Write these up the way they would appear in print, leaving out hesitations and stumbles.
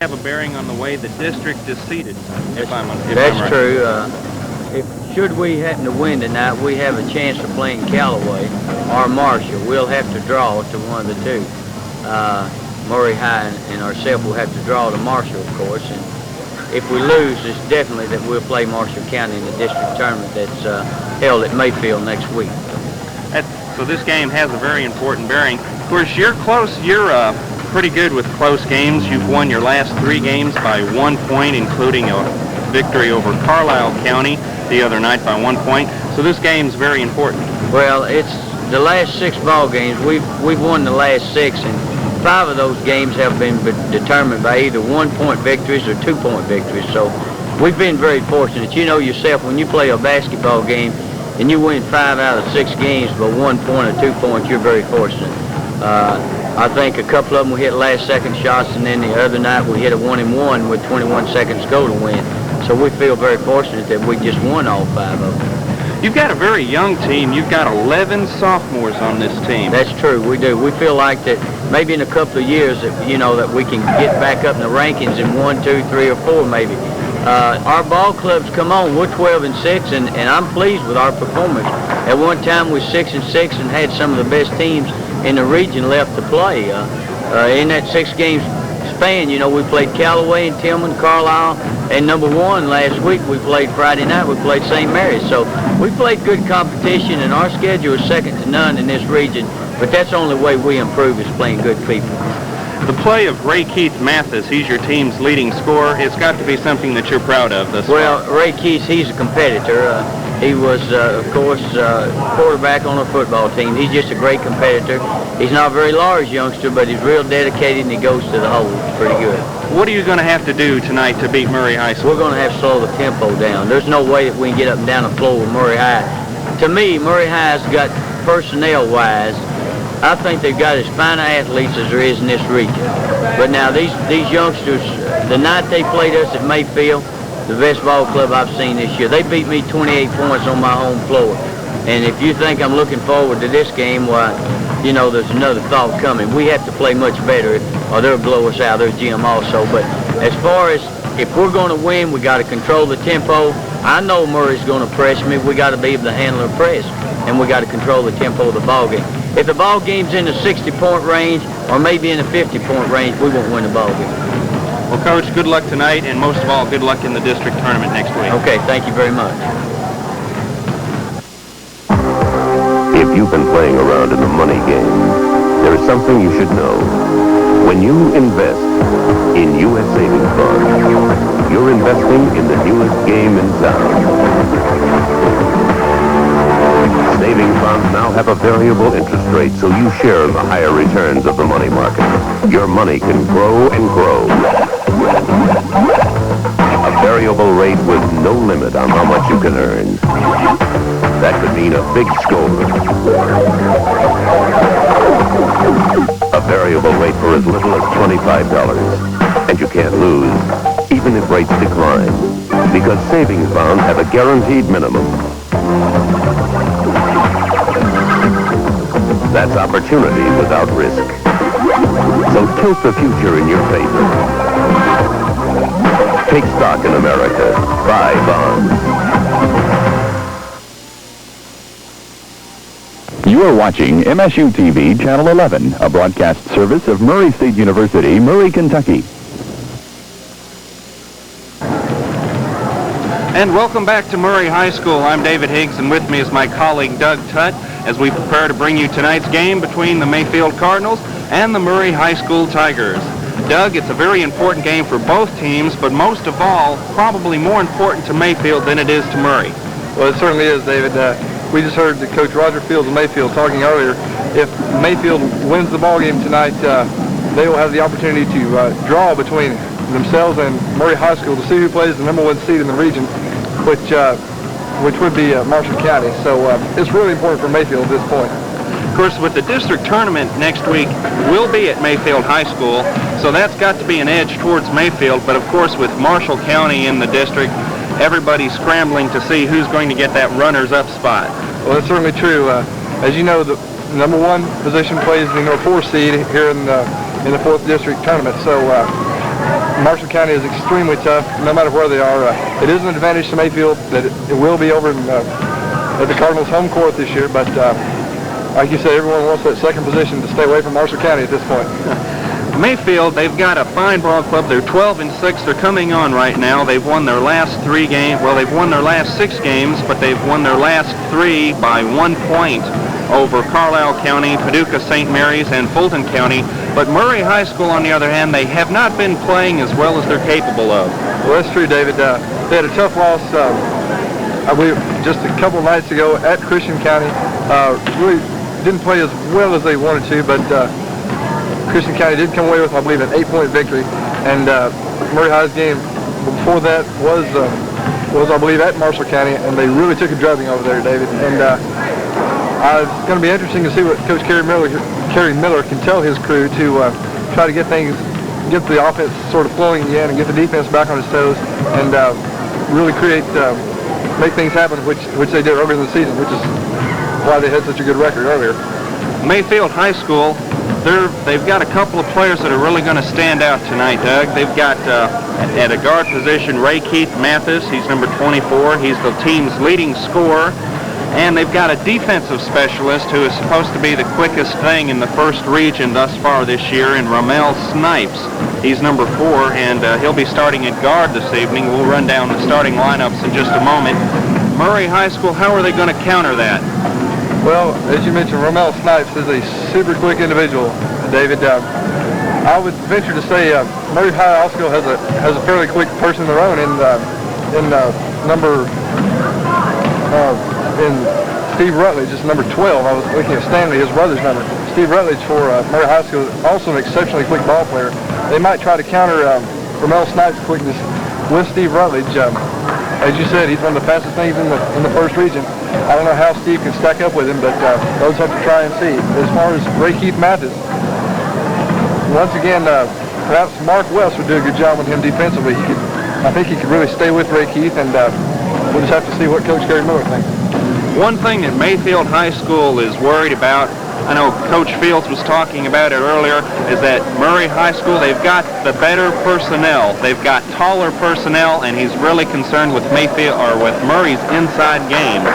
have a bearing on the way the district is seated. That's right. true. Should we happen to win tonight, we have a chance of playing Callaway or Marshall. We'll have to draw to one of the two. Murray High and ourselves will have to draw to Marshall, of course. And if we lose, it's definitely that we'll play Marshall County in the district tournament that's held at Mayfield next week. So this game has a very important bearing. Of course, you're close. You're pretty good with close games. You've won your last 3 games by 1 point, including a victory over Carlisle County the other night by 1 point. So this game's very important. Well, it's the last 6 ball games. We've won the last 6, and 5 of those games have been determined by either 1-point victories or 2-point victories. So we've been very fortunate. You know yourself, when you play a basketball game and you win 5 out of 6 games by 1 point or 2 points, you're very fortunate. I think a couple of them we hit last-second shots, and then the other night we hit a 1-and-1 with 21 seconds to go to win. So we feel very fortunate that we just won all 5 of them. You've got a very young team. You've got 11 sophomores on this team. That's true. We do. We feel like that maybe in a couple of years that that we can get back up in the rankings in 1, 2, 3, or 4 maybe. Our ball clubs come on. We're 12-6, and I'm pleased with our performance. At one time we were 6-6 and had some of the best teams in the region left to play. In that 6 games span, we played Callaway and Tillman, Carlisle, and number 1 last week we played Friday night. We played St. Mary's. So we played good competition, and our schedule is second to none in this region. But that's the only way we improve is playing good people. The play of Ray Keith Mathis, he's your team's leading scorer. It's got to be something that you're proud of this Well, Ray Keith, he's a competitor. He was, of course, quarterback on a football team. He's just a great competitor. He's not a very large youngster, but he's real dedicated, and he goes to the hole pretty good. What are you going to have to do tonight to beat Murray High School? We're going to have to slow the tempo down. There's no way that we can get up and down the floor with Murray High. To me, Murray High's got, personnel-wise, I think they've got as fine athletes as there is in this region. But now these youngsters, the night they played us at Mayfield, the best ball club I've seen this year, they beat me 28 points on my home floor. And if you think I'm looking forward to this game, why, there's another thought coming. We have to play much better or they'll blow us out of their gym also. But as far as if we're going to win, we got to control the tempo. I know Murray's going to press me. We got to be able to handle the press, and we got to control the tempo of the ball game. If the ball game's in the 60-point range or maybe in the 50-point range, we won't win the ball game. Well, Coach, good luck tonight, and most of all, good luck in the district tournament next week. Okay, thank you very much. If you've been playing around in the money game, there is something you should know. When you invest in U.S. Savings Bonds, you're investing in the newest game in town. Savings bonds now have a variable interest rate, so you share in the higher returns of the money market. Your money can grow and grow. A variable rate with no limit on how much you can earn. That could mean a big score. A variable rate for as little as $25. And you can't lose, even if rates decline. Because savings bonds have a guaranteed minimum. That's opportunity without risk. So tilt the future in your favor. Take stock in America. Buy bonds. You are watching MSU TV Channel 11, a broadcast service of Murray State University, Murray, Kentucky. And welcome back to Murray High School. I'm David Higgs, and with me is my colleague Doug Tutt as we prepare to bring you tonight's game between the Mayfield Cardinals and the Murray High School Tigers. Doug, it's a very important game for both teams, but most of all, probably more important to Mayfield than it is to Murray. Well, it certainly is, David. We just heard Coach Roger Fields of Mayfield talking earlier. If Mayfield wins the ball game tonight, they will have the opportunity to draw between themselves and Murray High School to see who plays the #1 seed in the region, which would be Marshall County. So it's really important for Mayfield at this point. Of course, with the district tournament next week, we'll be at Mayfield High School, so that's got to be an edge towards Mayfield. But of course, with Marshall County in the district, everybody's scrambling to see who's going to get that runners-up spot. Well, that's certainly true. As you know, the #1 position plays the #4 seed here in the 4th district tournament. So Marshall County is extremely tough, no matter where they are. It is an advantage to Mayfield that it will be over at the Cardinals' home court this year, but like you said, everyone wants that second position to stay away from Marshall County at this point. Mayfield, they've got a fine ball club. They're 12-6. They're coming on right now. They've won their last 3 games. Well, they've won their last 6 games, but they've won their last 3 by 1 point over Carlisle County, Paducah St. Mary's, and Fulton County. But Murray High School, on the other hand, they have not been playing as well as they're capable of. Well, that's true, David. They had a tough loss, I believe, just a couple nights ago at Christian County. Really didn't play as well as they wanted to, but Christian County did come away with, I believe, an 8-point victory. And Murray High's game before that was, I believe, at Marshall County, and they really took a drubbing over there, David. And it's going to be interesting to see what Coach Kerry Miller can tell his crew to try to get the offense sort of flowing again and get the defense back on its toes and really make things happen, which they did earlier in the season, which is why they had such a good record earlier. Mayfield High School, they've got a couple of players that are really going to stand out tonight, Doug. They've got, at a guard position, Ray Keith Mathis. He's number 24. He's the team's leading scorer. And they've got a defensive specialist who is supposed to be the quickest thing in the first region thus far this year in Ramel Snipes. He's number 4, and he'll be starting at guard this evening. We'll run down the starting lineups in just a moment. Murray High School, how are they going to counter that? Well, as you mentioned, Ramel Snipes is a super quick individual, David. I would venture to say Murray High School has a fairly quick person of their own in Steve Rutledge, is number 12. I was looking at Stanley, his brother's number. Steve Rutledge for Murray High School is also an exceptionally quick ball player. They might try to counter Ramel Snipes' quickness with Steve Rutledge. As you said, he's one of the fastest things in the first region. I don't know how Steve can stack up with him, but those have to try and see. As far as Ray Keith Mathis, once again, perhaps Mark West would do a good job with him defensively. I think he could really stay with Ray Keith, and we'll just have to see what Coach Kerry Miller thinks. One thing that Mayfield High School is worried about, I know Coach Fields was talking about it earlier, is that Murray High School, they've got the better personnel. They've got taller personnel, and he's really concerned with Murray's inside game.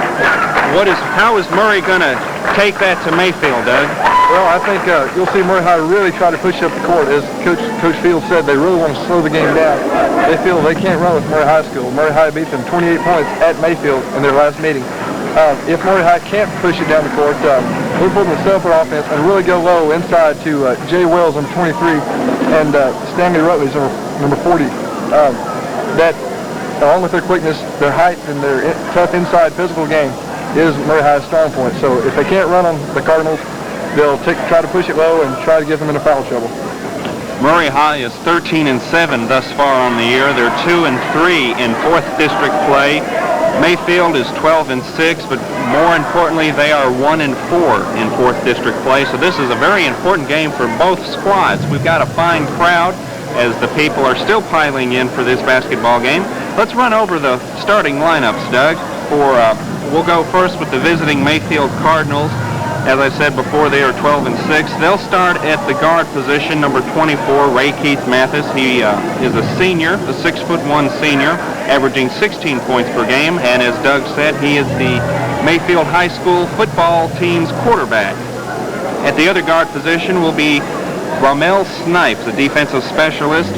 How is Murray going to take that to Mayfield, Doug? Well, I think you'll see Murray High really try to push up the court. As Coach Fields said, they really want to slow the game down. They feel they can't run with Murray High School. Murray High beat them 28 points at Mayfield in their last meeting. If Murray High can't push it down the court, we'll put them to set up their offense and really go low inside to Jay Wells, number 23, and Stanley Rutledge, number 40. That, along with their quickness, their height, and their tough inside physical game, is Murray High's strong point. So if they can't run on the Cardinals, they'll try to push it low and try to get them into foul trouble. Murray High is 13-7 thus far on the year. They're 2-3 in 4th district play. Mayfield is 12-6, but more importantly, they are 1-4 in 4th district play. So this is a very important game for both squads. We've got a fine crowd as the people are still piling in for this basketball game. Let's run over the starting lineups, Doug. We'll go first with the visiting Mayfield Cardinals. As I said before, they are 12-6. They'll start at the guard position, number 24, Ray Keith Mathis. He is a senior, a 6'1" senior, averaging 16 points per game. And as Doug said, he is the Mayfield High School football team's quarterback. At the other guard position will be Ramel Snipes, a defensive specialist.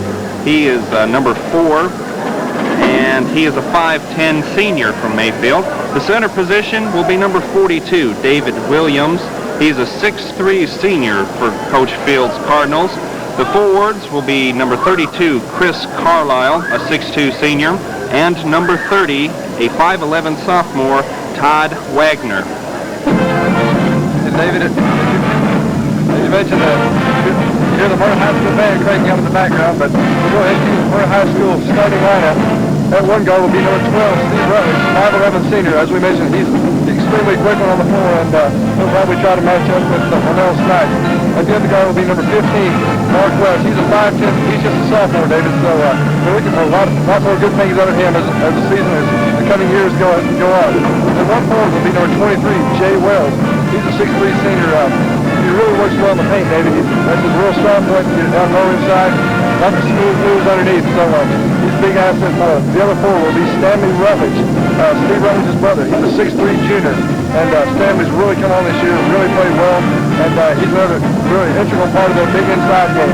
He is number 4, and he is a 5'10" senior from Mayfield. The center position will be number 42, David Williams. He's a 6'3" senior for Coach Fields' Cardinals. The forwards will be number 32, Chris Carlisle, a 6'2" senior, and number 30, a 5'11" sophomore, Todd Wagner. And David, as you mentioned, you hear the Murray High School band cranking up in the background, but we'll go ahead and use the Murray High School starting lineup. That one guard will be number 12, Steve Rutledge, 5'11" senior. As we mentioned, he's extremely quick on the floor, and he'll probably try to match up with Ramel Snipes. And the other guard will be number 15, Mark West. He's a 5'10", he's just a sophomore, David, so we're looking for a lot more good things out of him as the season, as the coming years go on. And one forward will be number 23, Jay Wells. He's a 6'3" senior. He really works well in the paint, David. That's his real strong point, to get it down low inside. nothing smooth moves underneath. So he's a big asset. The other four will be Stanley Rutledge, Steve Rutledge's brother. He's a 6'3" junior, and Stanley's really come on this year, really played well, and he's another really integral part of their big inside game.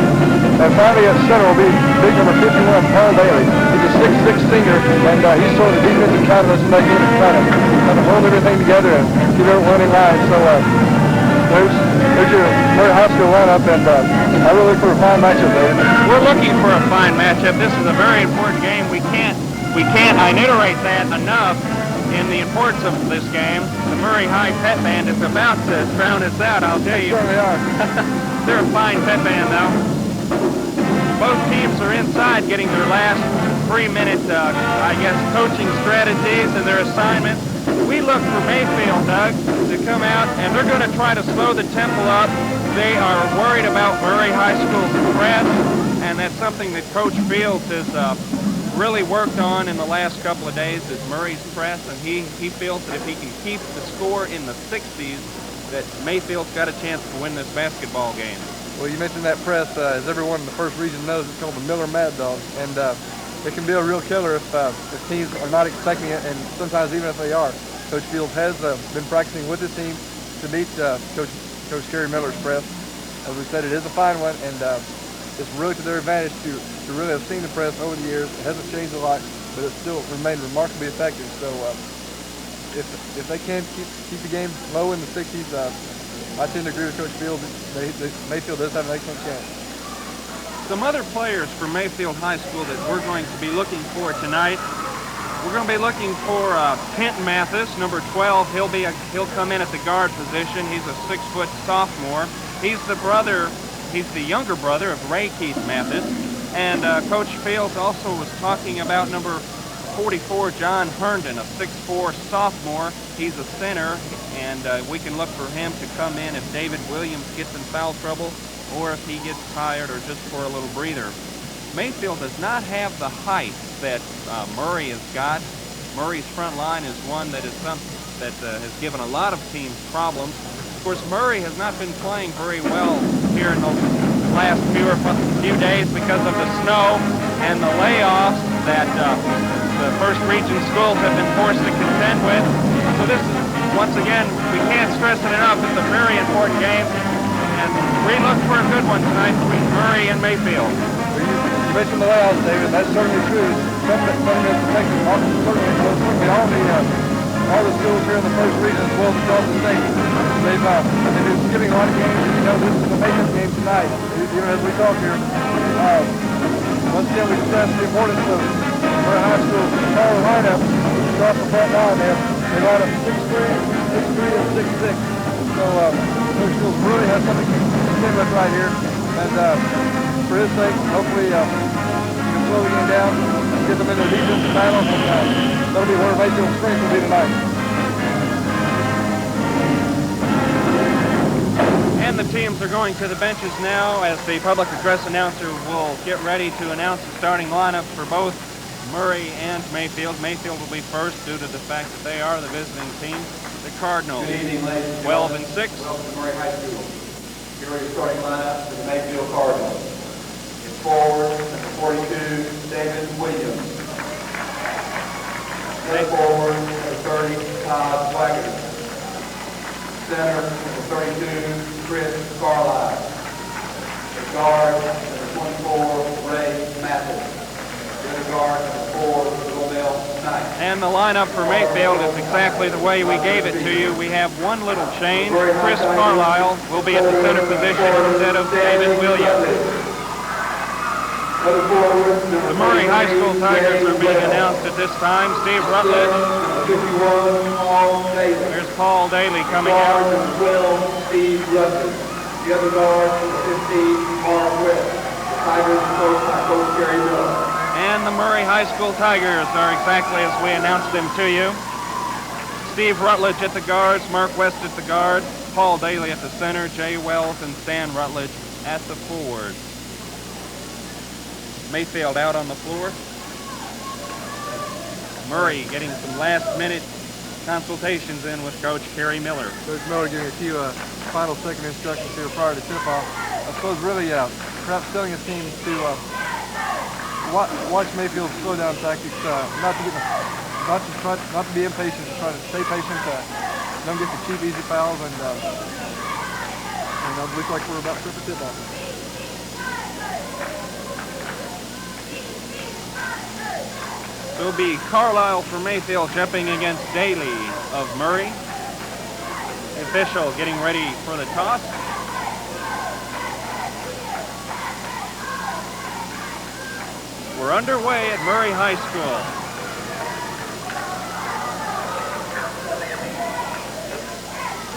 And finally at center will be big number 51, Paul Daly. He's a 6'6" senior, and he's sort of the defensive catalyst in that game to try to hold everything together and keep everyone in line. So there's your Murray High School lineup, and I really look for a fine matchup, David. We're looking for a fine matchup. This is a very important game. We can't reiterate that enough in the importance of this game. The Murray High Pet Band is about to drown us out, I'll tell you. They certainly are. They're a fine pet band, though. Both teams are inside getting their last 3-minute, coaching strategies and their assignments. We look for Mayfield, Doug, to come out, and they're going to try to slow the tempo up. They are worried about Murray High School's press, and that's something that Coach Fields has really worked on in the last couple of days, is Murray's press, and he feels that if he can keep the score in the 60s, that Mayfield's got a chance to win this basketball game. Well, you mentioned that press. As everyone in the first region knows, it's called the Miller Mad Dog, and it can be a real killer if teams are not expecting it, and sometimes even if they are. Coach Fields has been practicing with his team to meet Coach Kerry Miller's press. As we said, it is a fine one, and it's really to their advantage to really have seen the press over the years. It hasn't changed a lot, but it's still remained remarkably effective. So if they can keep the game low in the 60s, I tend to agree with Coach Fields. Mayfield does have an excellent chance. Some other players from Mayfield High School that we're going to be looking for tonight. We're going to be looking for Kenton Mathis, number 12. He'll come in at the guard position. He's a 6-foot sophomore. He's the younger brother of Ray Keith Mathis. And Coach Fields also was talking about number 44, John Herndon, a 6'4" sophomore. He's a center, and we can look for him to come in if David Williams gets in foul trouble or if he gets tired or just for a little breather. Mayfield does not have the height that Murray has got. Murray's front line is one that is has given a lot of teams problems. Of course, Murray has not been playing very well here in the last few days because of the snow and the layoffs that the first region schools have been forced to contend with. So this is, once again, we can't stress it enough, it's a very important game, and we look for a good one tonight between Murray and Mayfield. You mentioned the layouts, David. That's certainly true. Something that's affecting certainly all the schools here in the first region as well as across the state. They've been skipping a lot of games. You know, this is the makeup game tonight, even as we talk here. Once again, we stress the importance of Murray High School's power lineup. Across the front line, they line up 6'3", 6'3", and 6'6". So those schools really have something to contend with right here. And for his sake, hopefully you can slow the game down and get them into a defensive battle. And that'll be where Mayfield's strength will be tonight. And the teams are going to the benches now as the public address announcer will get ready to announce the starting lineup for both Murray and Mayfield. Mayfield will be first due to the fact that they are the visiting team. The Cardinals, 12 and 6. Welcome to Murray High School. Here are your starting lineup for the Mayfield Cardinals. In forward, number 42, David Williams. Center forward, number 30, Todd Wagner. Center, number 32, Chris Carlisle. The guard, number 24, Ray Mathis. The other guard, number 4, Romel Knight. And the lineup for Mayfield is exactly the way we gave it to you. We have one little change. Chris Carlisle will be at the center position instead of David Williams. The Murray High School Tigers are being announced at this time. Steve Rutledge. There's Paul Daly coming out. 12, Steve Rutledge. The other guard, 15, Mark West. The Tigers are coached by Coach Kerry Miller. And the Murray High School Tigers are exactly as we announced them to you. Steve Rutledge at the guards, Mark West at the guard, Paul Daly at the center, Jay Wells and Stan Rutledge at the forwards. Mayfield out on the floor. Murray getting some last-minute consultations in with Coach Kerry Miller. Coach Miller giving a few final second instructions here prior to tip-off. I suppose really perhaps telling his team to watch Mayfield's slow down tactics, not to be impatient, try to stay patient, don't get the cheap, easy fouls, and it looks like we're about to flip a tip-off. It will be Carlisle for Mayfield jumping against Daly of Murray. The official getting ready for the toss. We're underway at Murray High School.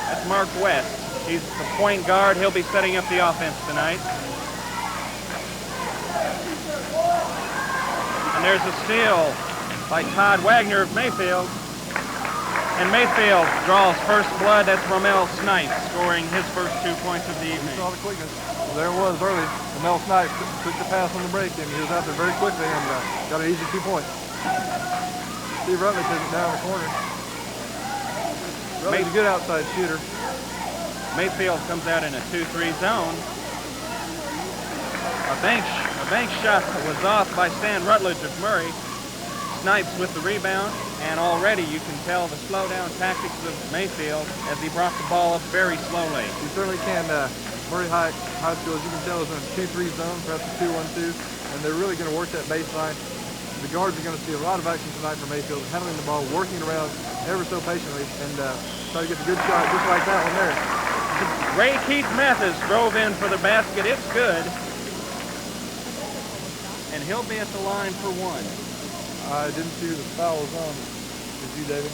That's Mark West. He's the point guard. He'll be setting up the offense tonight. And there's a steal by Todd Wagner of Mayfield. And Mayfield draws first blood. That's Romel Snipes scoring his first 2 points of the evening. Saw the quickness. There it was early. Romel Snipes took the pass on the break, and he was out there very quickly and got an easy 2 points. Steve Rutledge took it down the corner. Rutledge's a good outside shooter. Mayfield comes out in a 2-3 zone. A bank shot was off by Stan Rutledge of Murray. Snipes with the rebound, and already you can tell the slow down tactics of Mayfield as he brought the ball up very slowly. You certainly can. Murray High School, as you can tell, is in a 2-3 zone, perhaps a 2-1-2, and they're really going to work that baseline. The guards are going to see a lot of action tonight for Mayfield, handling the ball, working around ever so patiently, and try to get a good shot just like that one there. Ray Keith Mathis drove in for the basket. It's good. And he'll be at the line for one. I didn't see the foul was on. Did you, David?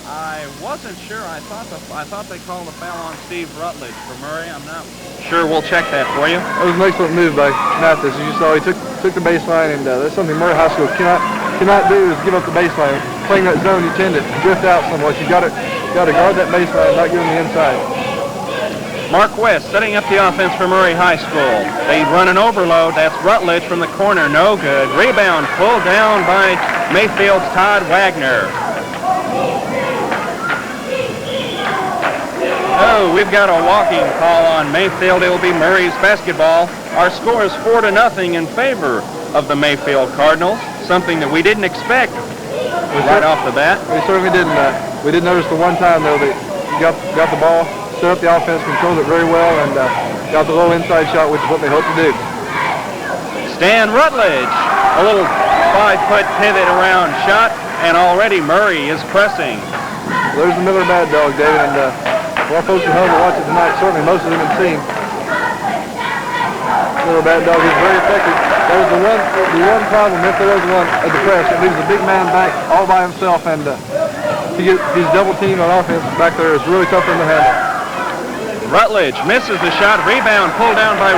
I wasn't sure. I thought they called a foul on Steve Rutledge for Murray. I'm not sure. We'll check that for you. That was an excellent move by Mathis. As you saw, he took the baseline, and that's something Murray High School cannot do is give up the baseline. Playing that zone, you tend to drift out somewhat. You got to guard that baseline, not give them the inside. Mark West setting up the offense for Murray High School. They run an overload. That's Rutledge from the corner. No good. Rebound pulled down by Mayfield's Todd Wagner. Oh, we've got a walking call on Mayfield. It will be Murray's basketball. Our score is 4-0 in favor of the Mayfield Cardinals, something that we didn't expect right off the bat. We certainly didn't. We did notice the one time, though, that you got the ball, set up the offense, controlled it very well, and got the low inside shot, which is what they hope to do. Stan Rutledge, a little 5-foot pivot around shot, and already Murray is pressing. Well, there's the Miller Mad Dog, David, and for our folks at home to watch it tonight, certainly most of them have seen. Miller Mad Dog is very effective. That was the one problem, if there was one, at the press. It leaves a big man back all by himself, and to get his double team on offense back there is really tough for him to handle. Rutledge misses the shot. Rebound pulled down by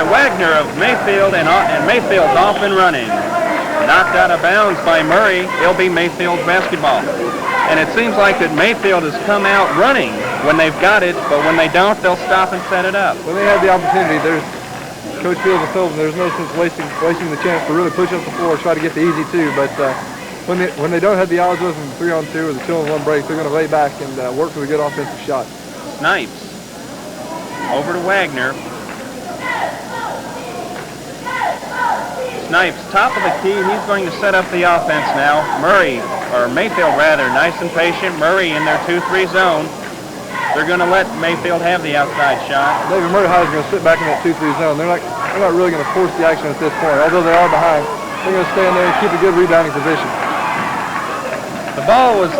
Wagner of Mayfield, and Mayfield's off and running. Knocked out of bounds by Murray. It'll be Mayfield's basketball. And it seems like that Mayfield has come out running when they've got it, but when they don't, they'll stop and set it up. When they have the opportunity, Coach Fields and Phillips, there's no sense wasting the chance to really push up the floor, try to get the easy two. But when they don't have the odds with them 3-on-2 or the 2-on-1 break, they're going to lay back and work for a good offensive shot. Snipes over to Wagner. Snipes, top of the key. He's going to set up the offense now. Mayfield rather, nice and patient. Murray in their 2-3 zone. They're going to let Mayfield have the outside shot. David Murray High is going to sit back in that 2-3 zone. They're not really going to force the action at this point, although they are behind. They're going to stay in there and keep a good rebounding position. The ball was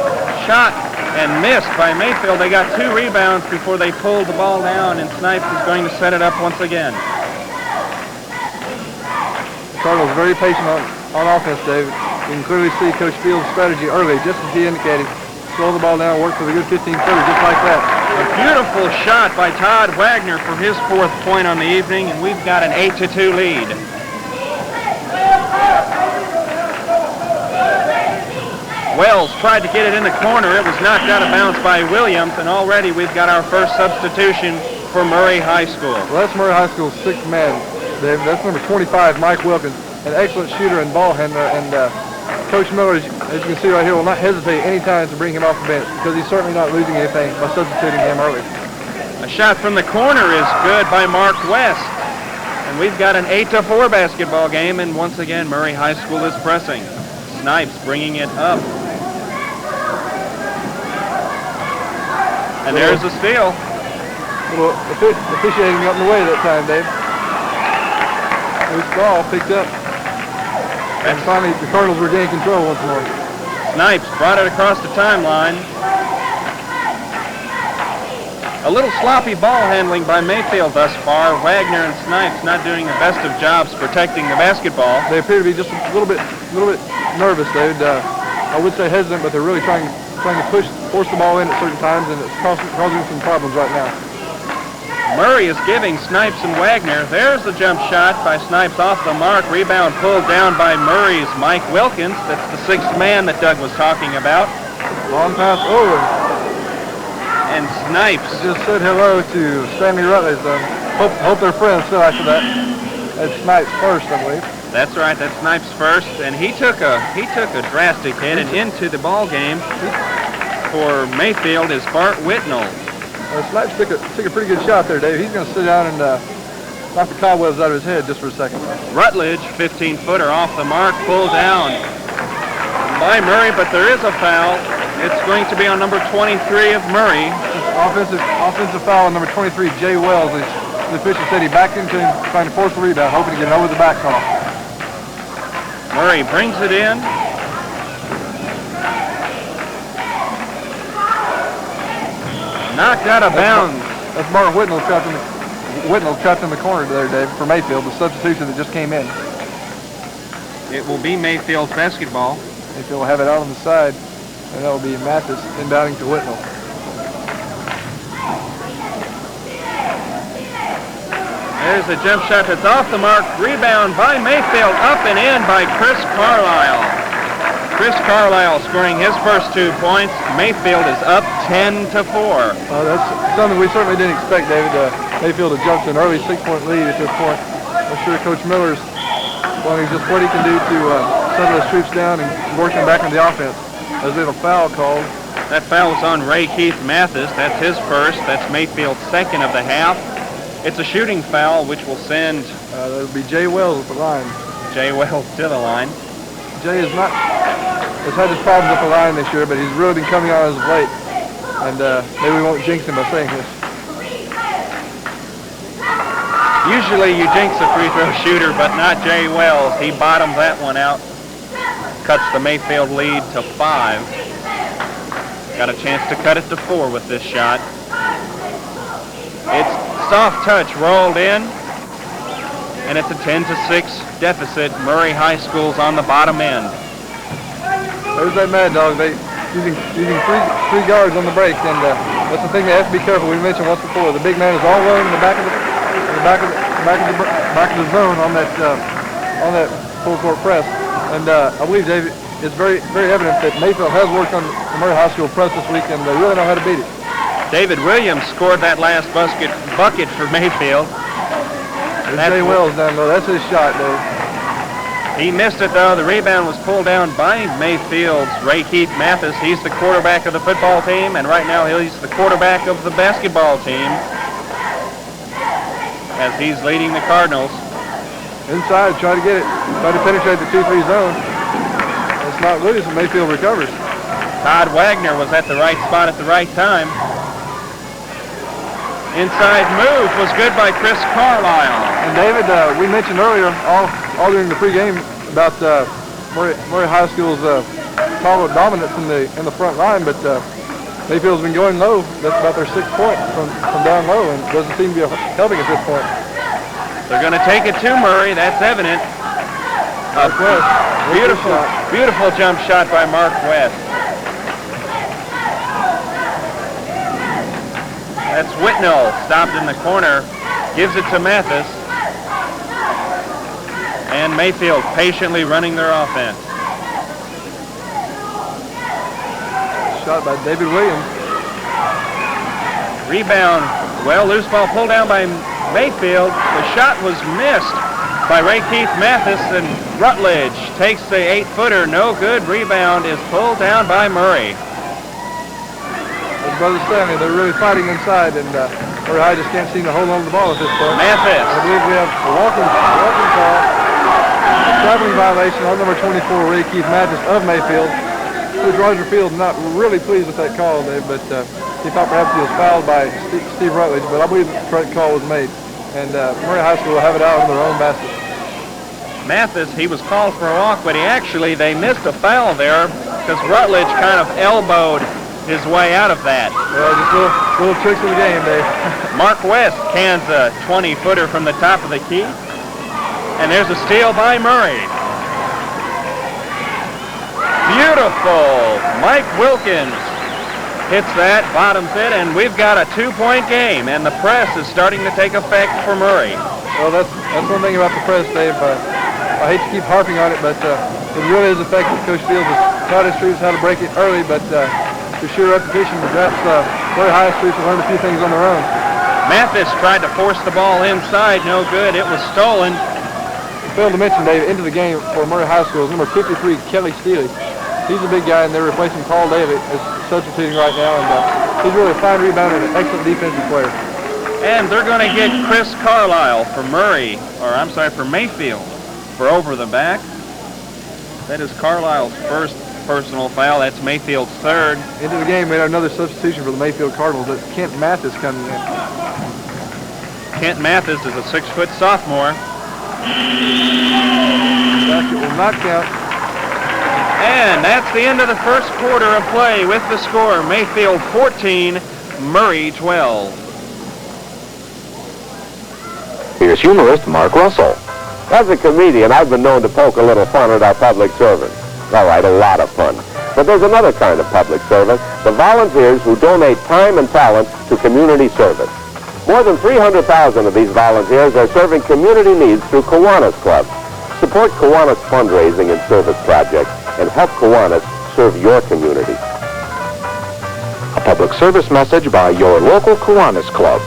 shot and missed by Mayfield. They got 2 rebounds before they pulled the ball down, and Snipes is going to set it up once again. The Cardinals very patient on offense, David. You can clearly see Coach Fields' strategy early, just as he indicated. Slow the ball down, work for the good 15-footer, just like that. A beautiful shot by Todd Wagner for his 4th point on the evening, and we've got an 8-2 lead. Wells tried to get it in the corner. It was knocked out of bounds by Williams, and already we've got our first substitution for Murray High School. Well, that's Murray High School's 6th man, David. That's number 25, Mike Wilkins, an excellent shooter and ball handler, and Coach Miller, as you can see right here, will not hesitate any time to bring him off the bench because he's certainly not losing anything by substituting him early. A shot from the corner is good by Mark West. And And we've got an 8-4 basketball game, and once again, Murray High School is pressing. Snipes bringing it up. And there's a steal. Little officiating up in the way that time, Dave. Loose ball picked up. And finally, the Cardinals regained control once more. Snipes brought it across the timeline. A little sloppy ball handling by Mayfield thus far. Wagner and Snipes not doing the best of jobs protecting the basketball. They appear to be just a little bit nervous, David. I would say hesitant, but they're really trying to force the ball in at certain times, and it's causing some problems right now. Murray is giving Snipes and Wagner. There's the jump shot by Snipes off the mark. Rebound pulled down by Murray's Mike Wilkins. That's the sixth man that Doug was talking about. Long pass over. And Snipes Just said hello to Stanley Rutledge. Hope they're friends still after that. That's Snipes first, I believe. That's right. That's Snipes first, and he took a drastic hit, and into the ball game for Mayfield is Bart Whitnell. Snipes took a pretty good shot there, Dave. He's going to sit down and knock the cobwebs out of his head just for a second. Rutledge, 15-footer off the mark, pulled down by Murray, but there is a foul. It's going to be on number 23 of Murray. Offensive foul on number 23, Jay Wells. The official said he backed into him trying to force the rebound, hoping to get an over the back call. Murray brings it in. Knocked out of bounds. That's Martin Whitnell trapped in the corner there, Dave, for Mayfield, the substitution that just came in. It will be Mayfield's basketball. Mayfield will have it out on the side, and that will be Mathis inbounding to Whitnell. There's a jump shot that's off the mark. Rebound by Mayfield, up and in by Chris Carlisle. Chris Carlisle scoring his first 2 points. Mayfield is up 10-4. That's something we certainly didn't expect, David. Mayfield had jumped to an early 6-point lead at this point. I'm sure Coach Miller's wanting just what he can do to settle his troops down and work them back into the offense. As they have a foul called. That foul was on Ray Keith Mathis. That's his first. That's Mayfield's second of the half. It's a shooting foul, which will send that would be Jay Wells at the line. Jay Wells to the line. Jay has had his problems at the line this year, but he's really been coming on as of late. And maybe we won't jinx him by saying this. Usually you jinx a free throw shooter, but not Jay Wells. He bottomed that one out. Cuts the Mayfield lead to 5. Got a chance to cut it to 4 with this shot. It's soft touch rolled in, and it's a 10-6 deficit. Murray High School's on the bottom end. There's that Mad Dog. They using three guards on the break, and that's the thing they have to be careful. We mentioned once before. The big man is all alone in the back of the zone on that full court press. And I believe, David, it's very evident that Mayfield has worked on the Murray High School press this week, and they really know how to beat it. David Williams scored that last bucket for Mayfield. There's Jay Wells down low. That's his shot, Dave. He missed it, though. The rebound was pulled down by Mayfield's Ray Keith Mathis. He's the quarterback of the football team, and right now he's the quarterback of the basketball team as he's leading the Cardinals. Inside, try to get it. Try to penetrate the 2-3 zone. It's not loose, and Mayfield recovers. Todd Wagner was at the right spot at the right time. Inside move was good by Chris Carlisle. And David, we mentioned earlier, all during the pregame, about Murray High School's solid dominance in the front line, but Mayfield's been going low. That's about their 6th point from down low, and doesn't seem to be helping at this point. They're going to take it to Murray. That's evident. Beautiful jump shot by Mark West. That's Whitnell, stopped in the corner, gives it to Mathis. And Mayfield patiently running their offense. Shot by David Williams. Rebound, well, loose ball pulled down by Mayfield. The shot was missed by Ray Keith Mathis, and Rutledge takes the 8-footer. No good. Rebound is pulled down by Murray. Brother Stanley, they're really fighting inside, and Murray High just can't seem to hold on to the ball at this point. Mathis. I believe we have a walking call. A traveling violation on number 24, Ray Keith Mathis of Mayfield. Coach Roger Field not really pleased with that call, Dave, but he thought perhaps he was fouled by Steve Rutledge, but I believe the correct call was made. And Murray High School will have it out on their own basket. Mathis, he was called for a walk, but they missed a foul there because Rutledge kind of elbowed his way out of that. Well, just little tricks of the game, Dave. Mark West cans a 20-footer from the top of the key. And there's a steal by Murray. Beautiful. Mike Wilkins hits that, bottoms it, and we've got a 2-point game, and the press is starting to take effect for Murray. Well, that's one thing about the press, Dave. I hate to keep harping on it, but it really is effective. Coach Fields has taught his troops how to break it early, but for sheer repetition, perhaps Murray High troops will learn a few things on their own. Mathis tried to force the ball inside, no good. It was stolen. I failed to mention, Dave, into the game for Murray High School is number 53, Kelly Steely. He's a big guy, and they're replacing Paul David as substituting right now, and he's really a fine rebounder and an excellent defensive player. And they're going to get Chris Carlisle for for Mayfield for over the back. That is Carlisle's first personal foul. That's Mayfield's third. Into the game, we had another substitution for the Mayfield Cardinals. That's Kent Mathis coming in. Kent Mathis is a 6-foot sophomore. Basket will not count. And that's the end of the first quarter of play with the score. Mayfield 14, Murray 12. Here's humorist Mark Russell. As a comedian, I've been known to poke a little fun at our public servants. All right, a lot of fun. But there's another kind of public service, the volunteers who donate time and talent to community service. More than 300,000 of these volunteers are serving community needs through Kiwanis Club. Support Kiwanis fundraising and service projects and help Kiwanis serve your community. A public service message by your local Kiwanis Club.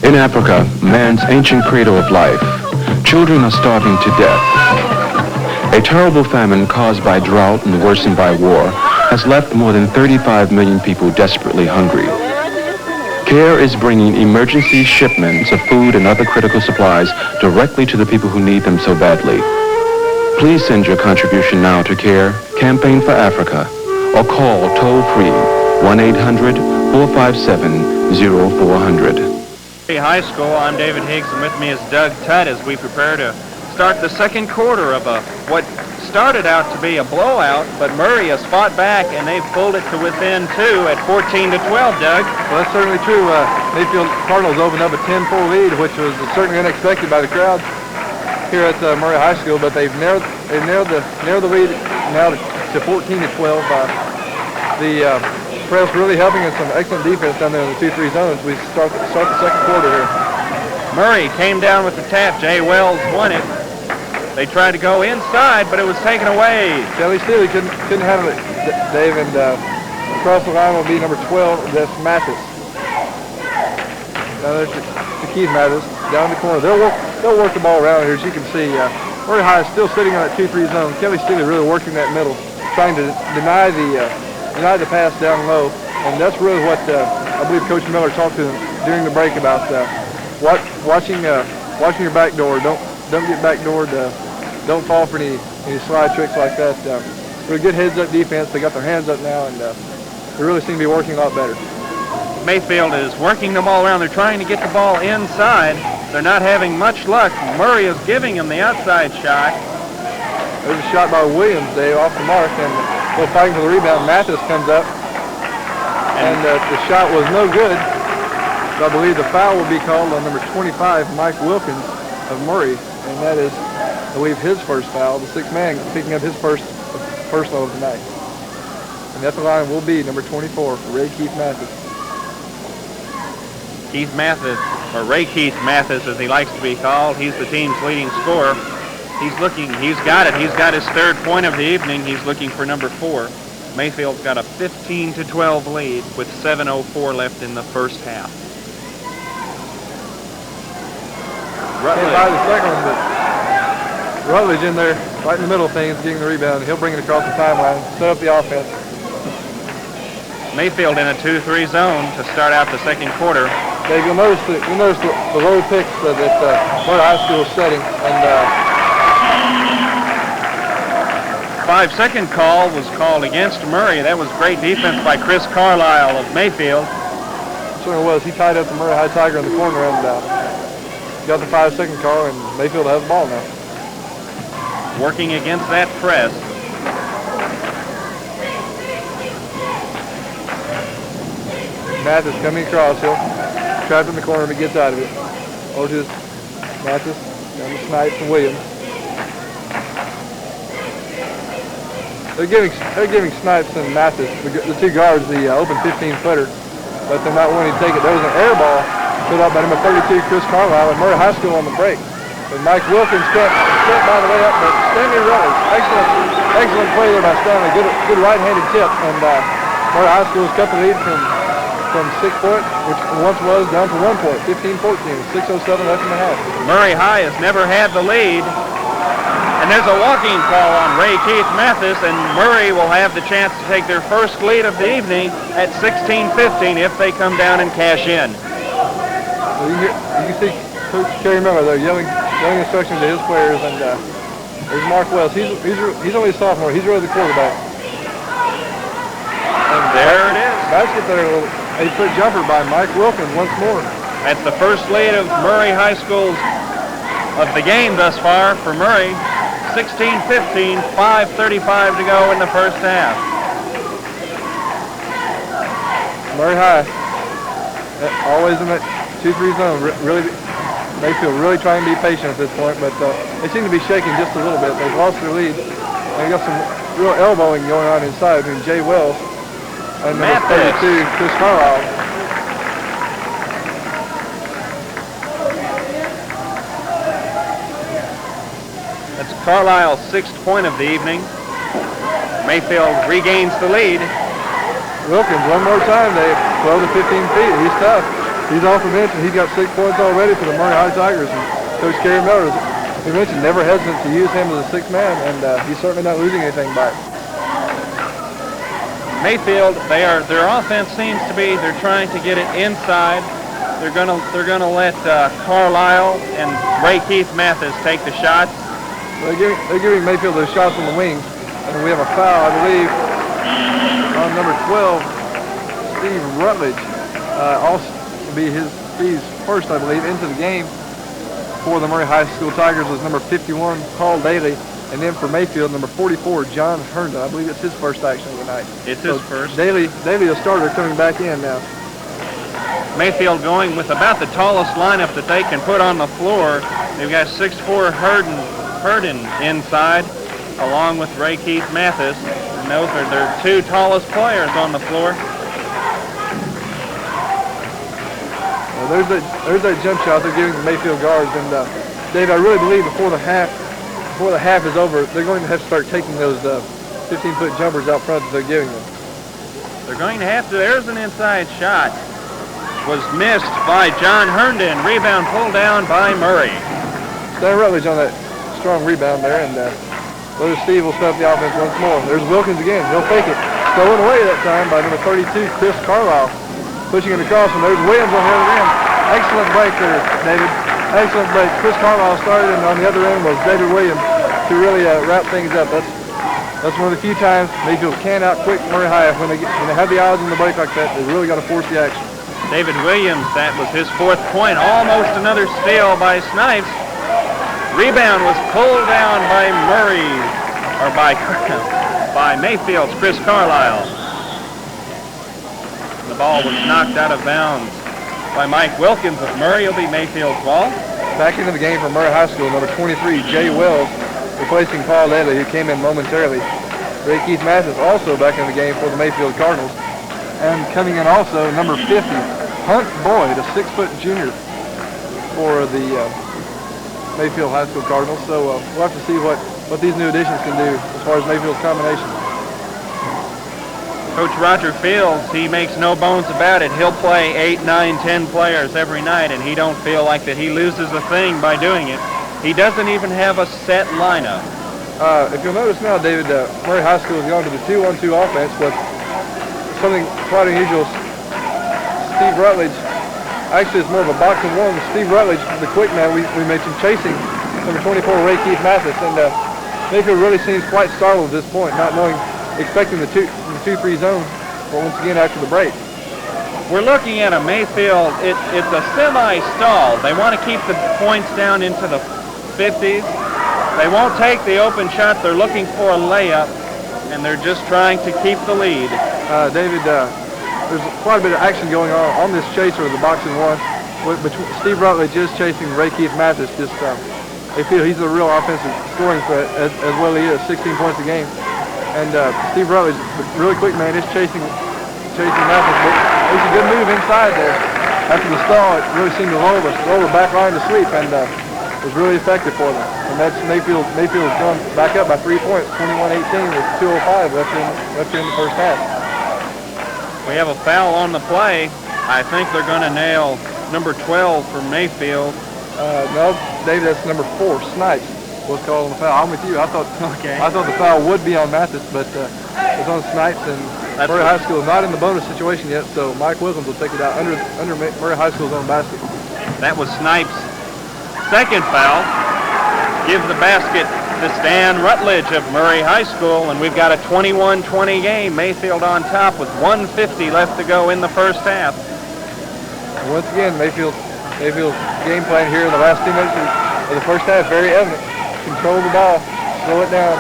In Africa, man's ancient cradle of life, children are starving to death. A terrible famine caused by drought and worsened by war has left more than 35 million people desperately hungry. CARE is bringing emergency shipments of food and other critical supplies directly to the people who need them so badly. Please send your contribution now to CARE, Campaign for Africa, or call toll-free 1-800-457-0400. High School, I'm David Higgs, and with me is Doug Tutt as we prepare to start the second quarter of what started out to be a blowout, but Murray has fought back, and they've pulled it to within 2 at 14-12, Doug. Well, that's certainly true. Mayfield Cardinals opened up a 10-4 lead, which was certainly unexpected by the crowd here at Murray High School, but they've narrowed the lead now to 14-12. The press really helping us, some excellent defense down there in the 2-3 zones. We start the second quarter here. Murray came down with the tap. Jay Wells won it. They tried to go inside, but it was taken away. Kelly Steely couldn't handle it, Dave, and across the line will be number 12, that's Mathis. Now there's the Keith Mathis down the corner. They'll work the ball around here, as you can see. Murray High is still sitting on that 2-3 zone. Kelly Steely really working that middle, trying to deny the pass down low, and that's really what I believe Coach Miller talked to them during the break about watching your back door. Don't get backdoored. Don't fall for any slide tricks like that. Really good heads-up defense. They got their hands up now, and they really seem to be working a lot better. Mayfield is working the ball around. They're trying to get the ball inside. They're not having much luck. Murray is giving him the outside shot. There's a shot by Williams, Dave, off the mark, and still fighting for the rebound. Mathis comes up, and the shot was no good. So I believe the foul will be called on number 25, Mike Wilkins of Murray, and that is, I believe, his first foul. The sixth man picking up his first personal of the night. And at the line will be number 24, Ray Keith Mathis. Keith Mathis, or Ray Keith Mathis as he likes to be called. He's the team's leading scorer. He's got it. He's got his third point of the evening. He's looking for number 4. Mayfield's got a 15-12 lead with 7:04 left in the first half. Can't buy the second one, but Rutledge in there, right in the middle of things, getting the rebound. He'll bring it across the timeline, set up the offense. Mayfield in a 2-3 zone to start out the second quarter. Dave, you'll notice the low picks that Murray High School is setting, and 5-second call was called against Murray. That was great defense by Chris Carlisle of Mayfield. certainly was. He tied up the Murray High Tiger in the corner and got the 5-second call, and Mayfield has the ball now. Working against that press. Mathis coming across. He'll trap in the corner, but gets out of it. Over to Mathis, down to Snipes and Williams. They're giving Snipes and Mathis, the two guards, the open 15-footer, but they're not wanting to take it. There was an air ball put up by number 32, Chris Carlisle, and Murray High School on the break. And Mike Wilkins spent by the way up, but Stanley Rutledge, excellent play there by Stanley. Good right-handed tip, and Murray High School's cut the lead from 6 points, which once was, down to 1 point, 15-14, 6:07 left in the half. Murray High has never had the lead. And there's a walking call on Ray Keith Mathis, and Murray will have the chance to take their first lead of the evening at 16-15 if they come down and cash in. Well, you can see Coach Kerry Miller there yelling instructions to his players, and there's Mark Wells. He's only a sophomore. He's really the quarterback. And there it is. Basket there, a 8-foot jumper by Mike Wilkins once more. That's the first lead of Murray High School's of the game thus far for Murray. 16-15, 5:35 to go in the first half. Murray High, always in that 2-3 zone. Really, Mayfield really trying to be patient at this point, but they seem to be shaking just a little bit. They've lost their lead. They got some real elbowing going on inside between Jay Wells and number 32, Chris Carlisle. That's Carlisle's 6th point of the evening. Mayfield regains the lead. Wilkins, one more time, Dave. 12 to 15 feet. He's tough. He's off the bench, and he's got 6 points already for the Murray High Tigers. And Coach Kerry Miller, as he mentioned, never hesitant to use him as a 6th man, and he's certainly not losing anything by it. Mayfield, their offense seems to be, they're trying to get it inside. They're gonna let Carlisle and Ray Keith Mathis take the shots. They're giving Mayfield those shots on the wings, and we have a foul, I believe, on number 12, Steve Rutledge. Also be Steve's first, I believe, into the game for the Murray High School Tigers was number 51, Paul Daly, and then for Mayfield, number 44, John Herndon. I believe it's his first action of the night. It's his first. Daly, the starter, coming back in now. Mayfield going with about the tallest lineup that they can put on the floor. They've got 6'4" Herndon inside, along with Ray Keith Mathis. And those are their 2 tallest players on the floor. There's that jump shot they're giving the Mayfield guards, and Dave, I really believe before the half is over, they're going to have to start taking those 15-foot jumpers out front that they're giving them. They're going to have to. There's an inside shot. Was missed by John Herndon. Rebound pulled down by Murray. Stan Rutledge on that strong rebound there, and Brother Steve will set up the offense once more. There's Wilkins again. He'll fake it. Stolen away that time by number 32, Chris Carlisle. Pushing it across, and there's Williams on the other end. Excellent break there, David. Excellent break. Chris Carlisle started, and on the other end was David Williams to really wrap things up. That's one of the few times Mayfield can out-quick Murray High. When they have the odds in the break like that, they really got to force the action. David Williams, that was his 4th point. Almost another steal by Snipes. Rebound was pulled down by Murray, or by Mayfield's Chris Carlisle. The ball was knocked out of bounds by Mike Wilkins of Murray. It'll be Mayfield's ball. Back into the game for Murray High School, number 23, Jay Wells, replacing Paul Daly, who came in momentarily. Ray Keith Mathis also back in the game for the Mayfield Cardinals. And coming in also, number 50, Hunt Boyd, a 6-foot junior for the Mayfield High School Cardinals. So we'll have to see what these new additions can do as far as Mayfield's combination. Coach Roger Fields, he makes no bones about it. He'll play 8, 9, 10 players every night, and he don't feel like that he loses a thing by doing it. He doesn't even have a set lineup. If you'll notice now, David, Murray High School has gone to the 2-1-2 offense with something quite unusual. Steve Rutledge, actually it's more of a boxing one. Steve Rutledge, the quick man we mentioned, chasing number 24, Ray Keith Mathis, and Mayfield really seems quite startled at this point, not knowing, expecting the 2-3 zone, but once again after the break. We're looking at a Mayfield, it's a semi-stall. They want to keep the points down into the 50s. They won't take the open shot. They're looking for a layup, and they're just trying to keep the lead. David, there's quite a bit of action going on this chaser of the boxing one. Steve Rutledge is chasing Ray Keith Mathis. They feel he's a real offensive scoring threat as well he is, 16 points a game. And Steve Rutledge, the really quick man, is chasing Mathis, but it's a good move inside there. After the stall, it really seemed to lull the back line to sleep, and was really effective for them. And that's Mayfield's gone back up by 3 points, 21-18 with 2:05 left in the first half. We have a foul on the play. I think they're going to nail number 12 for Mayfield. No, David, that's number 4, Snipes, was called on the foul. I'm with you. I thought the foul would be on Mathis, but it was on Snipes, and Murray High School is not in the bonus situation yet, so Mike Wilkins will take it out under Murray High School's own basket. That was Snipes' second foul. Gives the basket to Stan Rutledge of Murray High School, and we've got a 21-20 game. Mayfield on top with 1:50 left to go in the first half. And once again, Mayfield's game plan here in the last 2 minutes of the first half, very evident. Control the ball, slow it down,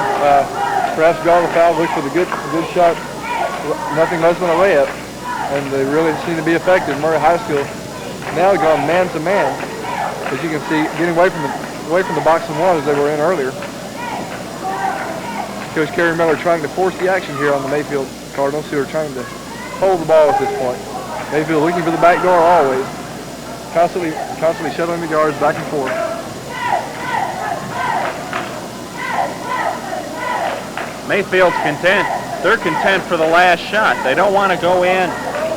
perhaps draw the foul, look for the good shot, nothing less than a layup, and they really seem to be effective. Murray High School now gone man to man, as you can see, getting away from the box and one as they were in earlier. Coach Kerry Miller trying to force the action here on the Mayfield Cardinals, who are trying to hold the ball at this point. Mayfield looking for the back door always, constantly shuttling the guards back and forth. Mayfield's content. They're content for the last shot. They don't want to go in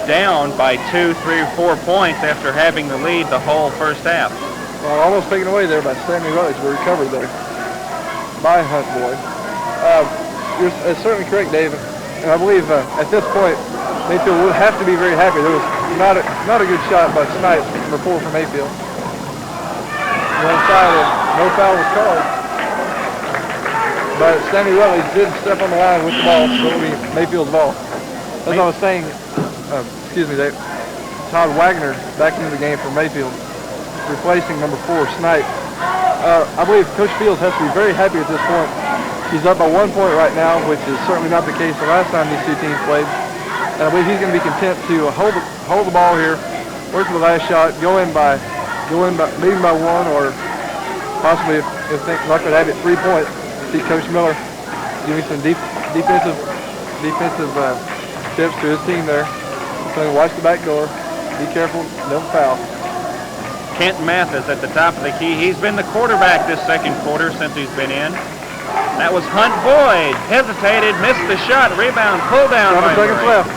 down by 2, 3, 4 points after having the lead the whole first half. Well, almost taken away there by Sammy Rutledge, but recovered there by Hunt Boyd. You're certainly correct, David. And I believe at this point, Mayfield would have to be very happy. There was not a good shot by Snipes, number 4 for Mayfield. One side, no foul was called. But Sammy Rutledge did step on the line with the ball, so it will be Mayfield's ball. As I was saying, excuse me, Dave, Todd Wagner back into the game for Mayfield, replacing number 4, Snipe. I believe Coach Fields has to be very happy at this point. He's up by 1 point right now, which is certainly not the case the last time these two teams played. And I believe he's going to be content to hold the ball here, work for the last shot, leading by 1, or possibly if things luck would have it, 3 points. See Coach Miller giving some defensive tips to his team there. So watch the back door, be careful, don't foul. Kent Mathis at the top of the key. He's been the quarterback this second quarter since he's been in. That was Hunt Boyd. Hesitated, missed the shot. Rebound, pull down. 7 seconds left.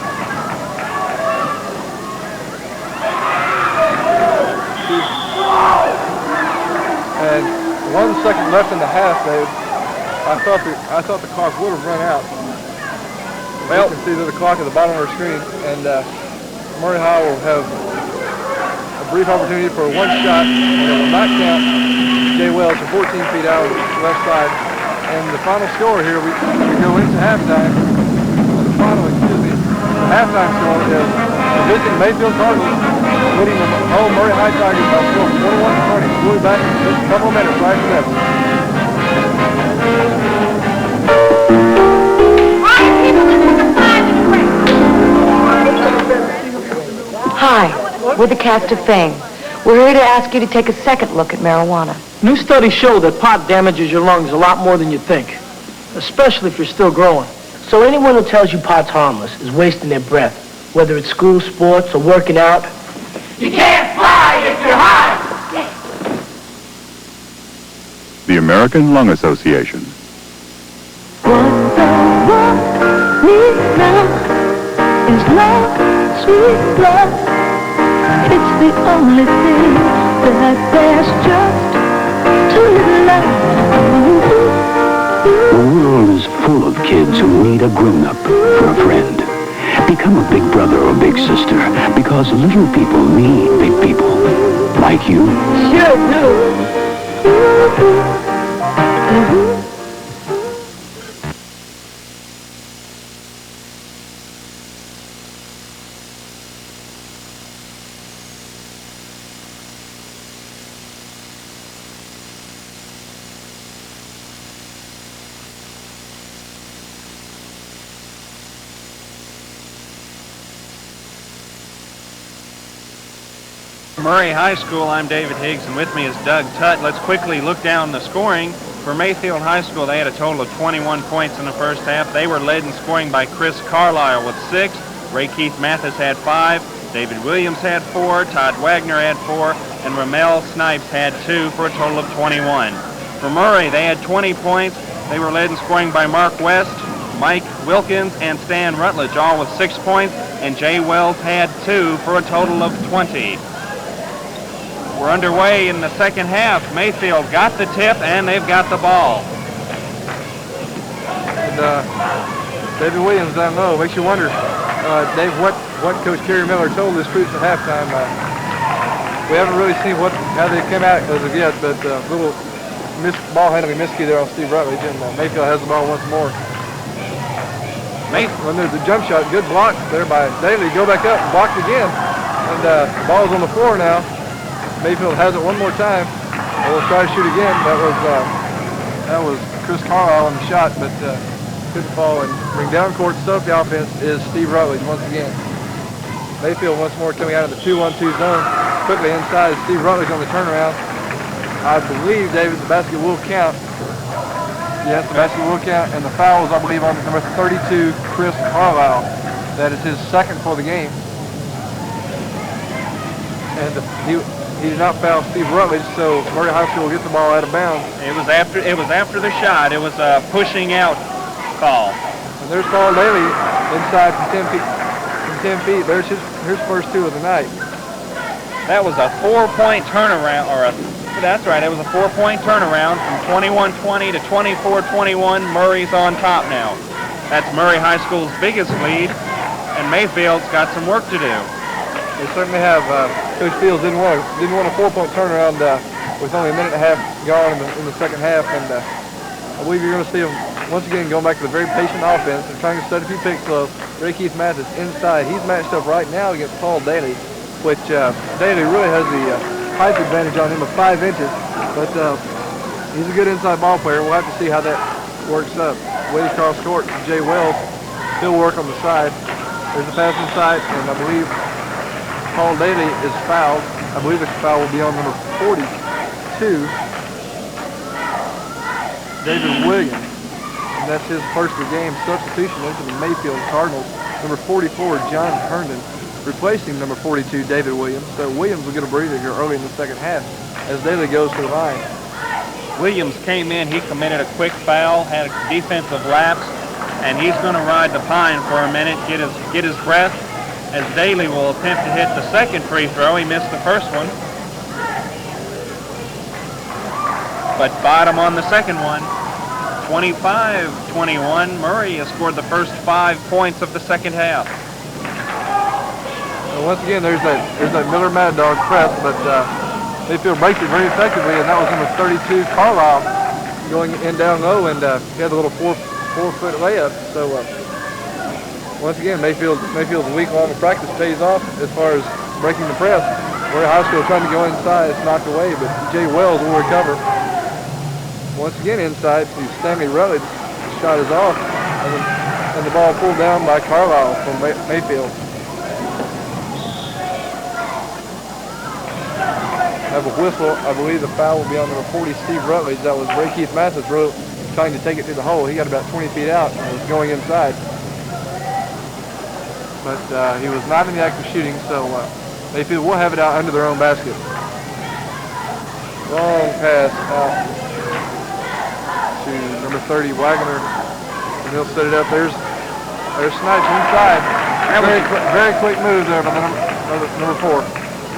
And 1 second left in the half, Dave. I thought the clock would have run out. Well, you can see the clock at the bottom of our screen, and Murray High will have a brief opportunity for one shot, and it will not count. Jay Wells from 14 feet out on the left side. And the final score here, we go into halftime. The halftime score is the visiting Mayfield Cardinals leading the home Murray High Tigers by a score of 21-20. We'll be back in just a couple of minutes right after this. Hi, we're the cast of Fame. We're here to ask you to take a second look at marijuana. New studies show that pot damages your lungs a lot more than you think, especially if you're still growing. So anyone who tells you pot's harmless is wasting their breath, whether it's school, sports, or working out. You can't fly if you're high! The American Lung Association. What the world needs now is love, sweet love. It's the only thing that there's just too little of. The world is full of kids who need a grown-up for a friend. Become a big brother or big sister, because little people need big people. Like you. Sure do. Murray High School, I'm David Higgs, and with me is Doug Tutt. Let's quickly look down the scoring. For Mayfield High School, they had a total of 21 points in the first half. They were led in scoring by Chris Carlisle with 6. Ray Keith Mathis had 5. David Williams had 4. Todd Wagner had 4. And Ramel Snipes had 2 for a total of 21. For Murray, they had 20 points. They were led in scoring by Mark West, Mike Wilkins, and Stan Rutledge, all with 6 points. And Jay Wells had 2 for a total of 20. We're underway in the second half. Mayfield got the tip, and they've got the ball. And David Williams down low. Makes you wonder, Dave, what Coach Kerry Miller told his troops at halftime. We haven't really seen how they came out as of yet, but little ball handling miscue there on Steve Rutledge, and Mayfield has the ball once more. When there's a jump shot, good block there by Daly. Go back up, blocked again, and the ball's on the floor now. Mayfield has it one more time. We'll try to shoot again. That was Chris Carlisle on the shot, but couldn't fall and bring down court. Start the offense is Steve Rutledge once again. Mayfield once more coming out of the 2-1-2 zone. Quickly inside, Steve Rutledge on the turnaround. I believe, David, the basket will count. Yes, the basket will count, and the foul is, I believe, on number 32, Chris Carlisle. That is his second for the game. And he did not foul Steve Rutledge, so Murray High School will get the ball out of bounds. It was after the shot. It was a pushing out call. And there's Paul Daly inside from 10 feet. There's his first 2 of the night. That was a 4-point turnaround, that's right. It was a 4-point turnaround from 21-20 to 24-21. Murray's on top now. That's Murray High School's biggest lead, and Mayfield's got some work to do. They certainly have. Coach Fields didn't want a 4-point turnaround with only a minute and a half gone in the second half, and I believe you're going to see them once again going back to the very patient offense and trying to set a few picks low. Ray Keith Mathis inside. He's matched up right now against Paul Daly, which Daly really has the height advantage on him of 5 inches, but he's a good inside ball player. We'll have to see how that works up. Way across court, Jay Wells. He'll work on the side. There's a pass inside, and I believe Paul Daly is fouled. I believe the foul will be on number 42, David Williams. And that's his first of the game substitution into the Mayfield Cardinals. Number 44, John Herndon, replacing number 42, David Williams. So Williams will get a breather here early in the second half as Daly goes to the line. Williams came in. He committed a quick foul, had a defensive lapse, and he's going to ride the pine for a minute, get his breath, as Daly will attempt to hit the second free throw. He missed the first one, but bottom on the second one. 25-21. Murray has scored the first 5 points of the second half. Well, once again, there's that Miller Mad Dog press, but Mayfield breaks it very effectively, and that was number 32, Carlisle, going in down low, and he had a little 4-foot layup. So once again, Mayfield's week-long practice pays off as far as breaking the press. Murray High School trying to go inside, it's knocked away, but Jay Wells will recover. Once again inside to Stanley Rutledge. The shot is off, and the ball pulled down by Carlisle from Mayfield. Have a whistle. I believe the foul will be on number 40, Steve Rutledge. That was Ray Keith Mathis trying to take it to the hole. He got about 20 feet out and was going inside. But he was not in the act of shooting, so Mayfield will have it out under their own basket. Long pass out to number 30, Wagner, and he'll set it up. There's Snipes inside. Very quick move there by number 4.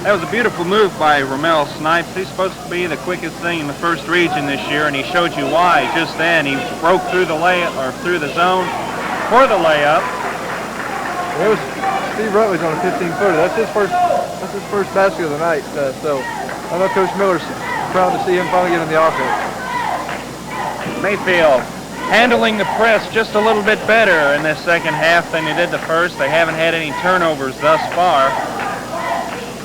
That was a beautiful move by Ramel Snipes. He's supposed to be the quickest thing in the first region this year, and he showed you why just then. He broke through the layup, or through the zone for the layup. It was Steve Rutledge on a 15-footer. That's his first basket of the night. So I know Coach Miller's proud to see him finally get in the offense. Mayfield handling the press just a little bit better in this second half than they did the first. They haven't had any turnovers thus far.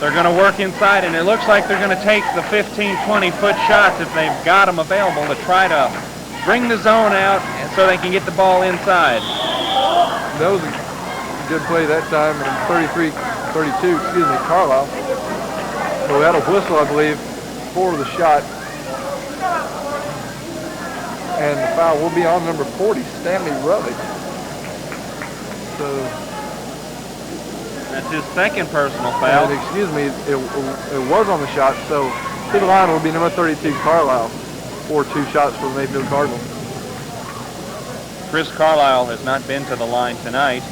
They're going to work inside, and it looks like they're going to take the 15, 20-foot shots if they've got them available to try to bring the zone out so they can get the ball inside. That was a good play that time, and 32, Carlisle. So we had a whistle, I believe, for the shot. And the foul will be on number 40, Stanley Rutledge. So that's his second personal foul. And, excuse me, it was on the shot, so to the line will be number 32, Carlisle, for 2 shots for the Mayfield Cardinals. Chris Carlisle has not been to the line tonight,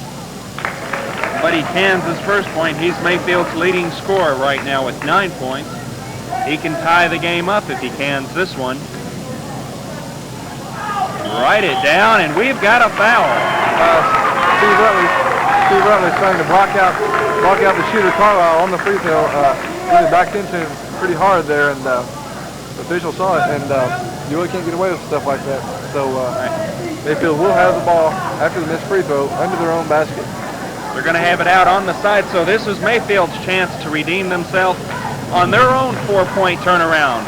but he cans his first point. He's Mayfield's leading scorer right now with 9 points. He can tie the game up if he cans this one. Write it down, and we've got a foul. Steve Rutledge trying to block out the shooter Carlisle on the free throw. Really backed into him pretty hard there, and the official saw it, and you really can't get away with stuff like that. So Mayfield will have the ball after the missed free throw under their own basket. They're going to have it out on the side, so this is Mayfield's chance to redeem themselves on their own 4-point turnaround.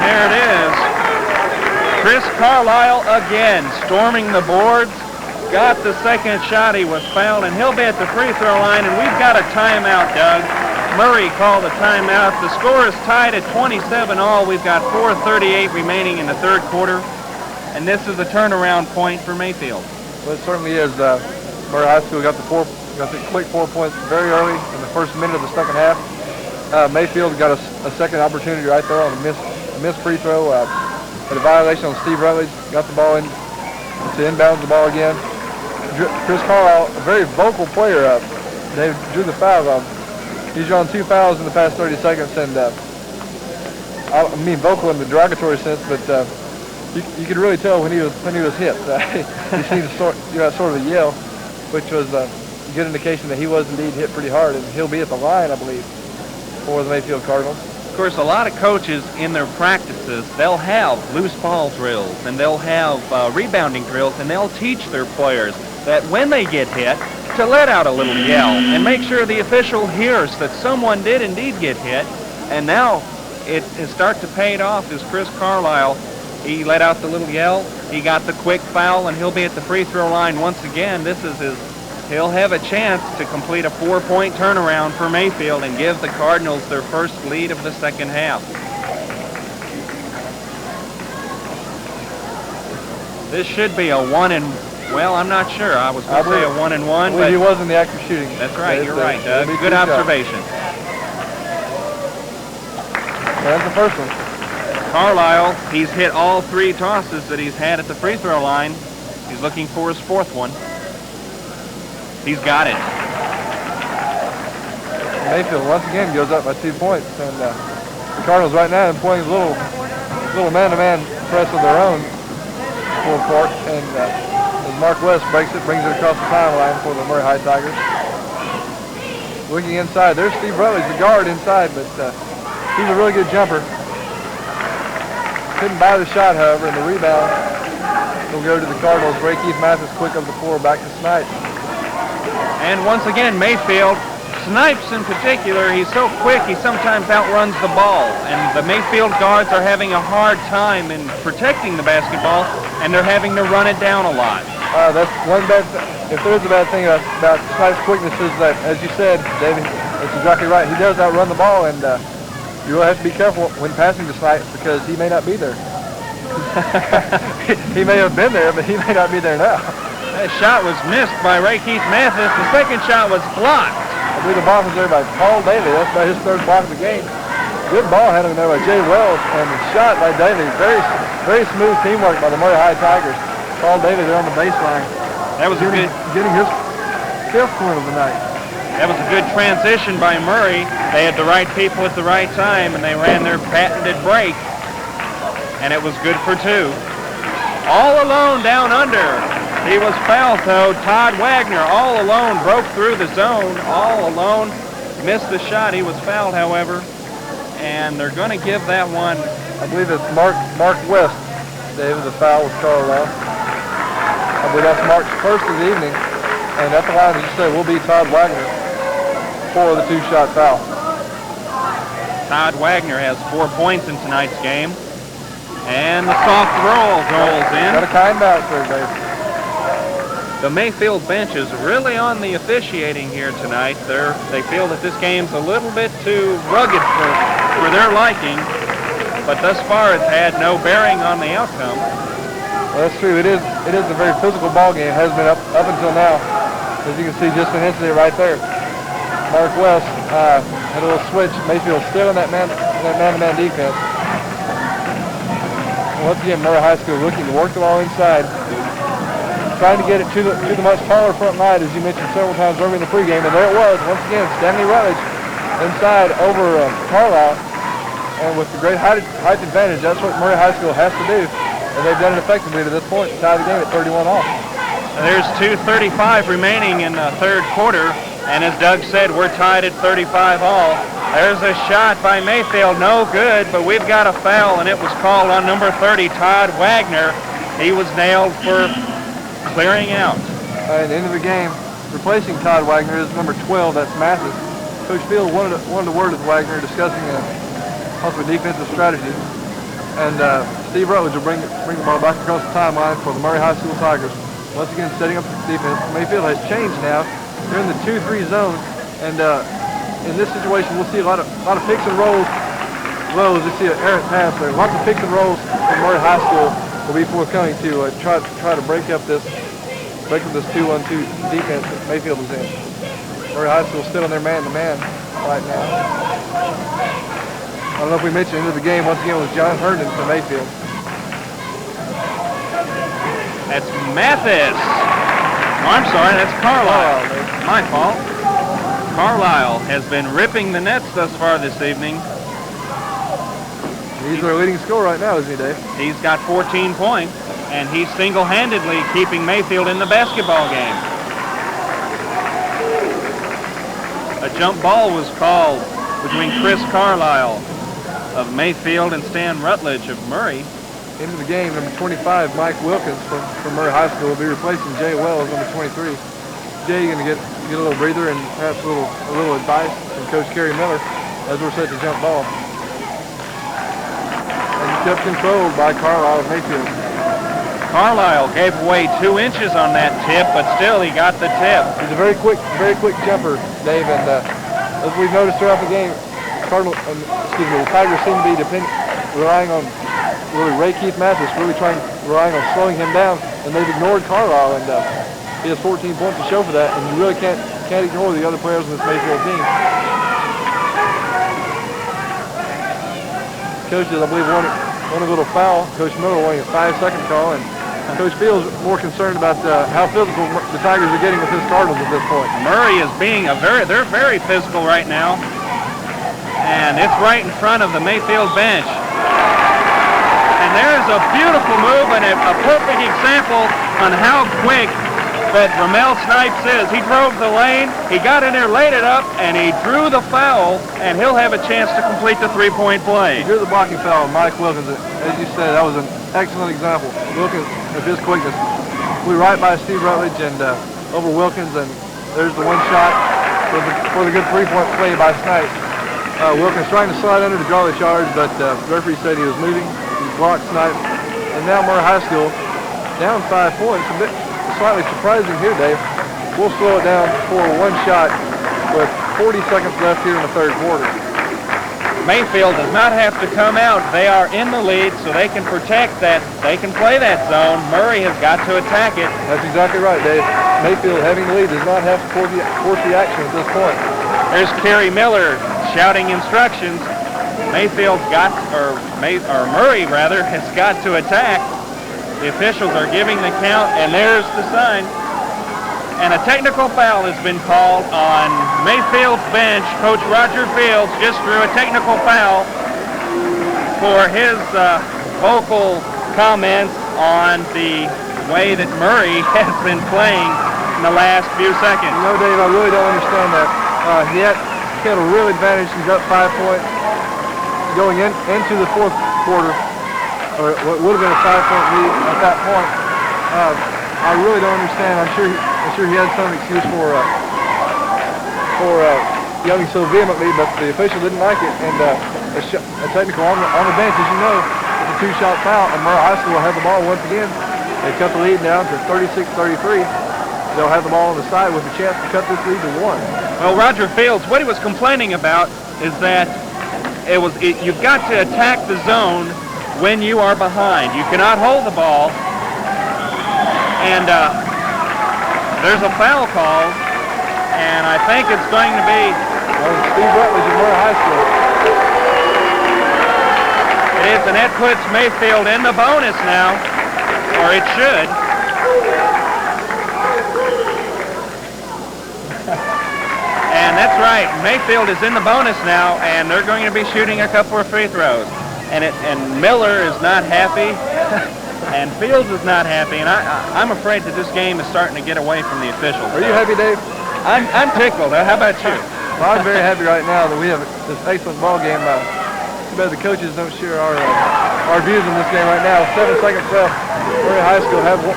There it is. Chris Carlisle again storming the boards. Got the second shot. He was fouled, and he'll be at the free throw line, and we've got a timeout, Doug. Murray called a timeout. The score is tied at 27-all. We've got 4:38 remaining in the third quarter, and this is a turnaround point for Mayfield. Well, it certainly is. Murray High School got the quick 4 points very early in the first minute of the second half. Mayfield got a second opportunity right there on a missed free throw. Had a violation on Steve Rutledge. Got the ball in to inbound the ball again. Chris Carlisle, a very vocal player, they drew the foul. He's drawn 2 fouls in the past 30 seconds, and I mean vocal in the derogatory sense, but you could really tell when he was hit. He seemed to sort of a yell, which was a good indication that he was indeed hit pretty hard, and he'll be at the line, I believe, for the Mayfield Cardinals. Of course, a lot of coaches in their practices, they'll have loose ball drills, and they'll have rebounding drills, and they'll teach their players that when they get hit, to let out a little yell and make sure the official hears that someone did indeed get hit. And now it starts to pay it off as Chris Carlisle, he let out the little yell, he got the quick foul, and he'll be at the free throw line once again. He'll have a chance to complete a 4-point turnaround for Mayfield and give the Cardinals their first lead of the second half. This should be a well, I'm not sure. I was going to say a 1-and-1, but he was in the act of shooting. That's right. You're right, Doug. Good observation. That's the first one. Carlisle, he's hit all 3 tosses that he's had at the free throw line. He's looking for his 4th one. He's got it. Mayfield once again goes up by 2 points, and the Cardinals right now employing a little man-to-man press of their own full court, and as Mark West brings it across the timeline for the Murray High Tigers. Looking inside, there's Steve Rutledge, the guard inside, but he's a really good jumper. Couldn't buy the shot, however, and the rebound will go to the Cardinals. Ray Keith Mathis quick up the floor, back to Snipes. And once again, Mayfield, Snipes in particular, he's so quick he sometimes outruns the ball. And the Mayfield guards are having a hard time in protecting the basketball, and they're having to run it down a lot. That's one bad if there's a bad thing about Snipes' quickness is that, as you said, David, that's exactly right. He does outrun the ball, and you really have to be careful when passing to Snipes because he may not be there. He may have been there, but he may not be there now. That shot was missed by Ray Keith Mathis. The second shot was blocked. I believe the block was there by Paul Daly. That's by his 3rd block of the game. Good ball handling there by Jay Wells, and the shot by Daly. Very, very smooth teamwork by the Murray High Tigers. Paul Daly there on the baseline. That was getting his 5th point of the night. That was a good transition by Murray. They had the right people at the right time, and they ran their patented break, and it was good for 2. All alone down under. He was fouled, though. Todd Wagner, all alone, broke through the zone, all alone, missed the shot. He was fouled, however, and they're going to give that one. I believe it's Mark West, David, the foul with Carlisle. I believe that's Mark's first of the evening, and at the line, as you said, will be Todd Wagner for the two-shot foul. Todd Wagner has 4 points in tonight's game, and the soft roll rolls in. Got a kind out there, Dave. The Mayfield bench is really on the officiating here tonight. They feel that this game's a little bit too rugged for their liking, but thus far it's had no bearing on the outcome. Well, that's true. It is a very physical ball game. It has been up until now. As you can see, just an incident right there. Mark West had a little switch. Mayfield still in that man-to-man defense. And once again, Murray High School looking to work the ball inside, trying to get it to the much taller front line, as you mentioned several times earlier in the pregame. And there it was, once again, Stanley Rutledge inside over Carlisle. And with the great height advantage, that's what Murray High School has to do. And they've done it effectively to this point, to tie the game at 31 all. There's 2:35 remaining in the third quarter, and as Doug said, we're tied at 35 all. There's a shot by Mayfield, no good, but we've got a foul, and it was called on number 30, Todd Wagner. He was nailed for clearing out. At the end of the game, replacing Todd Wagner is number 12, that's Mathis. Coach Field wanted a word with Wagner discussing possible defensive strategy. And Steve Rutledge will bring the ball back across the timeline for the Murray High School Tigers. Once again, setting up the defense. Mayfield has changed now. They're in the 2-3 zone, and in this situation, we'll see a lot of picks and rolls. Well, as you see an errant pass there, lots of picks and rolls from Murray High School will be forthcoming to try to break up this 2-1-2 defense that Mayfield is in. Murray High School still in their man-to-man right now. I don't know if we mentioned into the game once again was John Herndon from Mayfield. That's Mathis. Oh, I'm sorry, that's Carlisle. My fault. Carlisle has been ripping the nets thus far this evening. He's our leading scorer right now, isn't he, Dave? He's got 14 points, and he's single-handedly keeping Mayfield in the basketball game. A jump ball was called between Chris Carlisle of Mayfield and Stan Rutledge of Murray. Into the game, number 25, Mike Wilkins from Murray High School will be replacing Jay Wells, number 23. Jay going to get a little breather and perhaps a little advice from Coach Kerry Miller as we're set to jump ball. And kept controlled by Carlisle of Mayfield. Carlisle gave away 2 inches on that tip, but still he got the tip. He's a very quick jumper, Dave, and as we've noticed throughout the game, the Tigers seem to be relying on really Ray Keith Mathis, relying on slowing him down, and they've ignored Carlisle, and he has 14 points to show for that, and you really can't ignore the other players on this Mayfield team. Coaches, I believe, wanted a little foul. Coach Miller wanting a 5-second call, and Coach Fields more concerned about how physical the Tigers are getting with his Cardinals at this point. Murray is being they're very physical right now, and it's right in front of the Mayfield bench. And there's a beautiful move and a perfect example on how quick that Ramel Snipes is. He drove the lane, he got in there, laid it up, and he drew the foul, and he'll have a chance to complete the three-point play. Here's the blocking foul on Mike Wilkins. As you said, that was an excellent example. Wilkins, with his quickness, flew right by Steve Rutledge and over Wilkins, and there's the one shot for the good three-point play by Snipes. Wilkins trying to slide under to draw the charge, but the referee said he was moving. He blocked Snipes, and now Murray High School down 5 points. A bit slightly surprising here, Dave. We'll slow it down for one shot with 40 seconds left here in the third quarter. Mayfield does not have to come out. They are in the lead, so they can protect that. They can play that zone. Murray has got to attack it. That's exactly right, Dave. Mayfield having the lead does not have to force the action at this point. There's Kerry Miller shouting instructions. Mayfield's got, or Murray rather, has got to attack. The officials are giving the count, and there's the sign. And a technical foul has been called on Mayfield's bench. Coach Roger Fields just drew a technical foul for his vocal comments on the way that Murray has been playing in the last few seconds. You know, Dave, I really don't understand that. He had a real advantage. He's up 5 points going into the fourth quarter, or what would have been a 5-point lead at that point. I really don't understand. I'm sure he had some excuse for yelling so vehemently, but the official didn't like it, and a technical on the bench, as you know, it's a 2-shot foul, and Murray High School will have the ball once again. They cut the lead down to 36-33. They'll have the ball on the side with a chance to cut this lead to 1. Well, Roger Fields, what he was complaining about is that you've got to attack the zone when you are behind. You cannot hold the ball, and there's a foul call, and I think it's going to be Steve Rutledge at Murray High School. It is, and that puts Mayfield in the bonus now, or it should. And that's right, Mayfield is in the bonus now, and they're going to be shooting a couple of free throws. And Miller is not happy, and Fields is not happy, and I'm afraid that this game is starting to get away from the officials. Are you happy, Dave? I'm tickled. How about you? Well, I'm very happy right now that we have this excellent ball game. Too bad the coaches don't share our views on this game right now. 7 seconds left. Murray High School have a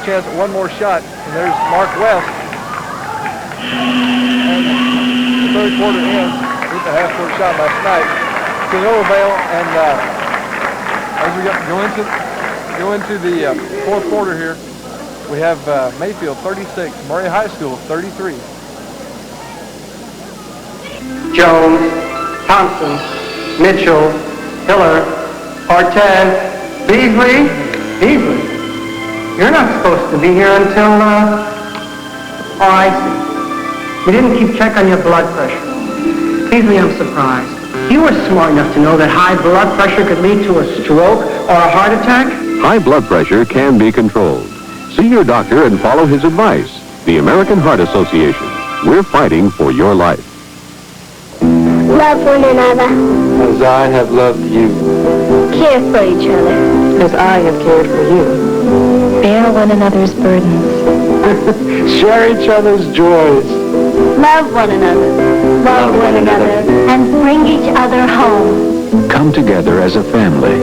chance at one more shot, and there's Mark West. And the third quarter ends with a half-court shot by Snipes to Vale, and as we go into the fourth quarter here, we have Mayfield 36, Murray High School 33. Jones, Thompson, Mitchell, Hiller, Ortez, Beasley. Beasley, you're not supposed to be here until, oh, I see. You didn't keep check on your blood pressure. Beasley, I'm surprised. You were smart enough to know that high blood pressure could lead to a stroke or a heart attack? High blood pressure can be controlled. See your doctor and follow his advice. The American Heart Association. We're fighting for your life. Love one another. As I have loved you. Care for each other. As I have cared for you. Bear one another's burdens. Share each other's joys. Love one another. Love one another. And bring each other home. Come together as a family.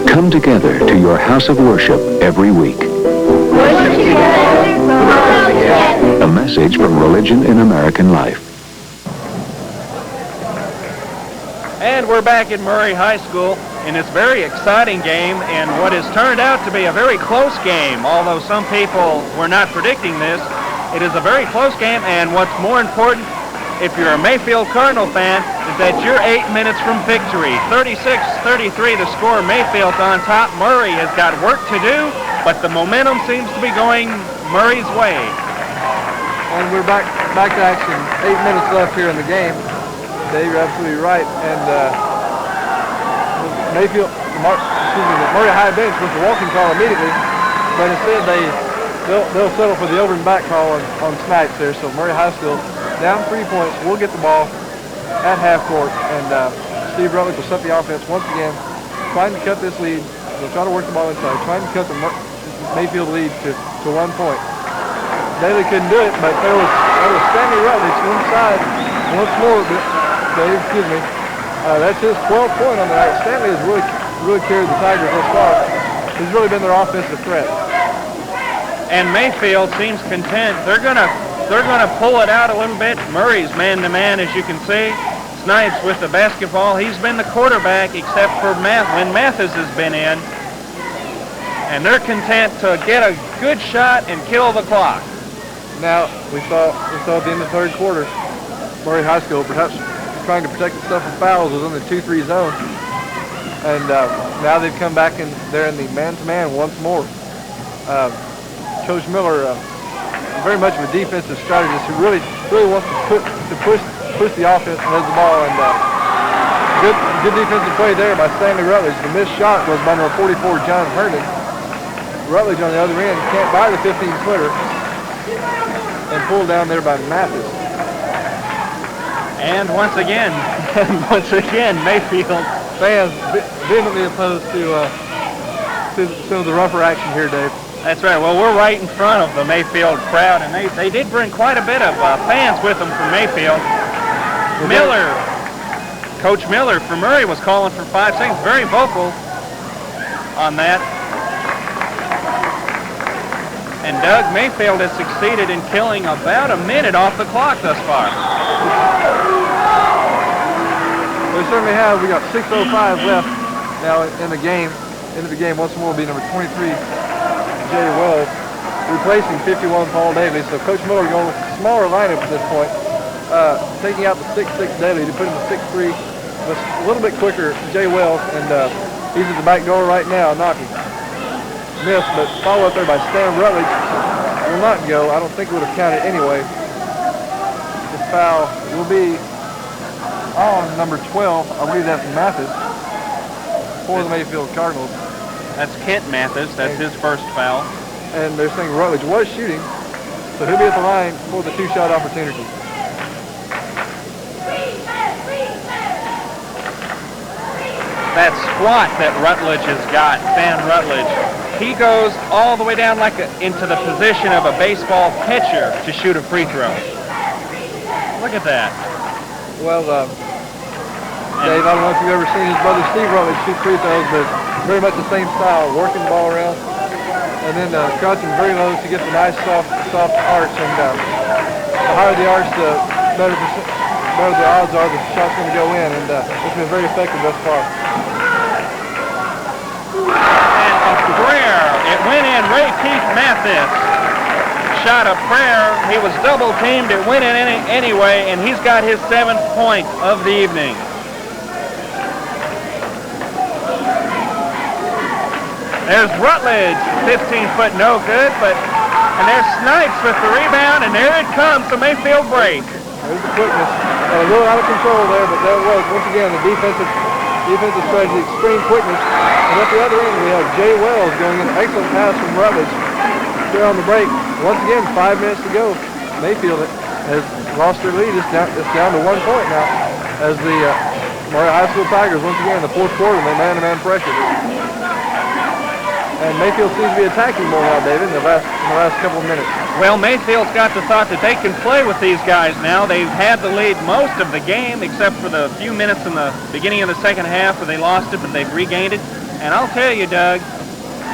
Come together to your house of worship every week. Worship together. Grow together. A message from Religion in American Life. And we're back at Murray High School in this very exciting game, and what has turned out to be a very close game. Although some people were not predicting this, it is a very close game, and what's more important, if you're a Mayfield Cardinal fan, is that you're 8 minutes from victory. 36-33 the score. Mayfield's on top. Murray has got work to do, but the momentum seems to be going Murray's way. And we're back to action. 8 minutes left here in the game. Dave, you're absolutely right. And the Murray High bench was the walking call immediately, but instead they'll settle for the over and back call on Snipes there. So Murray High School down 3 points. We'll get the ball at half court, and Steve Rutledge will set the offense once again, trying to cut this lead. They'll try to work the ball inside, trying to cut the Mayfield lead to 1 point. Daly couldn't do it, but there was Stanley Rutledge inside once more. Dave, excuse me. That's his 12th point on the night. Stanley has really carried the Tigers thus far. He's really been their offensive threat. And Mayfield seems content. They're gonna pull it out a little bit. Murray's man-to-man, as you can see. Snipes with the basketball. He's been the quarterback except for when Mathis has been in. And they're content to get a good shot and kill the clock. Now, we saw at the end of the third quarter, Murray High School perhaps trying to protect itself from fouls was in the 2-3 zone. And now they've come back in there in the man-to-man once more. Coach Miller, very much of a defensive strategist who really wants to push the offense and has the ball. And good defensive play there by Stanley Rutledge. The missed shot was by number 44, John Herndon. Rutledge on the other end can't buy the 15-footer and pulled down there by Mathis. And once again, Mayfield fans vehemently opposed to some of the rougher action here, Dave. That's right. Well, we're right in front of the Mayfield crowd, and they did bring quite a bit of fans with them from Mayfield. Miller, Coach Miller from Murray was calling for 5 seconds, very vocal on that. And Doug, Mayfield has succeeded in killing about a minute off the clock thus far. We certainly have. We got 6:05 left now in the game. Into the game once more will be number 23, Jay Wells, replacing 51 Paul Daly. So Coach Miller going with a smaller lineup at this point, taking out the 6'6 Daly to put in the 6'3, a little bit quicker Jay Wells, and he's at the back door right now, knocking. Missed, but follow up there by Stan Rutledge will not go. I don't think it would have counted anyway. The foul will be on number 12. I believe that's Mathis for the Mayfield Cardinals. That's Kent Mathis. That's his first foul. And they're saying Rutledge was shooting, so he'll be at the line for the 2-shot opportunity. That squat that Rutledge has got, Stan Rutledge, he goes all the way down into the position of a baseball pitcher to shoot a free throw. Look at that. Well, Dave, I don't know if you've ever seen his brother Steve Rutledge shoot free throws, but very much the same style, working the ball around, and then crouching very low to get the nice soft arch. And the higher the arch, the better the odds are the shot's going to go in, and it's been very effective thus far. And a prayer. It went in. Ray Keith Mathis shot a prayer. He was double teamed. It went in anyway, and he's got his 7th point of the evening. There's Rutledge, 15-foot no good, and there's Snipes with the rebound, and there it comes, the Mayfield break. There's the quickness. A little out of control there, but there it was. Once again, the defensive strategy, extreme quickness. And at the other end, we have Jay Wells going in. Excellent pass from Rutledge there on the break. Once again, 5 minutes to go. Mayfield has lost their lead. It's down to 1 point now as the Murray High School Tigers, once again, in the 4th quarter, they're man-to-man pressure. And Mayfield seems to be attacking more now, David, in the last couple of minutes. Well, Mayfield's got the thought that they can play with these guys now. They've had the lead most of the game, except for the few minutes in the beginning of the second half where they lost it, but they've regained it. And I'll tell you, Doug,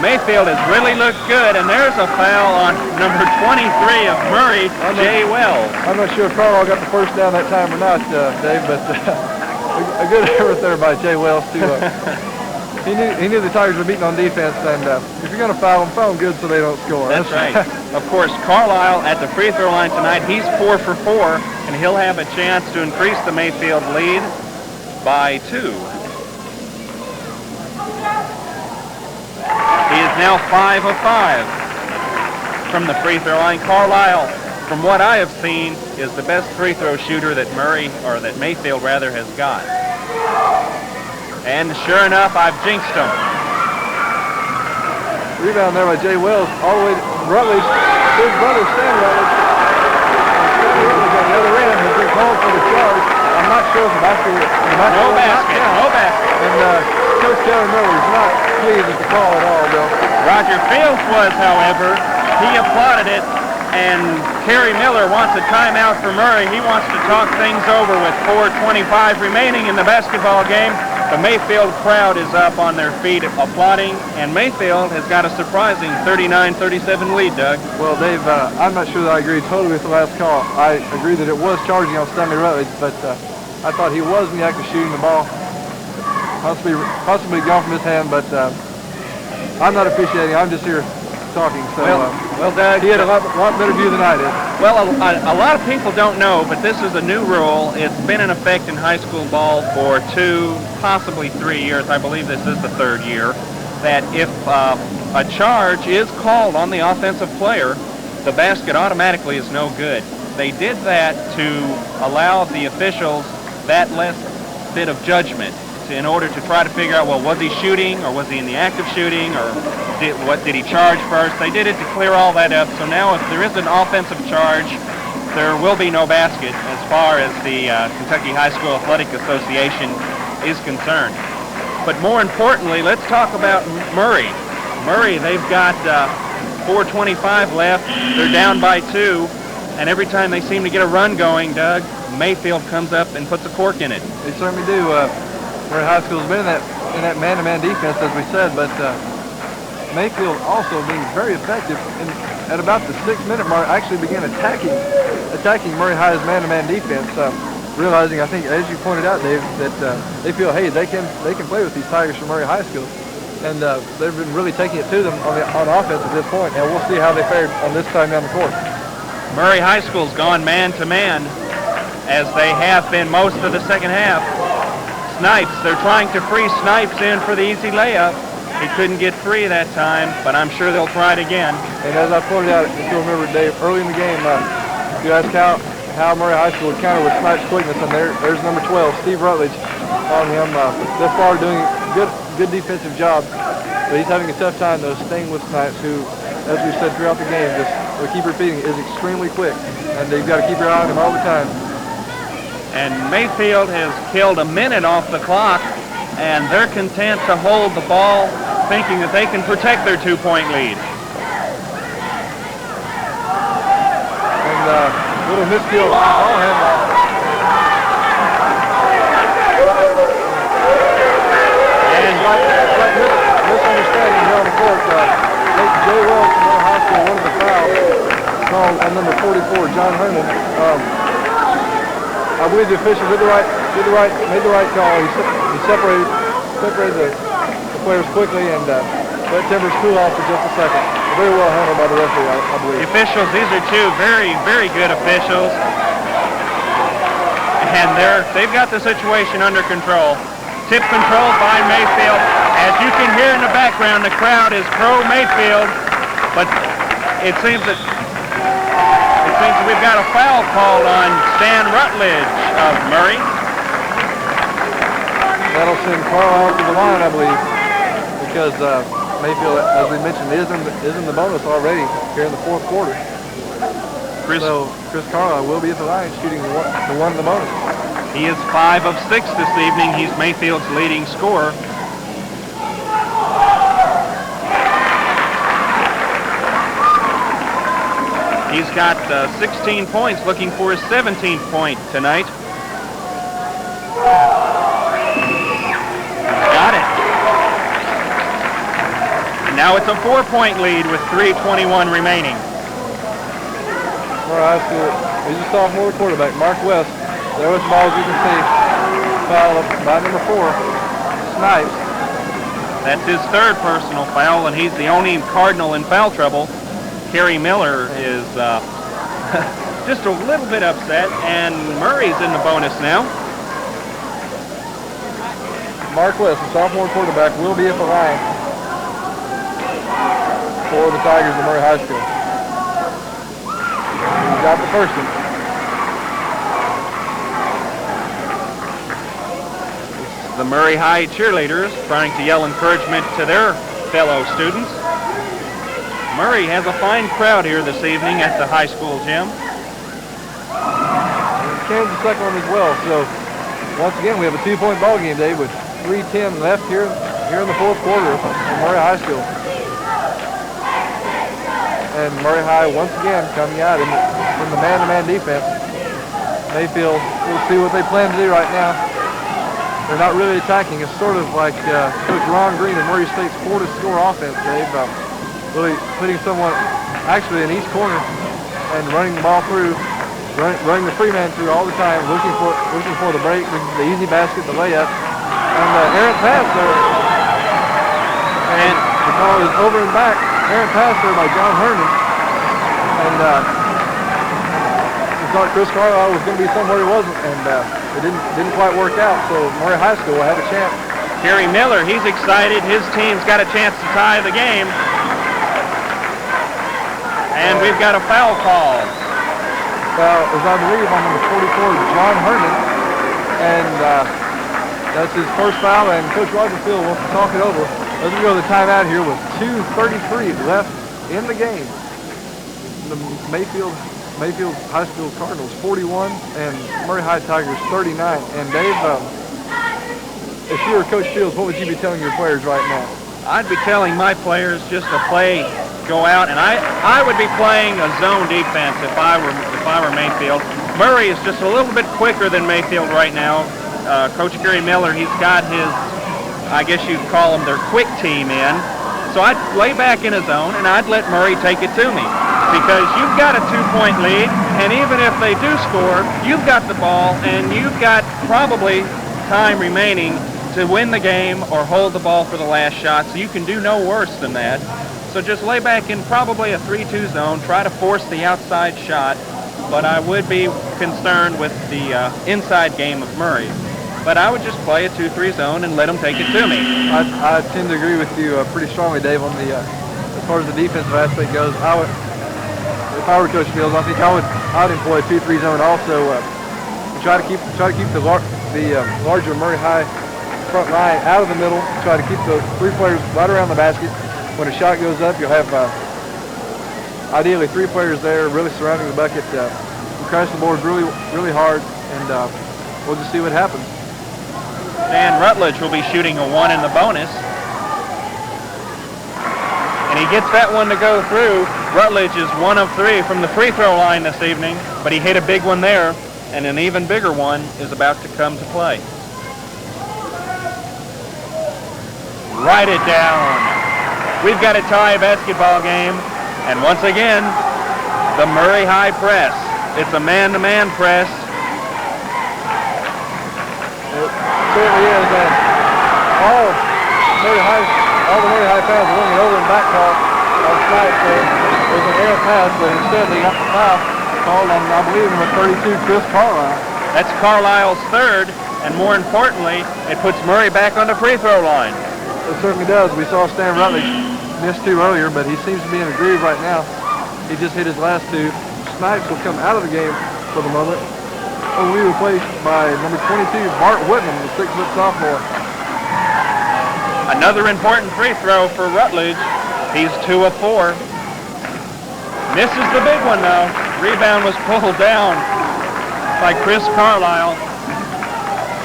Mayfield has really looked good, and there's a foul on number 23 of Murray, Jay Wells. I'm not sure if Carlisle got the first down that time or not, Dave, but a good effort there by Jay Wells, too. He knew the Tigers were beating on defense, and if you're going to foul them good so they don't score. That's right. Of course, Carlisle at the free throw line tonight, he's 4 for 4, and he'll have a chance to increase the Mayfield lead by 2. He is now 5 of 5 from the free throw line. Carlisle, from what I have seen, is the best free throw shooter that Mayfield has got. And sure enough, I've jinxed him. Rebound there by Jay Wells, all the way to Rutledge. His brother, Stan Rutledge. Stan Rutledge on the other end has been called for the charge. I'm not sure if the basket. No basket. And Coach Kevin Miller is not pleased with the call at all, Bill. Roger Fields was, however. He applauded it, and Kerry Miller wants a timeout for Murray. He wants to talk things over with 4:25 remaining in the basketball game. The Mayfield crowd is up on their feet applauding, and Mayfield has got a surprising 39-37 lead, Doug. Well, Dave, I'm not sure that I agree totally with the last call. I agree that it was charging on Stanley Rutledge, but I thought he was in the act of shooting the ball. Possibly gone from his hand, but I'm not officiating. I'm just here talking. So, well, Doug, he had a lot better view than I did. Well, a lot of people don't know, but this is a new rule. It's been in effect in high school ball for 2, possibly 3 years. I believe this is the 3rd year. That if a charge is called on the offensive player, the basket automatically is no good. They did that to allow the officials that less bit of judgment in order to try to figure out, well, was he shooting, or was he in the act of shooting, or did he charge first? They did it to clear all that up. So now if there is an offensive charge, there will be no basket as far as the Kentucky High School Athletic Association is concerned. But more importantly, let's talk about Murray. Murray, they've got 4:25 left. They're down by 2. And every time they seem to get a run going, Doug, Mayfield comes up and puts a cork in it. They certainly do. Murray High School's been in that man-to-man defense, as we said, but Mayfield also being very effective. At about the 6-minute mark, actually began attacking Murray High's man-to-man defense. Realizing, I think, as you pointed out, Dave, that they feel, hey, they can play with these Tigers from Murray High School, and they've been really taking it to them on offense at this point. And we'll see how they fared on this time down the court. Murray High School's gone man-to-man, as they have been most of the second half. Snipes, they're trying to free Snipes in for the easy layup. He couldn't get free that time, but I'm sure they'll try it again. And as I pointed out, if you remember, Dave, early in the game, you asked how Murray High School would counter with Snipes' quickness, and there's number 12, Steve Rutledge, on him. Thus far doing a good defensive job, but he's having a tough time, though, staying with Snipes, who, as we've said throughout the game, just we keep repeating, is extremely quick, and you've got to keep your eye on him all the time. And Mayfield has killed a minute off the clock, and they're content to hold the ball, thinking that they can protect their 2-point lead. And little misfield ball handle. And misunderstanding here on the court. Jay Wells from Murray High School, one of the fouls called on number 44, John Herman. I believe the official made the right call. He separated the players quickly and let Timbers cool off for just a second. Very well handled by the referee, I believe. The officials, these are two very, very good officials. And they've got the situation under control. Tip control by Mayfield. As you can hear in the background, the crowd is pro-Mayfield, but it seems that we've got a foul called on Stan Rutledge of Murray. That'll send Carlisle to the line, I believe, because Mayfield, as we mentioned, is in the bonus already here in the fourth quarter. So Chris Carlisle will be at the line shooting the one in the bonus. He is 5 of 6 this evening. He's Mayfield's leading scorer. He's got 16 points, looking for his 17th point tonight. Got it. Now it's a 4-point lead with 3:21 remaining. Murray High School, he's a sophomore quarterback, Mark West. There with the ball, as you can see, foul by number 4, Snipes. That's his 3rd personal foul, and he's the only Cardinal in foul trouble. Kerry Miller is just a little bit upset, and Murray's in the bonus now. Mark West, the sophomore quarterback, will be at the line for the Tigers of Murray High School. He's got the first one. It's the Murray High cheerleaders trying to yell encouragement to their fellow students. Murray has a fine crowd here this evening at the high school gym. Kansas the second one as well. So once again, we have a 2-point ball game, Dave, with 3:10 left here in the fourth quarter for Murray High School. And Murray High once again coming out in the man-to-man defense. Mayfield, we'll see what they plan to do right now. They're not really attacking. It's sort of like Coach Ron Green and Murray State's 4-to-score offense, Dave. Really putting someone actually in each corner and running the ball through, running the free man through all the time, looking for the break, the easy basket, the layup, and errant pass there. And the ball is over and back. Errant pass there by John Herman. And we thought Chris Carlisle was going to be somewhere he wasn't, and it didn't quite work out. So Murray High School will have a chance. Kerry Miller, he's excited. His team's got a chance to tie the game. And we've got a foul call. Foul is, I believe, on number 44, John Herman. And that's his first foul, and Coach Roger Field wants to talk it over. Let's go to the timeout here with 2:33 left in the game. The Mayfield High School Cardinals 41 and Murray High Tigers 39. And Dave, if you were Coach Fields, what would you be telling your players right now? I'd be telling my players just to play go out, and I would be playing a zone defense if I were Mayfield. Murray is just a little bit quicker than Mayfield right now. Coach Gary Miller, he's got his, I guess you'd call them their quick team in. So I'd lay back in a zone, and I'd let Murray take it to me. Because you've got a 2-point lead, and even if they do score, you've got the ball, and you've got probably time remaining to win the game or hold the ball for the last shot, so you can do no worse than that. So just lay back in probably a 3-2 zone, try to force the outside shot, but I would be concerned with the inside game of Murray. But I would just play a 2-3 zone and let him take it to me. I tend to agree with you pretty strongly, Dave, on the as far as the defensive aspect goes. If I were Coach Fields, I think I'd employ a 2-3 zone also. Try to keep the larger Murray High front line out of the middle. Try to keep the 3 players right around the basket. When a shot goes up, you'll have ideally 3 players there, really surrounding the bucket. You crash the boards really, really hard, and we'll just see what happens. Dan Rutledge will be shooting a 1 in the bonus. And he gets that one to go through. Rutledge is 1 of 3 from the free throw line this evening, but he hit a big one there, and an even bigger one is about to come to play. Write it down. We've got a tie basketball game, and once again, the Murray High press. It's a man-to-man press. Certainly is, and all the Murray High fans are looking over and back call on Snipes. It was an errant pass, but instead they got the foul called on, I believe, number 32, Chris Carlisle. That's Carlisle's third, and more importantly, it puts Murray back on the free throw line. It certainly does. We saw Stan Rutledge miss 2 earlier, but he seems to be in a groove right now. He just hit his last 2. Snipes will come out of the game for the moment. And we were replaced by number 22, Bart Whitman, the 6-foot sophomore. Another important free throw for Rutledge. He's 2 of 4. Misses the big one, though. Rebound was pulled down by Chris Carlisle.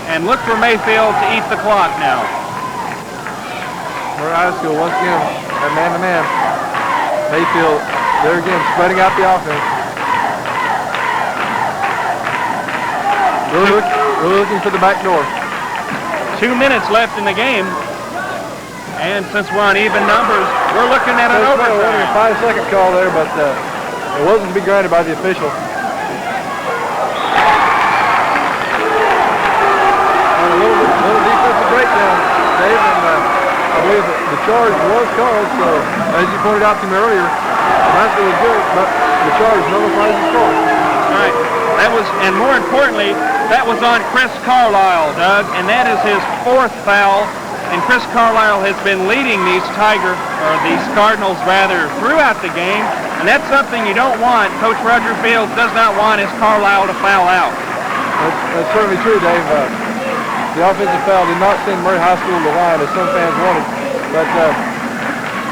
And look for Mayfield to eat the clock now. Murray High School, once again, at man-to-man. Mayfield, there again, spreading out the offense. Really looking for the back door. 2 minutes left in the game. And since we're on even numbers, we're looking at an overtime. Only a 5-second call there, but it wasn't to be granted by the official. A little defensive breakdown, Dave, and I believe the charge was called, so as you pointed out to me earlier, the basket was good, but the charge nullifies the score. All right. That was, and more importantly, that was on Chris Carlisle, Doug, and that is his 4th foul. And Chris Carlisle has been leading these Cardinals rather, throughout the game, and that's something you don't want. Coach Roger Fields does not want his Carlisle to foul out. That's certainly true, Dave. The offensive foul did not send Murray High School to the line, as some fans wanted. But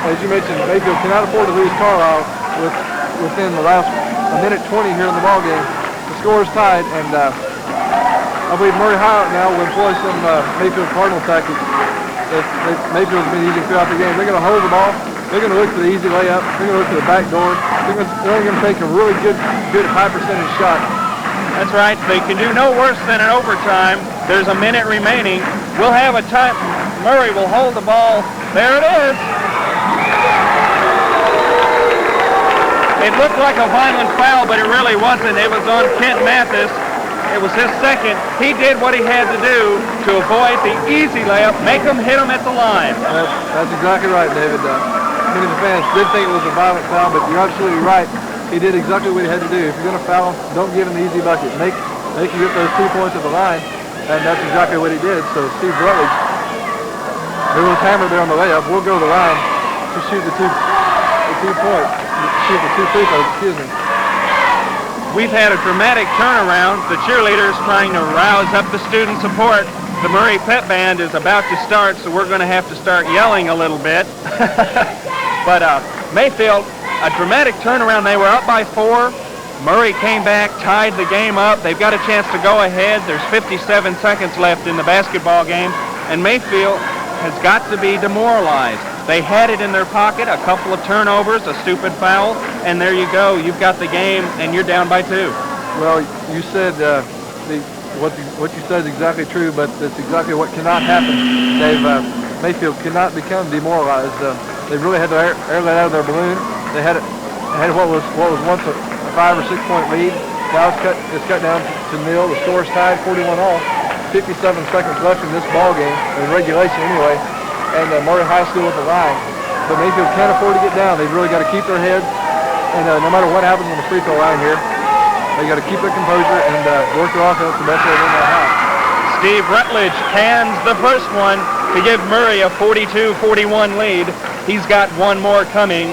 as you mentioned, Mayfield cannot afford to lose Carlisle within the last minute 20 here in the ball game. The score is tied, and I believe Murray High now will employ some Mayfield Cardinal tactics. Mayfield's been using throughout the game. They're going to hold the ball. They're going to look for the easy layup. They're going to look for the back door. They're only going to take a really good high percentage shot. That's right. They can do no worse than an overtime. There's a minute remaining. We'll have a time. Murray will hold the ball. There it is. It looked like a violent foul, but it really wasn't. It was on Kent Mathis. It was his second. He did what he had to do to avoid the easy layup, make him hit him at the line. That's exactly right, David. Many of the fans did think it was a violent foul, but you're absolutely right. He did exactly what he had to do. If you're going to foul him, don't give him the easy bucket. Make him get those 2 points at the line, and that's exactly what he did. So Steve Rutledge, there was hammer there on the layup. We'll go to the line to shoot the 2 points. Shoot the 2 free throws, excuse me. We've had a dramatic turnaround. The cheerleaders trying to rouse up the student support. The Murray Pep Band is about to start, so we're going to have to start yelling a little bit. But Mayfield, a dramatic turnaround. They were up by 4. Murray came back, tied the game up. They've got a chance to go ahead. There's 57 seconds left in the basketball game, and Mayfield has got to be demoralized. They had it in their pocket, a couple of turnovers, a stupid foul, and there you go. You've got the game, and you're down by 2. Well, you said what you said is exactly true, but that's exactly what cannot happen. Mayfield cannot become demoralized. They really had to air that out of their balloon. They had what was once a 5 or 6 point lead. Now it's cut down to nil. The score is tied 41-all. 57 seconds left in this ball game, in regulation anyway, and Murray High School at the line. But Mayfield can't afford to get down. They've really got to keep their heads, and no matter what happens on the free throw line here, they got to keep their composure and work their offense the best way they know how. Steve Rutledge cans the first one to give Murray a 42-41 lead. He's got one more coming.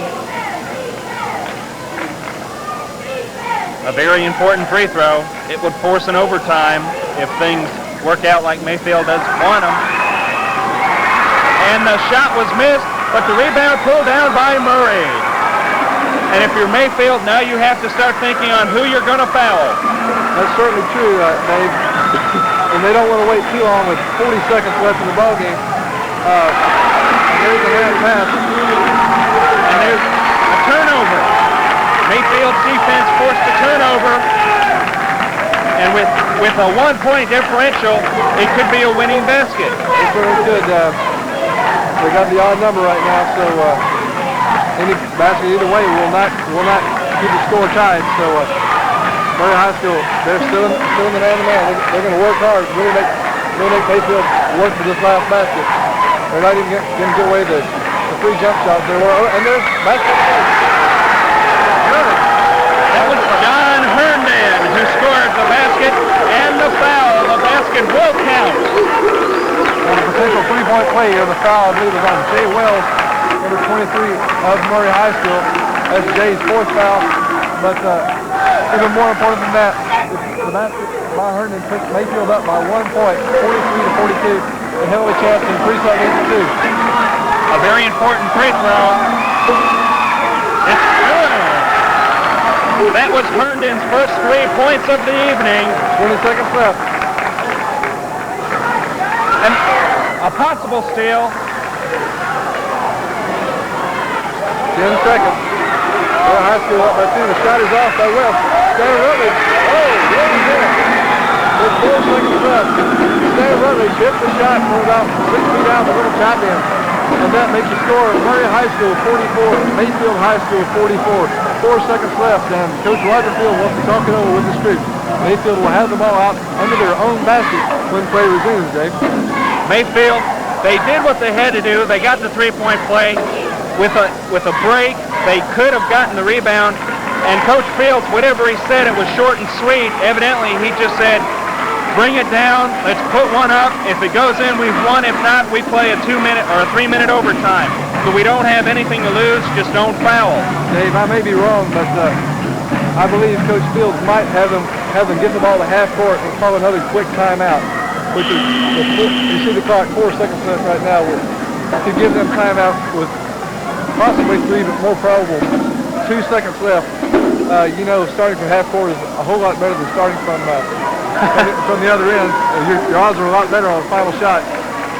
A very important free throw. It would force an overtime if things work out like Mayfield does want them. And the shot was missed, but the rebound pulled down by Murray. And if you're Mayfield, now you have to start thinking on who you're going to foul. That's certainly true, Dave. And they don't want to wait too long with 40 seconds left in the ball game. There's a hand pass. And there's a turnover. Mayfield's defense forced a turnover. And with a 1-point differential, it could be a winning basket. It's very good. They got the odd number right now, so any basket either way will not keep the score tied. So Murray High School, they're still in the man-to-man. They're going to work hard, really make Mayfield work for this last basket. They're not even going to get away the 3 jump shots. And there's basket. That was John Herndon who scored the basket and the foul. The basket will count. And a potential 3-point play here. The foul, I believe, is on Jay Wells, number 23 of Murray High School. That's Jay's 4th foul. But even more important than that, the basket by Herndon puts Mayfield up by 1 point, 43-42, and he'll have a chance to increase that lead to 2. A very important free throw. It's good. That was Herndon's first 3 points of the evening. 20 seconds left. And a possible steal. 10 seconds. Murray High School up by 2. The shot is off by Wells. Stan Rutledge. Oh, what is that? With 4 seconds left. Stan Rutledge hits the shot from about 6 feet out the little tap in. And that makes the score Murray High School 44, Mayfield High School 44. 4 seconds left, and Coach Roger Field wants to talk it over with the troops. Mayfield will have the ball out under their own basket when play resumes, Dave. Mayfield, they did what they had to do. They got the 3-point play. With a break, they could have gotten the rebound. And Coach Fields, whatever he said, it was short and sweet. Evidently, he just said, bring it down. Let's put one up. If it goes in, we've won. If not, we play a 2-minute or a 3-minute overtime. So we don't have anything to lose. Just don't foul. Dave, I may be wrong, but I believe Coach Fields might have them get the ball to half court and call another quick timeout, which is, you see the clock, 4 seconds left right now. To give them timeout with possibly 3, but more probable 2 seconds left. Starting from half court is a whole lot better than starting from the other end. Your odds are a lot better on the final shot.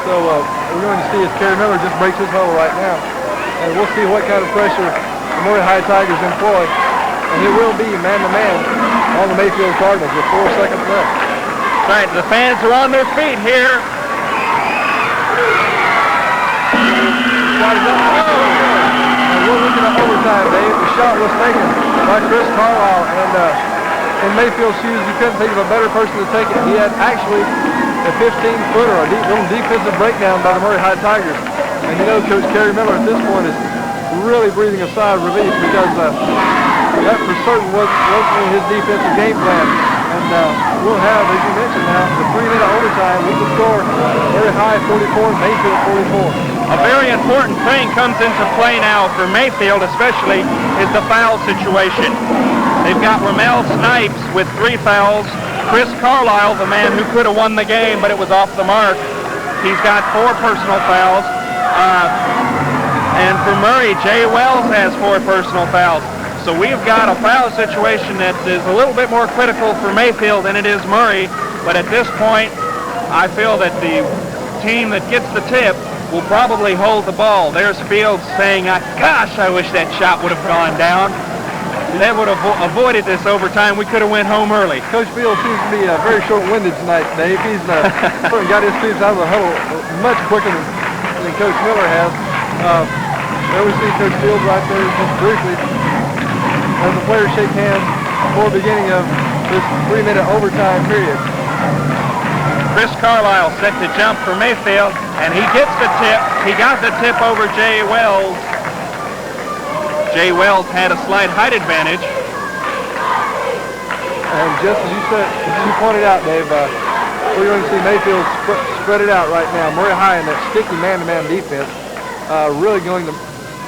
So we're going to see if Kerry Miller just breaks his huddle right now. And we'll see what kind of pressure the Murray High Tigers employ. And it will be man-to-man on the Mayfield Cardinals with 4 seconds left. Right, the fans are on their feet here. And we're looking at overtime, Dave. The shot was taken by Chris Carlisle. And in Mayfield's shoes, you couldn't think of a better person to take it. He had actually a 15-footer, a little defensive breakdown by the Murray High Tigers. And Coach Kerry Miller at this point is really breathing a sigh of relief because that for certain wasn't his defensive game plan. And we'll have, as you mentioned now, the 3-minute overtime with the score Murray High 44, Mayfield 44. A very important thing comes into play now for Mayfield especially is the foul situation. They've got Ramel Snipes with 3 fouls. Chris Carlisle, the man who could have won the game, but it was off the mark. He's got 4 personal fouls. And for Murray, Jay Wells has 4 personal fouls. So we've got a foul situation that is a little bit more critical for Mayfield than it is Murray. But at this point, I feel that the team that gets the tip will probably hold the ball. There's Fields saying, gosh, I wish that shot would have gone down. That would have avoided this overtime. We could have went home early. Coach Fields seems to be very short-winded tonight, Dave. He's certainly got his students out of the huddle much quicker than Coach Miller has. There we see Coach Fields right there just briefly as the players shake hands before the beginning of this 3-minute overtime period. Chris Carlisle set to jump for Mayfield, and he gets the tip. He got the tip over Jay Wells. Jay Wells had a slight height advantage. And just as you pointed out, Dave, we're going to see Mayfield spread it out right now. Murray High in that sticky man-to-man defense, really going to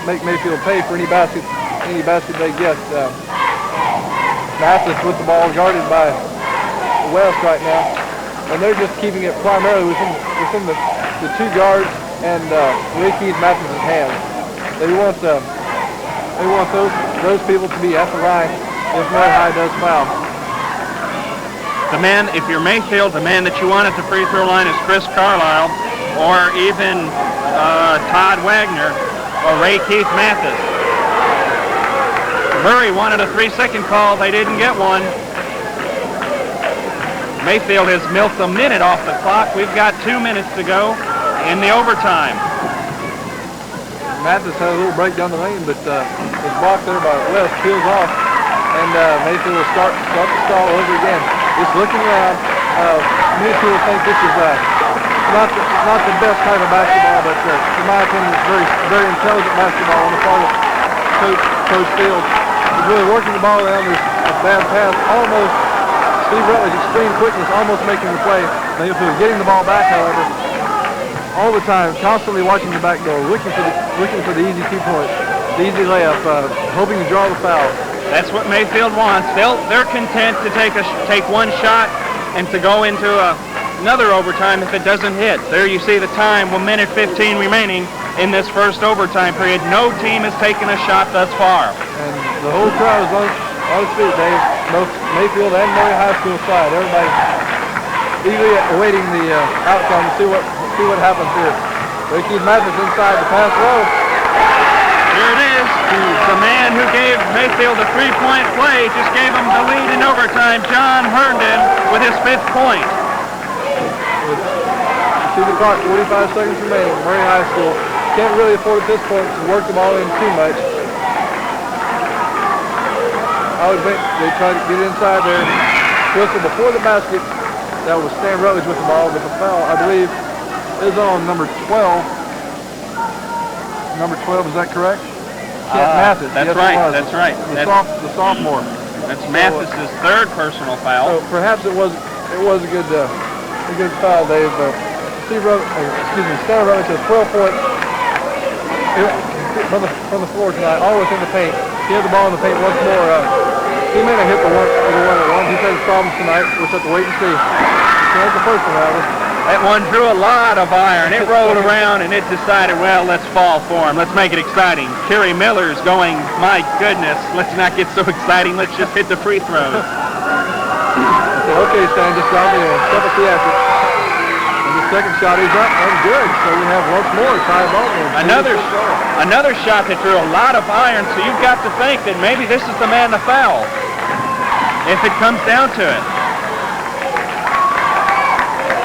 make Mayfield pay for any basket they get. Mathis with the ball guarded by West right now, and they're just keeping it primarily within the two guards and Ricky Mathis's hands. They want those people to be at the line if Murray High does foul. The man, if you're Mayfield, the man that you want at the free throw line is Chris Carlisle, or even Todd Wagner, or Ray Keith Mathis. Murray wanted a 3-second call. They didn't get one. Mayfield has milked a minute off the clock. We've got 2 minutes to go in the overtime. Mathis had a little break down the lane, but was blocked there by West, peels off, and Mayfield will start the stall over again. Just looking around, many people think this is not the best kind of basketball, but in my opinion, it's very intelligent basketball on the part of Coach Fields. He's really working the ball around. There's a bad pass, almost Steve Rutledge, extreme quickness, almost making the play. Mayfield getting the ball back, however, all the time, constantly watching the back door, looking for the easy 2 points, the easy layup, hoping to draw the foul. That's what Mayfield wants. They're content to take one shot and to go into another overtime if it doesn't hit. There you see the time, 1 minute 15 remaining in this first overtime period. No team has taken a shot thus far. And the whole crowd is on its feet, Dave. Both Mayfield and Murray High School side. Everybody eagerly awaiting the outcome to see what happens here. Ricky Mathis inside the pass low. Here it is. The man who gave Mayfield a 3-point play just gave him the lead in overtime. John Herndon with his 5th point. You see the clock, 45 seconds remaining. Murray High School can't really afford at this point to work the ball in too much. I would think they try to get inside there. Whistle before the basket. That was Stan Rutledge with the ball, but the foul, I believe, is on number 12. Number 12, is that correct? Kent Mathis. That's yes, right. That's right. The sophomore. That's Mathis's 3rd personal foul. So perhaps it was a good foul, Dave. Stan Rutledge has 12 points from the floor tonight, all within the paint. He had the ball in the paint once more. He may not hit the one that one. He's had his problems tonight. We'll have to wait and see. That's the first one, however. That one drew a lot of iron. It rolled around and it decided, well, let's fall for him. Let's make it exciting. Kerry Miller's going, my goodness, let's not get so exciting. Let's just hit the free throws. Okay, Stan, just drop me in. Step up the effort. And the second shot is up and good. So we have once more tie ball game. Another shot that drew a lot of iron, so you've got to think that maybe this is the man to foul if it comes down to it.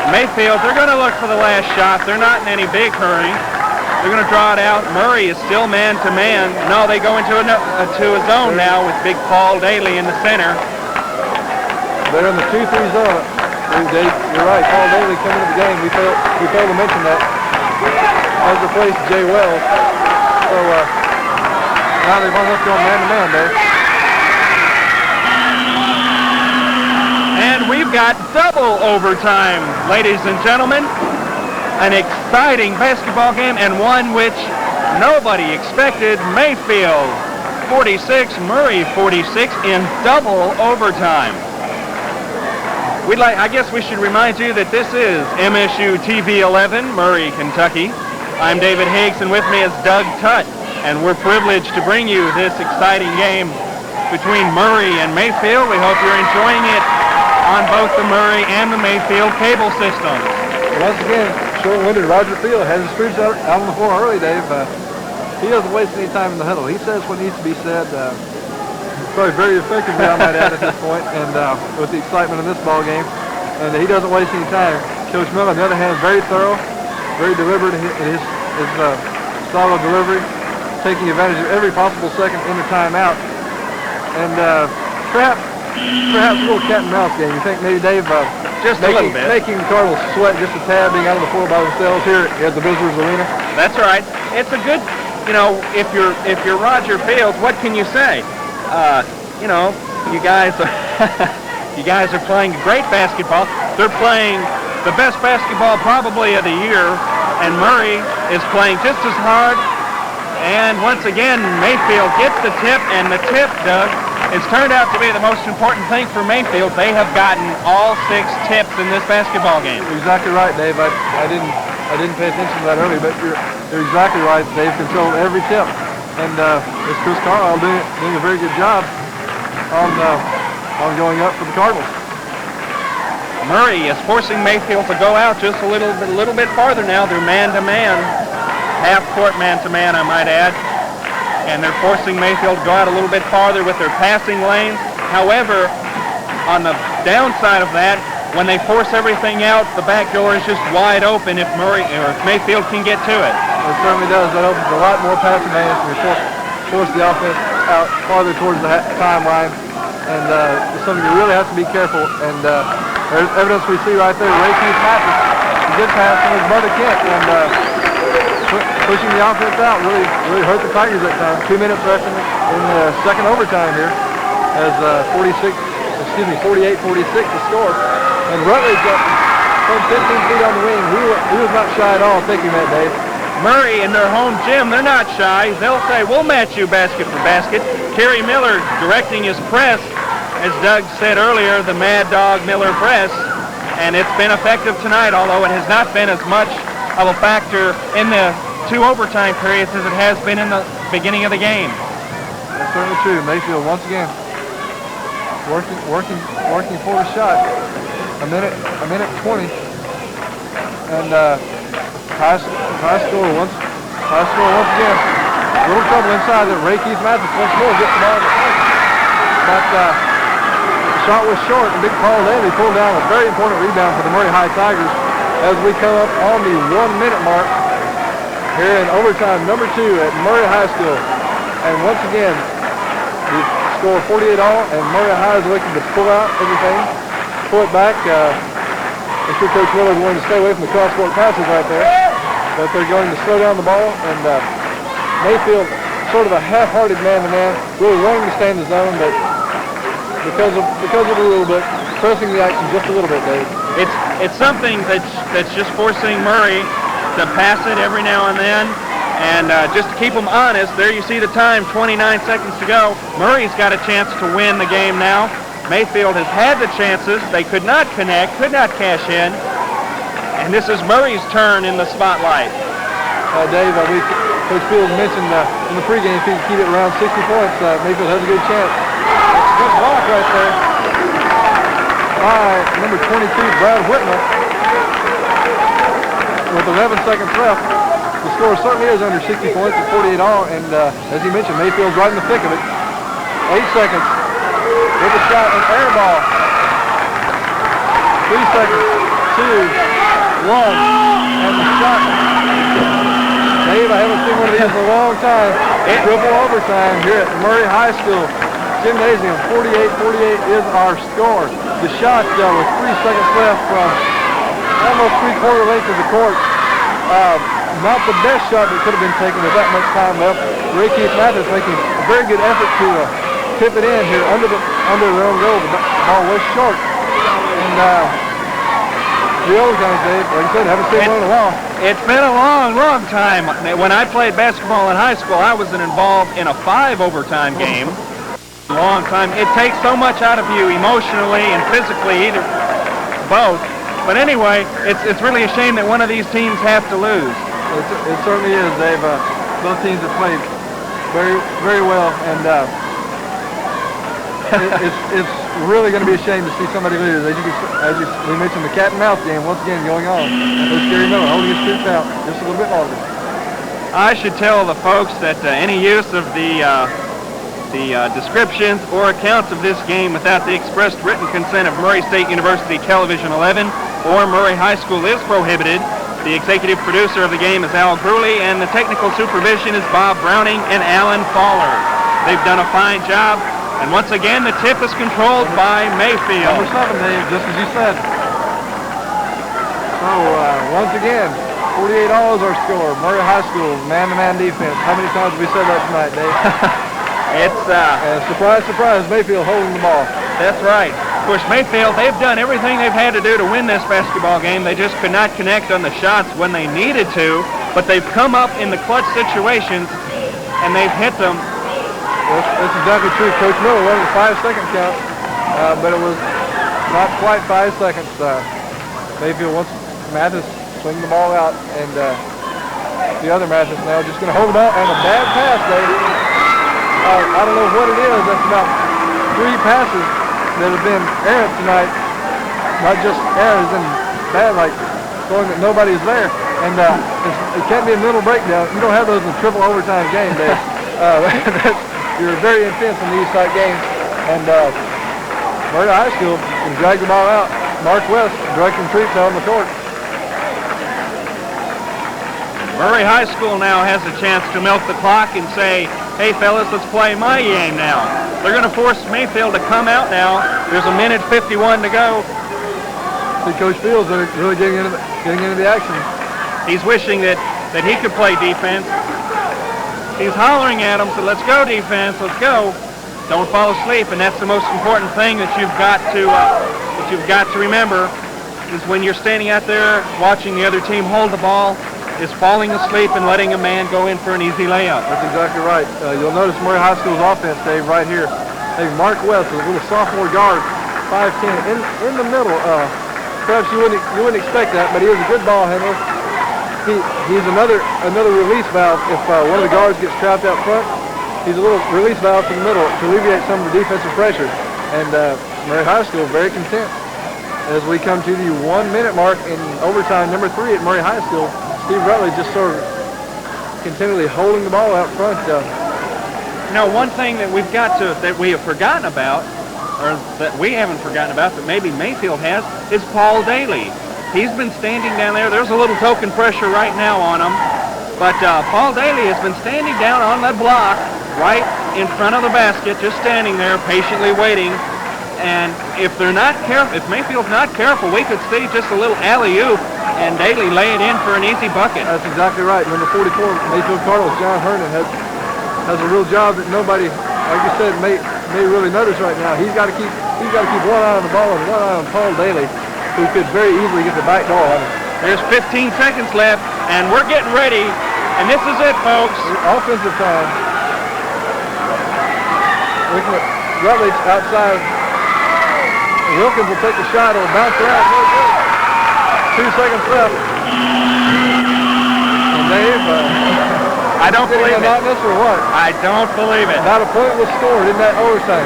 Mayfield, they're going to look for the last shot. They're not in any big hurry. They're going to draw it out. Murray is still man-to-man. No, they go into a zone now with big Paul Daly in the center. They're in the 2-3 zone. Dave, you're right. Paul Daly coming to the game. We failed to mention that. Has replaced Jay Wells. So now they've almost gone man-to-man, Dave. And we've got double overtime, ladies and gentlemen. An exciting basketball game and one which nobody expected. Mayfield 46, Murray 46 in double overtime. I guess we should remind you that this is MSU TV 11, Murray, Kentucky. I'm David Higgs, and with me is Doug Tutt, and we're privileged to bring you this exciting game between Murray and Mayfield. We hope you're enjoying it on both the Murray and the Mayfield cable systems. Once again, short-winded Roger Field has his troops out on the floor early, Dave. He doesn't waste any time in the huddle. He says what needs to be said. Probably very effectively, I might add, at this point, and with the excitement of this ball game. And he doesn't waste any time. Coach Miller, on the other hand, very thorough, very deliberate in his style of delivery, taking advantage of every possible second in the timeout. And perhaps a little cat and mouse game. You think maybe Dave just a little bit, making the Cardinals sweat just a tad, being out on the floor by themselves here at the Visitors Arena? That's right. It's a good, if you're Roger Fields, what can you say? You guys are playing great basketball. They're playing the best basketball probably of the year, and Murray is playing just as hard. And once again, Mayfield gets the tip, and the tip, Doug, it's turned out to be the most important thing for Mayfield. They have gotten all 6 tips in this basketball game. You're exactly right, Dave. I didn't pay attention to that earlier, but you're exactly right. They've controlled every tip, and it's Chris Carlisle doing a very good job on going up for the Cardinals. Murray is forcing Mayfield to go out just a little bit farther now. They're man-to-man, half-court man-to-man, I might add. And they're forcing Mayfield to go out a little bit farther with their passing lanes. However, on the downside of that, when they force everything out, the back door is just wide open if Mayfield can get to it. It certainly does. That opens a lot more passing lanes when you force the offense out farther towards the timeline. And it's something you really have to be careful. And there's evidence we see right there. Ray Keith Mathis, a good pass from his brother Kent, and pushing the offense out really hurt the Tigers that time. 2 minutes left in the second overtime here, as 48-46 to score. And Rutledge got some 15 feet on the wing. He was not shy at all taking that, Dave. Murray in their home gym, they're not shy. They'll say, we'll match you basket for basket. Kerry Miller directing his press, as Doug said earlier, the Mad Dog Miller press. And it's been effective tonight, although it has not been as much of a factor in the 2 overtime periods as it has been in the beginning of the game. That's certainly true. Mayfield once again working for the shot. A minute 20, and high score once again. A little trouble inside that Ray Keith Mathis once more gets the ball in the paint. But the shot was short, and Big Paul Daly pulled down a very important rebound for the Murray High Tigers as we come up on the 1-minute mark here in overtime number 2 at Murray High School. And once again, the score 48 all, and Murray High is looking to pull out everything, pull it back. I'm sure Coach Miller is going to stay away from the cross-court passes right there, but they're going to slow down the ball, and Mayfield, sort of a half-hearted man-to-man, really wanting to stay in the zone, but because of a little bit, pressing the action just a little bit, Dave. It's something that's just forcing Murray to pass it every now and then, and just to keep them honest, there you see the time, 29 seconds to go. Murray's got a chance to win the game now. Mayfield has had the chances. They could not connect, could not cash in, and this is Murray's turn in the spotlight. Dave, Coach Fields mentioned in the pregame if he can keep it around 60 points, Mayfield has a good chance. Good block right there by number 22, Brad Whitmer, with 11 seconds left. The score certainly is under 60 points at 48 all, and as you mentioned, Mayfield's right in the thick of it. 8 seconds with a shot, an air ball. 3 seconds, 2, 1, and the shot. Dave, I haven't seen one of these in a long time. Triple overtime here at Murray High School Gymnasium. 48-48 is our score. The shot with 3 seconds left from almost 3/4 length of the court. Not the best shot that could have been taken with that much time left. Ray Keith Mathis making a very good effort to tip it in here under their own goal. The ball was short. And the overtime, Dave, like I said, haven't seen one in a while. It's been a long, long time. When I played basketball in high school, I was involved in a 5 overtime game. A long time. It takes so much out of you emotionally and physically, either both. But anyway, it's really a shame that one of these teams have to lose. It certainly is, Dave. Both teams have played very, very well, and it's really going to be ashamed to see somebody lose. We mentioned, the cat and mouse game once again going on. There's Gary Miller holding his troops out just a little bit longer. I should tell the folks that any use of the descriptions or accounts of this game without the expressed written consent of Murray State University Television 11 or Murray High School is prohibited. The executive producer of the game is Al Grewley, and the technical supervision is Bob Browning and Alan Fowler. They've done a fine job, and once again, the tip is controlled by Mayfield. Number 7, Dave, just as you said. So, once again, 48 all is our score. Murray High School, man-to-man defense. How many times have we said that tonight, Dave? It's, surprise, surprise, Mayfield holding the ball. That's right. Of course, Mayfield, they've done everything they've had to do to win this basketball game. They just could not connect on the shots when they needed to, but they've come up in the clutch situations, and they've hit them. That's exactly true. Coach Miller wanted a 5-second count, but it was not quite 5 seconds. Mayfield wants Mathis swing the ball out, and the other Mathis now just going to hold the ball, and a bad pass, Dave. I don't know what it is. That's about 3 passes that have been errant tonight. Not just errors and bad, like showing that nobody's there. And it can't be a mental breakdown. You don't have those in triple overtime game, Dave. You're very intense in these type games. And Murray High School can drag the ball out. Mark West directing troops out on the court. Murray High School now has a chance to milk the clock and say, hey, fellas, let's play my game now. They're going to force Mayfield to come out now. There's a minute 51 to go. See, Coach Fields really getting into the action. He's wishing that he could play defense. He's hollering at them, so let's go defense, let's go. Don't fall asleep, and that's the most important thing that you've got to remember is when you're standing out there watching the other team hold the ball, is falling asleep and letting a man go in for an easy layup. That's exactly right. You'll notice Murray High School's offense, Dave, right here. Hey, Mark West, a little sophomore guard, 5'10", in the middle. Perhaps you wouldn't expect that, but he is a good ball handler. He's another release valve if one of the guards gets trapped out front. He's a little release valve to the middle to alleviate some of the defensive pressure. And Murray High School very content as we come to the 1 minute mark in overtime number 3 at Murray High School. Steve Rutledge just sort of continually holding the ball out front. You know, one thing that we have forgotten about, or that we haven't forgotten about, that maybe Mayfield has, is Paul Daly. He's been standing down there. There's a little token pressure right now on him, but Paul Daly has been standing down on that block right in front of the basket, just standing there patiently waiting. And if they're not careful, if Mayfield's not careful, we could see just a little alley-oop and Daly lay it in for an easy bucket. That's exactly right. Number 44, Mayfield Cardinals, John Hernan, has a real job that nobody, like you said, may really notice right now. He's got to keep one eye on the ball and one eye on Paul Daly, who could very easily get the back door on him. There's 15 seconds left, and we're getting ready, and this is it, folks. Offensive time. Looking at Rutledge outside. Wilkins will take the shot. It'll bounce around. No good. 2 seconds left. And Dave, I don't believe it. Monotonous or what? I don't believe it. Not a point was scored in that overtime.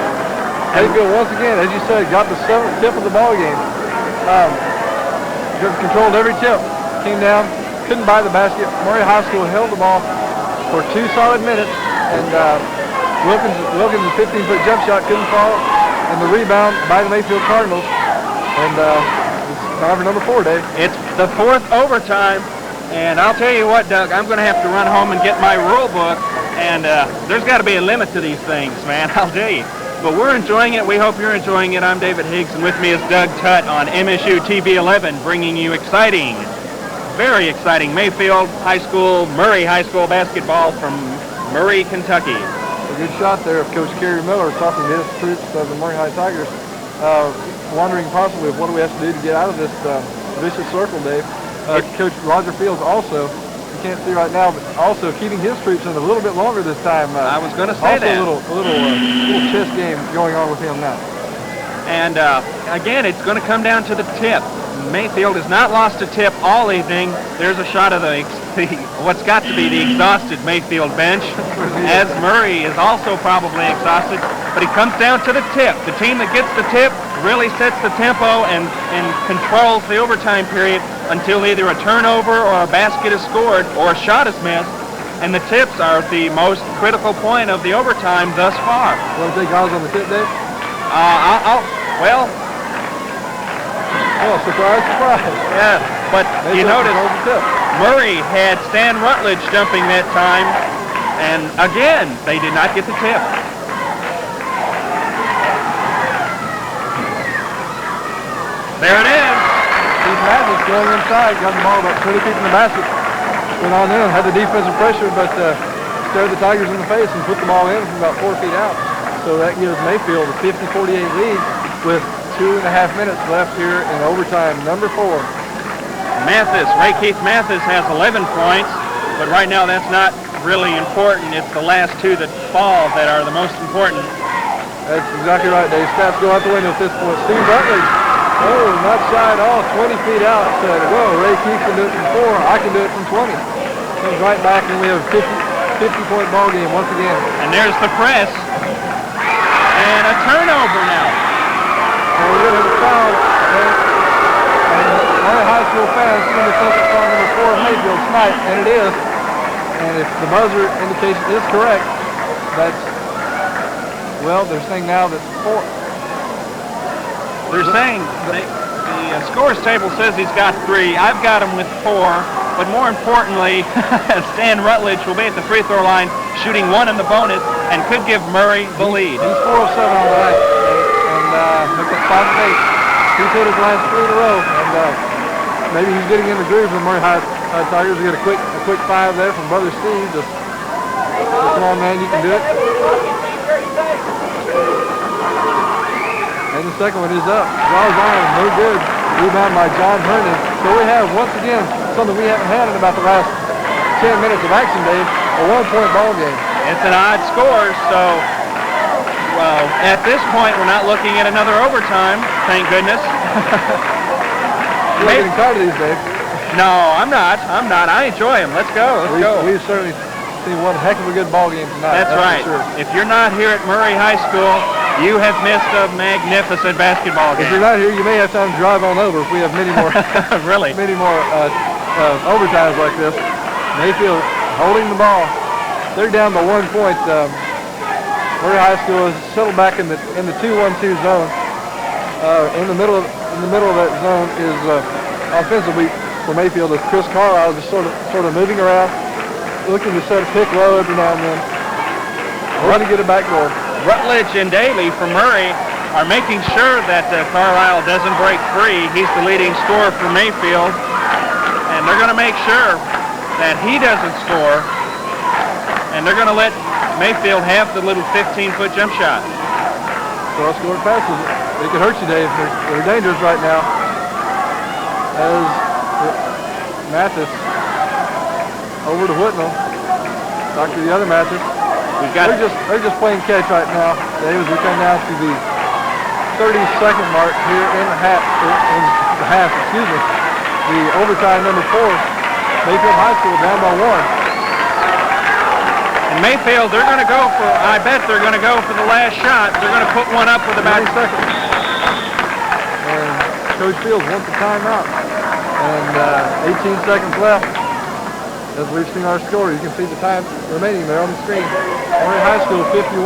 Mayfield once again, as you said, got the 7th tip of the ball game. Controlled every tip. Came down, couldn't buy the basket. Murray High School held the ball for 2 solid minutes, and Wilkins' 15-foot jump shot couldn't fall, and the rebound by the Mayfield Cardinals. And it's time for number 4, Dave. It's the 4th overtime, and I'll tell you what, Doug, I'm going to have to run home and get my rule book, and there's got to be a limit to these things, man, I'll tell you. But we're enjoying it. We hope you're enjoying it. I'm David Higgs, and with me is Doug Tutt on MSU TV 11, bringing you exciting, very exciting Mayfield High School, Murray High School basketball from Murray, Kentucky. A good shot there of Coach Kerry Miller talking to his troops of the Murray High Tigers, wondering possibly what do we have to do to get out of this vicious circle, Dave. Coach Roger Fields also, you can't see right now, but also keeping his troops in a little bit longer this time. I was going to say that. Also a little chess game going on with him now. And again, it's going to come down to the tip. Mayfield has not lost a tip all evening. There's a shot of what's got to be the exhausted Mayfield bench, as Murray is also probably exhausted. But he comes down to the tip. The team that gets the tip really sets the tempo and controls the overtime period until either a turnover or a basket is scored or a shot is missed. And the tips are the most critical point of the overtime thus far. You want to take odds on the tip, Dave? Oh, surprise, surprise. Yeah, but you notice Murray had Stan Rutledge jumping that time, and again, they did not get the tip. There it is. Steve Mathis going inside, got the ball about 20 feet from the basket. Went on in, had the defensive pressure, but stared the Tigers in the face and put the ball in from about 4 feet out. So that gives Mayfield a 50-48 lead with 2.5 minutes left here in overtime, number 4. Ray Keith Mathis has 11 points, but right now that's not really important. It's the last two that fall that are the most important. That's exactly right, Dave. Stats go out the window at this point. Steve Rutledge, not shy at all, 20 feet out, said, whoa, Ray Keith can do it from 4, I can do it from 20. Comes right back, and we have a 50-point ball game once again. And there's the press. And a turnover now. And we're going to have a foul. And one of the high school fans is going to focus on number 4 of Mayfield tonight, and it is. And if the buzzer indication is correct, that's, well, they're saying now that 4. They're saying the scores table says he's got 3. I've got him with 4. But more importantly, Stan Rutledge will be at the free throw line shooting 1 in the bonus and could give Murray the lead. He's 4 of 7 on the night. And look at 5 of 8. He's hit his last 3 in a row. And maybe he's getting in the groove of the Murray High Tigers. We get a quick 5 there from Brother Steve. Just come on, man, you can do it. And the second one is up. Draws on, no good. Rebound by John Hernan. So we have, once again, something we haven't had in about the last 10 minutes of action, Dave, a 1-point ball game. It's an odd score, so, well, at this point, we're not looking at another overtime, thank goodness. You're getting tired of these, Dave. No, I'm not. I enjoy them. Let's go. We've certainly seen one heck of a good ball game tonight. That's right. For sure. If you're not here at Murray High School, you have missed a magnificent basketball game. If you're not here, you may have time to drive on over if we have many more, really, many more overtimes like this. Mayfield holding the ball. They're down by 1 point. Murray High School is settled back in the 2-1-2 zone. In the middle of that zone is offensively for Mayfield is Chris Carlisle, just sort of moving around, looking to set a pick low every now and then. Trying to get a backdoor. Rutledge and Daly for Murray are making sure that Carlisle doesn't break free. He's the leading scorer for Mayfield, and they're going to make sure that he doesn't score, and they're going to let Mayfield have the little 15-foot jump shot. Cross-court passes. They could hurt you, Dave. They're dangerous right now. As Mathis over to Whitnell. Talk to the other Mathis. They're just playing catch right now. Dave, as we come down to the 30-second mark here in the half. The overtime number 4. Mayfield High School down by 1. And Mayfield, they're going to go for, I bet they're going to go for the last shot. They're going to put one up with about 20 seconds. And Coach Fields wants the timeout. And 18 seconds left. As we've seen our score, you can see the time remaining there on the screen. Murray High School 51,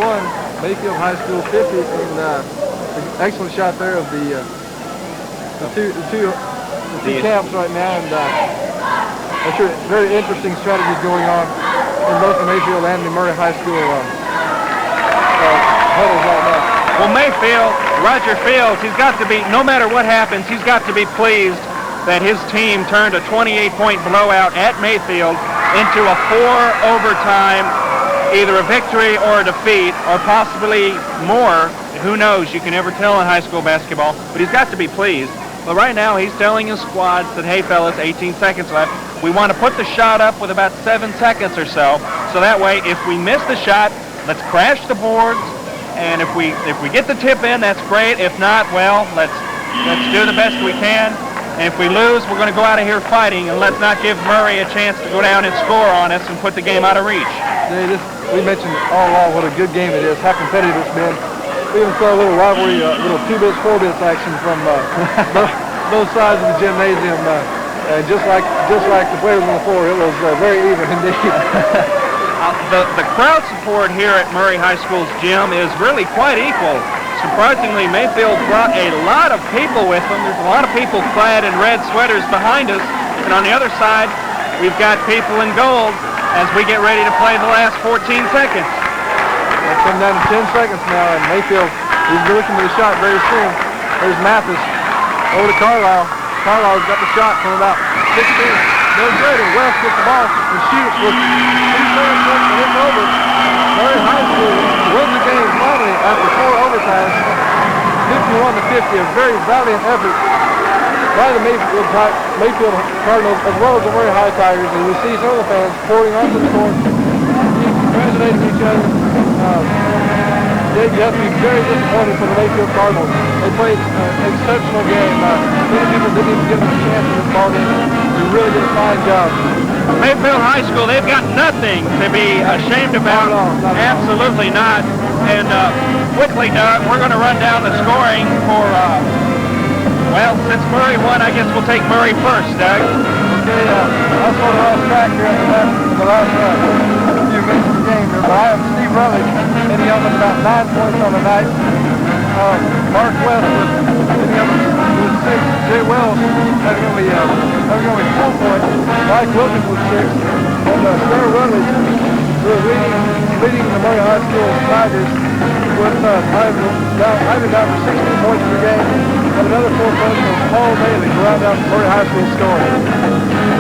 Mayfield High School 50, and an excellent shot there of the two camps right now. And I'm sure very interesting strategies going on in both the Mayfield and the Murray High School huddles right now. Well, Mayfield, Roger Fields, he's got to be, no matter what happens, he's got to be pleased that his team turned a 28-point blowout at Mayfield into a 4-overtime, either a victory or a defeat, or possibly more. Who knows? You can never tell in high school basketball, but he's got to be pleased. But right now, he's telling his squad that, hey, fellas, 18 seconds left. We want to put the shot up with about 7 seconds or so that way, if we miss the shot, let's crash the boards, and if we get the tip in, that's great. If not, well, let's do the best we can. And if we lose, we're going to go out of here fighting, and let's not give Murray a chance to go down and score on us and put the game out of reach. Yeah, we mentioned all along what a good game it is, how competitive it's been. We even saw a little rivalry, little 2-bits, 4-bits action from both sides of the gymnasium. And just like the players on the floor, it was very even indeed. The crowd support here at Murray High School's gym is really quite equal. Surprisingly, Mayfield brought a lot of people with them. There's a lot of people clad in red sweaters behind us. And on the other side, we've got people in gold as we get ready to play the last 14 seconds. It's come down to 10 seconds now, and Mayfield is looking for the shot very soon. There's Mathis over to Carlisle. Carlisle's got the shot from about 16. No good, and West gets the ball and shoots with 2 seconds left, and it's over. Murray High School wins the game finally after 4 overtimes, 51-50. A very valiant effort by the Mayfield Cardinals as well as the Murray High Tigers, and we see some of the fans pouring onto the court, congratulating each other. You have to be very disappointed for the Mayfield Cardinals. They played an exceptional game. Many people didn't even give them a chance in this ball game. They really did a fine job. Mayfield High School, they've got nothing to be ashamed about. Absolutely not. And quickly, Doug, we're going to run down the scoring for, well, since Murray won, I guess we'll take Murray first, Doug. Okay, I sort of lost track here in the last few minutes of the game here, but I have Steve Rutledge hitting up with about 9 points on the night. Mark West hitting up with 6. Jay Wells having only 4 points. Mike Wilkins with 6. And Sarah Rutledge, who is leading the Murray High School Tigers with Ivan down for 16 points per game. And another 4 points from Paul Bailey to round out Murray High School scoring.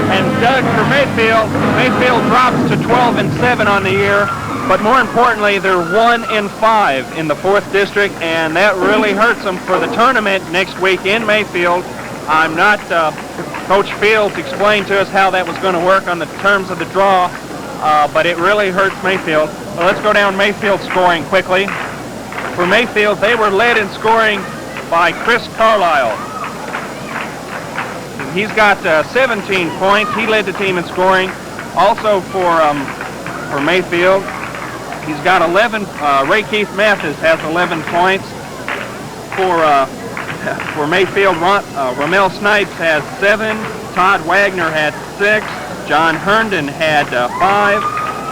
And Doug, for Mayfield drops to 12-7 on the year. But more importantly, they're 1-5 in the 4th district, and that really hurts them for the tournament next week in Mayfield. I'm not, Coach Fields explained to us how that was going to work on the terms of the draw, but it really hurts Mayfield. Well, let's go down Mayfield scoring quickly. For Mayfield, they were led in scoring by Chris Carlisle. He's got 17 points. He led the team in scoring. Also for Mayfield, he's got 11. Ray Keith Mathis has 11 points. For Mayfield, Ramel Snipes has 7. Todd Wagner had 6. John Herndon had 5.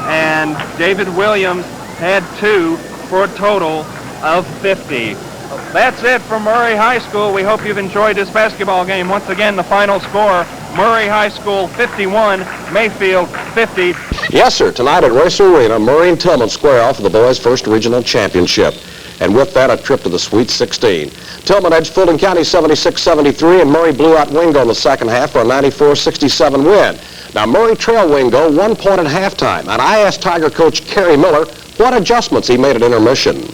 And David Williams had 2 for a total of 50. That's it from Murray High School. We hope you've enjoyed this basketball game. Once again, the final score, Murray High School 51, Mayfield 50. Yes, sir. Tonight at Royce Arena, Murray and Tillman square off for the boys' first regional championship. And with that, a trip to the Sweet 16. Tillman edged Fulton County 76-73, and Murray blew out Wingo in the second half for a 94-67 win. Now, Murray trailed Wingo 1 point at halftime, and I asked Tiger coach Kerry Miller what adjustments he made at intermission.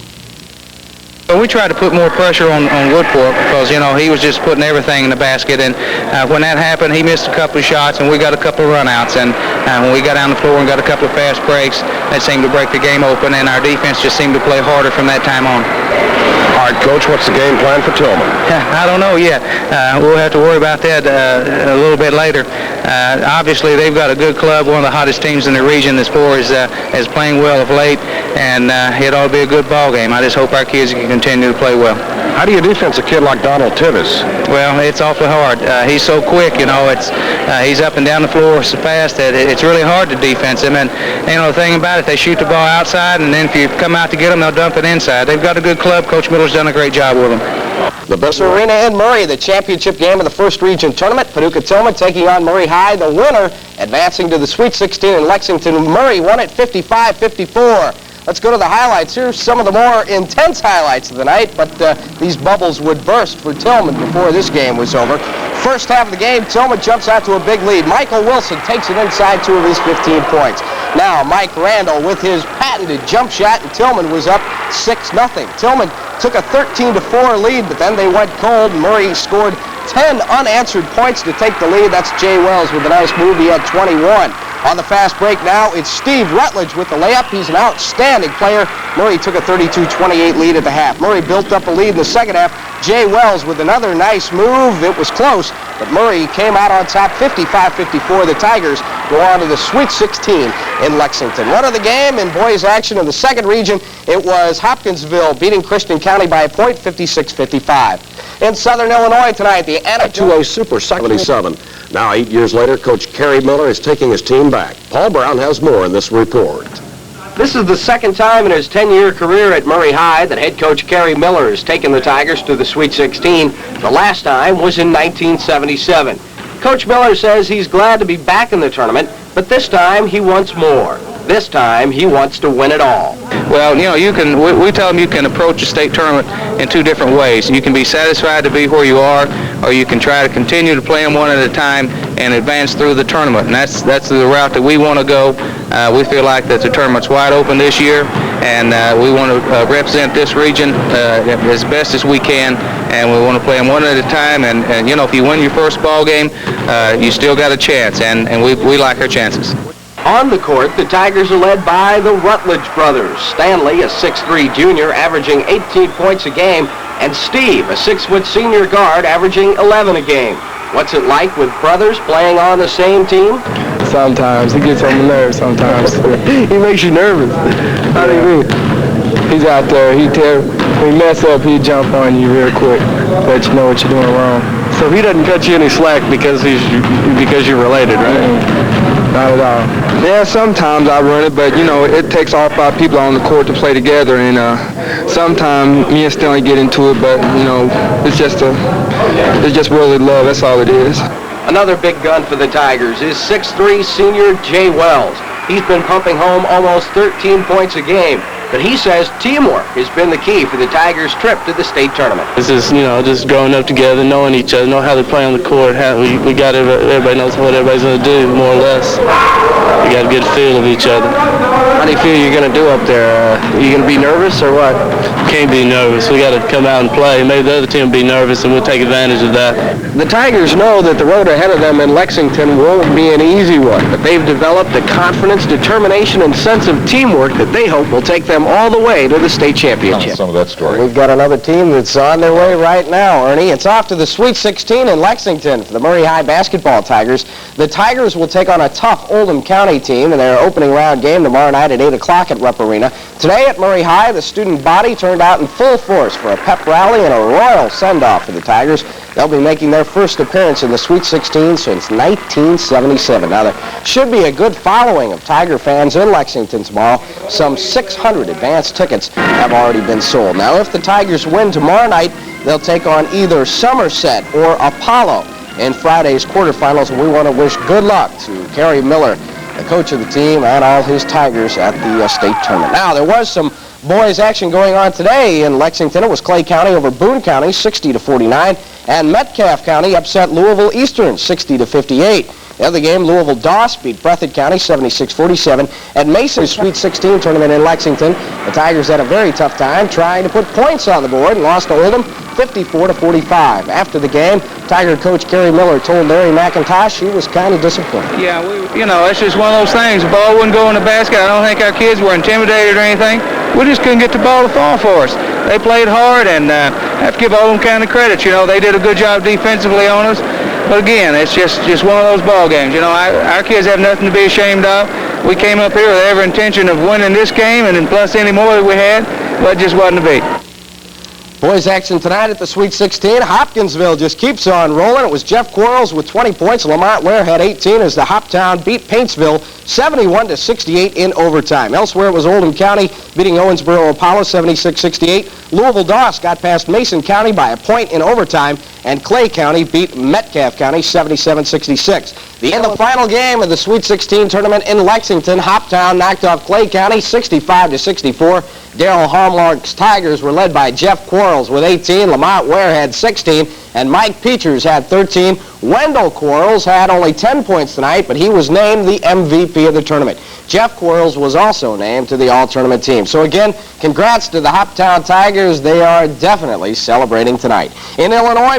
Well, we tried to put more pressure on Woodfork because, you know, he was just putting everything in the basket. And when that happened, he missed a couple of shots, and we got a couple of runouts. And when we got down the floor and got a couple of fast breaks, that seemed to break the game open, and our defense just seemed to play harder from that time on. All right, Coach, what's the game plan for Tillman? I don't know yet. We'll have to worry about that a little bit later. Obviously, they've got a good club, one of the hottest teams in the region as far as playing well of late, and it ought to be a good ball game. I just hope our kids can continue to play well. How do you defense a kid like Donald Tivis? Well, it's awfully hard. He's so quick, you know. He's up and down the floor so fast that it's really hard to defense him. And you know the thing about it, they shoot the ball outside, and then if you come out to get them, they'll dump it inside. They've got a good club. Coach Miller's done a great job with them. The Best Arena in Murray, the championship game of the first region tournament. Paducah Tillman taking on Murray High. The winner advancing to the Sweet 16 in Lexington. Murray won it 55-54. Let's go to the highlights. Here's some of the more intense highlights of the night, but these bubbles would burst for Tillman before this game was over. First half of the game, Tillman jumps out to a big lead. Michael Wilson takes it inside 2 of his 15 points. Now, Mike Randall with his patented jump shot, and Tillman was up 6-0. Tillman took a 13-4 lead, but then they went cold. Murray scored 10 unanswered points to take the lead. That's Jay Wells with a nice move. He had 21. On the fast break now, it's Steve Rutledge with the layup. He's an outstanding player. Murray took a 32-28 lead at the half. Murray built up a lead in the second half. Jay Wells with another nice move. It was close, but Murray came out on top 55-54. The Tigers go on to the Sweet 16 in Lexington. Run of the game in boys action in the second region, it was Hopkinsville beating Christian County by a point, 56-55. In Southern Illinois tonight, the Anna 2A Super 77. Now, 8 years later, Coach Kerry Miller is taking his team back. Paul Brown has more in this report. This is the second time in his 10-year career at Murray High that head coach Kerry Miller has taken the Tigers to the Sweet 16. The last time was in 1977. Coach Miller says he's glad to be back in the tournament, but this time he wants more. This time he wants to win it all. Well, we tell them you can approach a state tournament in two different ways. You can be satisfied to be where you are, or you can try to continue to play them one at a time and advance through the tournament. And that's the route that we want to go. We feel like that the tournament's wide open this year, and we want to represent this region as best as we can, and we want to play them one at a time. And if you win your first ball game, you still got a chance, and we like our chances. On the court, the Tigers are led by the Rutledge brothers. Stanley, a 6'3" junior, averaging 18 points a game, and Steve, a 6-foot senior guard, averaging 11 a game. What's it like with brothers playing on the same team? Sometimes. He gets on the nerves sometimes. He makes you nervous. How do you mean? He's out there. When you mess up, he'll jump on you real quick, let you know what you're doing wrong. So he doesn't cut you any slack because you're related, right? Not at all. Yeah, sometimes I run it, but it takes all 5 people on the court to play together, and sometimes me and Stanley get into it, but it's just really love. That's all it is. Another big gun for the Tigers is 6'3" senior Jay Wells. He's been pumping home almost 13 points a game, but he says teamwork has been the key for the Tigers' trip to the state tournament. This is, just growing up together, knowing each other, know how to play on the court. We got everybody knows what everybody's going to do, more or less. We got a good feel of each other. How do you feel you're going to do up there? You going to be nervous or what? Can't be nervous. We got to come out and play. Maybe the other team will be nervous, and we'll take advantage of that. The Tigers know that the road ahead of them in Lexington won't be an easy one, but they've developed a confidence, determination, and sense of teamwork that they hope will take them all the way to the state championship. Some of that story. We've got another team that's on their way right now, Ernie. It's off to the Sweet 16 in Lexington for the Murray High basketball Tigers. The Tigers will take on a tough Oldham County team in their opening round game tomorrow night at 8 o'clock at Rupp Arena. Today at Murray High, the student body turned out in full force for a pep rally and a royal send-off for the Tigers. They'll be making their first appearance in the Sweet 16 since 1977. Now, there should be a good following of Tiger fans in Lexington tomorrow. Some 600 advance tickets have already been sold. Now, if the Tigers win tomorrow night, they'll take on either Somerset or Apollo in Friday's quarterfinals. And we want to wish good luck to Kerry Miller, the coach of the team, and all his Tigers at the state tournament. Now, there was some boys action going on today in Lexington. It was Clay County over Boone County, 60-49, and Metcalfe County upset Louisville Eastern, 60-58. The other game, Louisville Doss beat Breathitt County 76-47. At Mason's Sweet 16 tournament in Lexington, the Tigers had a very tough time trying to put points on the board and lost to Oldham 54-45. After the game, Tiger coach Kerry Miller told Larry McIntosh he was kind of disappointed. Yeah, it's just one of those things. The ball wouldn't go in the basket. I don't think our kids were intimidated or anything. We just couldn't get the ball to fall for us. They played hard, and I have to give Oldham County credit. They did a good job defensively on us. But again, it's just one of those ball games. Our kids have nothing to be ashamed of. We came up here with every intention of winning this game, and then plus any more that we had, but it just wasn't to be. Boys action tonight at the Sweet 16. Hopkinsville just keeps on rolling. It was Jeff Quarles with 20 points. Lamont Ware had 18 as the Hoptown beat Paintsville 71-68 in overtime. Elsewhere, it was Oldham County beating Owensboro Apollo 76-68. Louisville Doss got past Mason County by a point in overtime, and Clay County beat Metcalfe County 77-66. In the final game of the Sweet 16 tournament in Lexington, Hoptown knocked off Clay County 65-64. Darrell Harmlark's Tigers were led by Jeff Quarles with 18. Lamont Ware had 16, and Mike Peachers had 13. Wendell Quarles had only 10 points tonight, but he was named the MVP of the tournament. Jeff Quarles was also named to the all-tournament team. So again, congrats to the Hoptown Tigers. They are definitely celebrating tonight. In Illinois,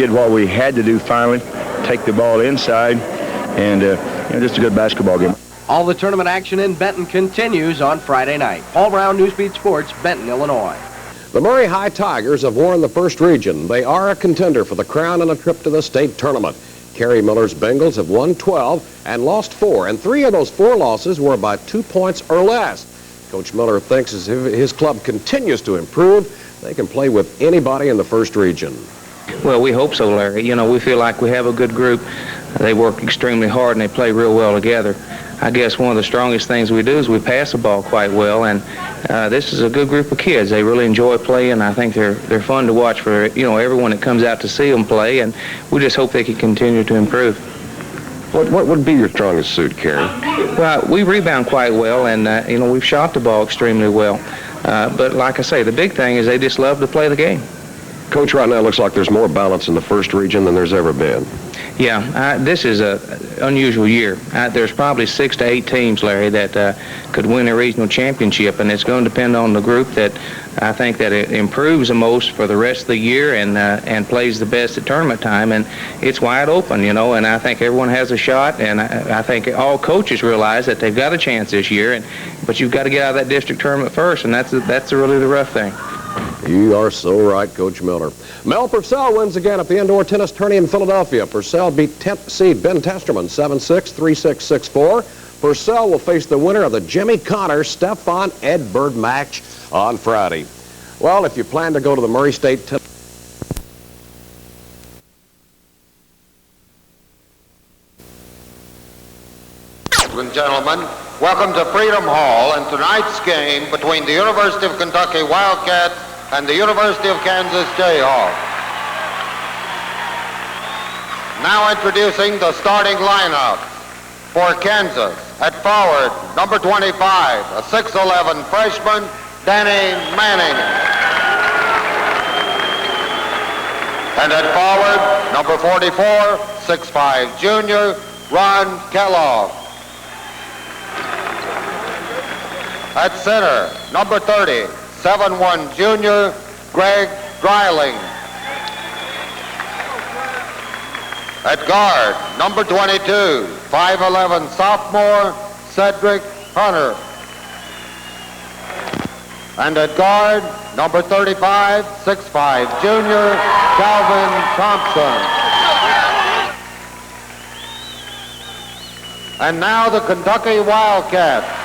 did what we had to do finally, take the ball inside, and just a good basketball game. All the tournament action in Benton continues on Friday night. Paul Brown, Newsbeat Sports, Benton, Illinois. The Murray High Tigers have won the first region. They are a contender for the crown and a trip to the state tournament. Kerry Miller's Bengals have won 12 and lost 4, and 3 of those 4 losses were by 2 points or less. Coach Miller thinks as his club continues to improve, they can play with anybody in the first region. Well, we hope so, Larry. You know, we feel like we have a good group. They work extremely hard and they play real well together. I guess one of the strongest things we do is we pass the ball quite well, and this is a good group of kids. They really enjoy playing. I think they're fun to watch for, everyone that comes out to see them play, and we just hope they can continue to improve. What would be your strongest suit, Kerry? Well, we rebound quite well, and, we've shot the ball extremely well. But like I say, the big thing is they just love to play the game. Coach, right now it looks like there's more balance in the first region than there's ever been. Yeah, this is an unusual year. There's probably 6 to 8 teams, Larry, that could win a regional championship, and it's going to depend on the group that I think that it improves the most for the rest of the year and plays the best at tournament time, and it's wide open, and I think everyone has a shot, and I think all coaches realize that they've got a chance this year, but you've got to get out of that district tournament first, and that's really the rough thing. You are so right, Coach Miller. Mel Purcell wins again at the indoor tennis tourney in Philadelphia. Purcell beat 10th seed Ben Testerman 7-6, 3-6, 6-4. Purcell will face the winner of the Jimmy Connors Stefan Edberg match on Friday. Well, if you plan to go to the Murray State Tennis and gentlemen, welcome to Freedom Hall and tonight's game between the University of Kentucky Wildcats and the University of Kansas Jayhawks. Now introducing the starting lineup for Kansas. At forward, number 25, a 6'11 freshman, Danny Manning. And at forward, number 44, 6'5 junior, Ron Kellogg. At center, number 30, 7'1 junior, Greg Dreiling. At guard, number 22, 5'11 sophomore, Cedric Hunter. And at guard, number 35, 6'5 junior, Calvin Thompson. And now the Kentucky Wildcats.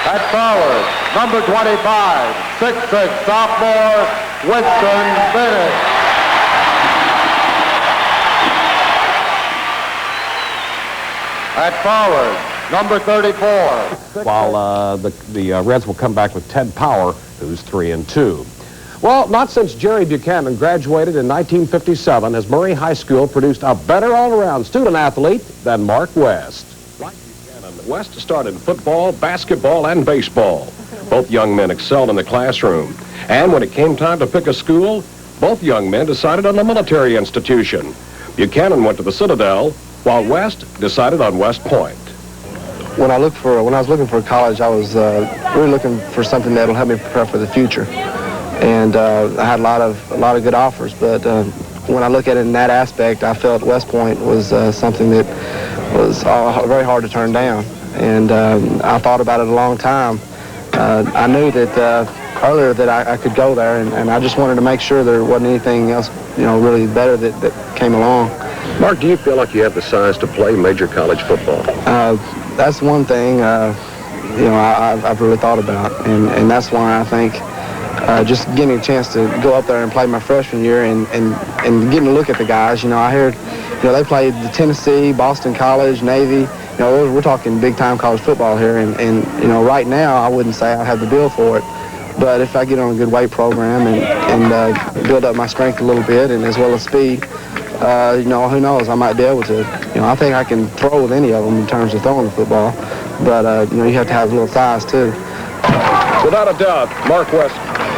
At forward, number 25, 6'6 sophomore, Winston Bennett. At forward, number 34. While the Reds will come back with Ted Power, who's 3-2. Well, not since Jerry Buchanan graduated in 1957 has Murray High School produced a better all-around student athlete than Mark West. West started in football, basketball, and baseball. Both young men excelled in the classroom. And when it came time to pick a school, both young men decided on a military institution. Buchanan went to the Citadel, while West decided on West Point. When I was looking for college, I was really looking for something that'll help me prepare for the future. And I had a lot of good offers, but when I look at it in that aspect, I felt West Point was something that was very hard to turn down. And I thought about it a long time. I knew that earlier that I could go there, and I just wanted to make sure there wasn't anything else, really better that came along. Mark, do you feel like you have the size to play major college football? That's one thing, I've really thought about, and that's why I think just getting a chance to go up there and play my freshman year and getting to look at the guys, I heard, they played the Tennessee, Boston College, Navy. We're talking big-time college football here, and right now I wouldn't say I have the build for it. But if I get on a good weight program and build up my strength a little bit, and as well as speed, who knows? I might be able to. I think I can throw with any of them in terms of throwing the football, but you have to have a little size too. Without a doubt, Mark West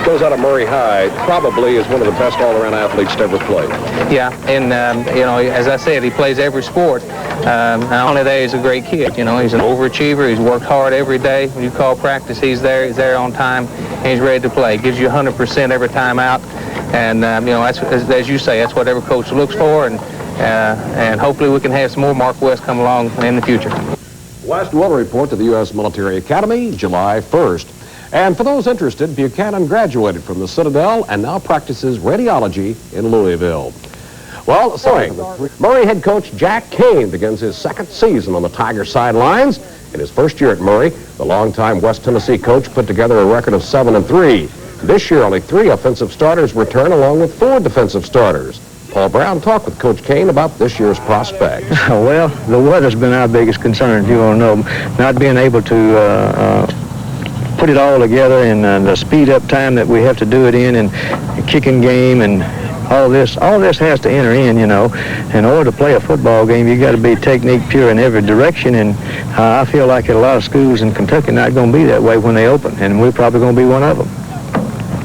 goes out of Murray High, probably is one of the best all-around athletes to ever play. Yeah, and, you know, as I said, he plays every sport. Not only that, he's a great kid. You know, he's an overachiever. He's worked hard every day. When you call practice, he's there on time, and he's ready to play. Gives you 100% every time out. And, you know, that's, as you say, that's what every coach looks for, and hopefully we can have some more Mark West come along in the future. West will report to the U.S. Military Academy July 1st. And for those interested, Buchanan graduated from the Citadel and now practices radiology in Louisville. Well, Murray head coach Jack Kane begins his second season on the Tiger sidelines. In his first year at Murray, the longtime West Tennessee coach put together a record of 7-3. This year, only 3 offensive starters return along with 4 defensive starters. Paul Brown talked with Coach Kane about this year's prospects. Well, the weather's been our biggest concern, if you want to know. Not being able to put it all together and the speed up time that we have to do it in, and kicking game and all this has to enter in, you know. In order to play a football game, you got to be technique pure in every direction, and I feel like at a lot of schools in Kentucky not going to be that way when they open, and we're probably going to be one of them.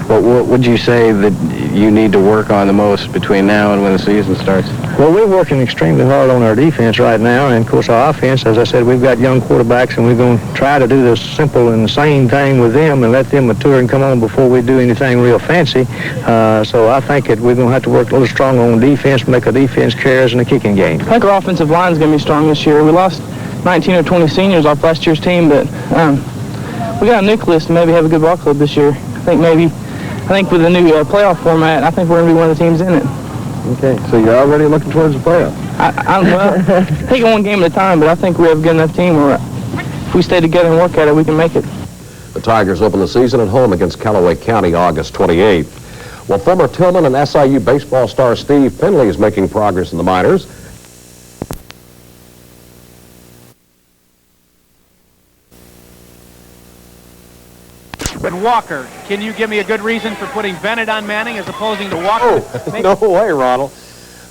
What would you say that you need to work on the most between now and when the season starts? Well, we're working extremely hard on our defense right now, and of course our offense, as I said, we've got young quarterbacks, and we're going to try to do this simple and same thing with them and let them mature and come on before we do anything real fancy. So I think that we're going to have to work a little stronger on defense, make a defense carries in the kicking game. I think our offensive line is going to be strong this year. We lost 19 or 20 seniors off last year's team, but we got a nucleus to maybe have a good ball club this year. I think with the new playoff format, I think we're going to be one of the teams in it. Okay, so you're already looking towards the playoff. Well, take it one game at a time, but I think we have a good enough team where if we stay together and work at it, we can make it. The Tigers open the season at home against Callaway County August 28th. Well, former Tillman and SIU baseball star Steve Finley is making progress in the minors. But Walker, can you give me a good reason for putting Bennett on Manning as opposing to Walker? Oh, no way, Ronald.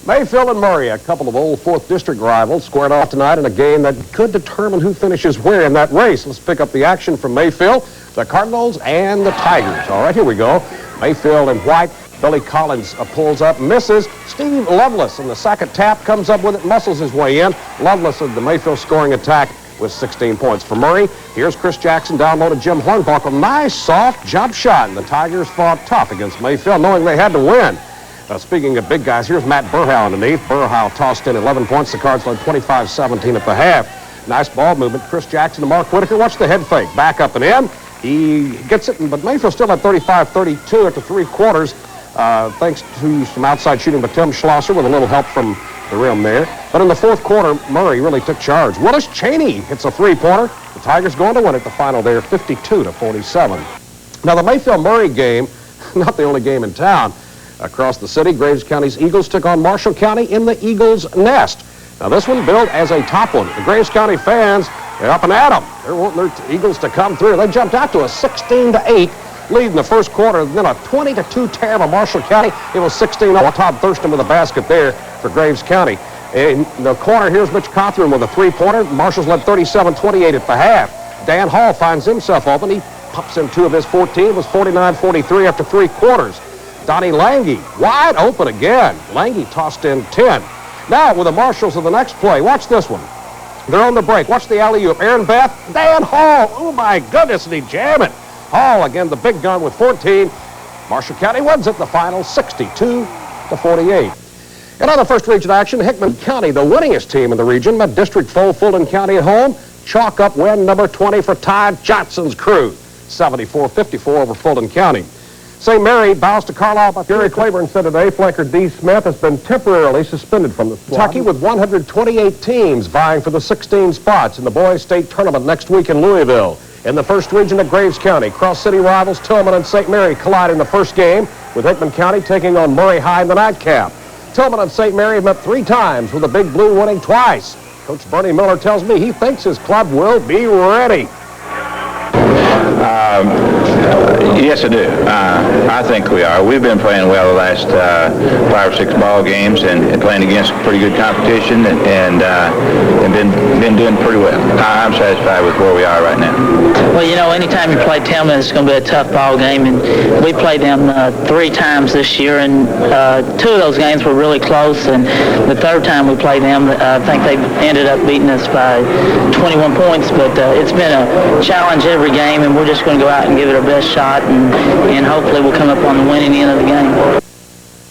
Mayfield and Murray, a couple of old 4th District rivals, squared off tonight in a game that could determine who finishes where in that race. Let's pick up the action from Mayfield, the Cardinals, and the Tigers. All right, here we go. Mayfield in white. Billy Collins pulls up, misses. Steve Lovelace in the second tap comes up with it, muscles his way in. Lovelace of the Mayfield scoring attack with 16 points for Murray. Here's Chris Jackson down low to Jim Hornbuckle. Nice soft jump shot, and the Tigers fought tough against Mayfield, knowing they had to win. Speaking of big guys, here's Matt Burhow underneath. Burhow tossed in 11 points. The Cards led 25-17 at the half. Nice ball movement. Chris Jackson to Mark Whitaker. Watch the head fake. Back up and in. He gets it, but Mayfield still had 35-32 after 3 quarters, thanks to some outside shooting by Tim Schlosser with a little help from the rim there. But in the 4th quarter, Murray really took charge. Willis Cheney hits a 3-pointer. The Tigers going to win at the final there, 52-47. Now, the Mayfield-Murray game, not the only game in town. Across the city, Graves County's Eagles took on Marshall County in the Eagles' Nest. Now, this one billed as a top one. The Graves County fans, they're up and at them. They're wanting their Eagles to come through. They jumped out to a 16-8 lead in the first quarter, then a 20-2 tear by Marshall County. It was 16-0. Todd Thurston with a basket there for Graves County. In the corner, here's Mitch Cothran with a 3-pointer. Marshall's led 37-28 at the half. Dan Hall finds himself open. He pops in 2 of his 14. It was 49-43 after 3 quarters. Donnie Lange wide open again. Lange tossed in 10. Now with the Marshalls of the next play. Watch this one. They're on the break. Watch the alley-oop. Aaron Beth, Dan Hall. Oh, my goodness, and he jam it. Hall, again, the big gun with 14. Marshall County wins it, the final 62-48. In other first region action, Hickman County, the winningest team in the region, met District foe Fulton County at home. Chalk up win number 20 for Todd Johnson's crew. 74-54 over Fulton County. St. Mary bows to Carlisle by Gary Claiborne said today flanker D. Smith has been temporarily suspended from the squad. Kentucky with 128 teams vying for the 16 spots in the boys' state tournament next week in Louisville. In the first region of Graves County, cross-city rivals Tillman and St. Mary collide in the first game, with Hickman County taking on Murray High in the nightcap. Tillman and St. Mary have met 3 times, with the Big Blue winning twice. Coach Bernie Miller tells me he thinks his club will be ready. Yes, I do. I think we are. We've been playing well the last 5 or 6 ball games and playing against pretty good competition and been doing pretty well. I'm satisfied with where we are right now. Well, you know, anytime you play Tillman, it's going to be a tough ball game, and we played them 3 times this year, and 2 of those games were really close, and the 3rd time we played them, I think they ended up beating us by 21 points, but it's been a challenge every game, and we're just going to go out and give it our best shot, and hopefully we'll come up on the winning end of the game.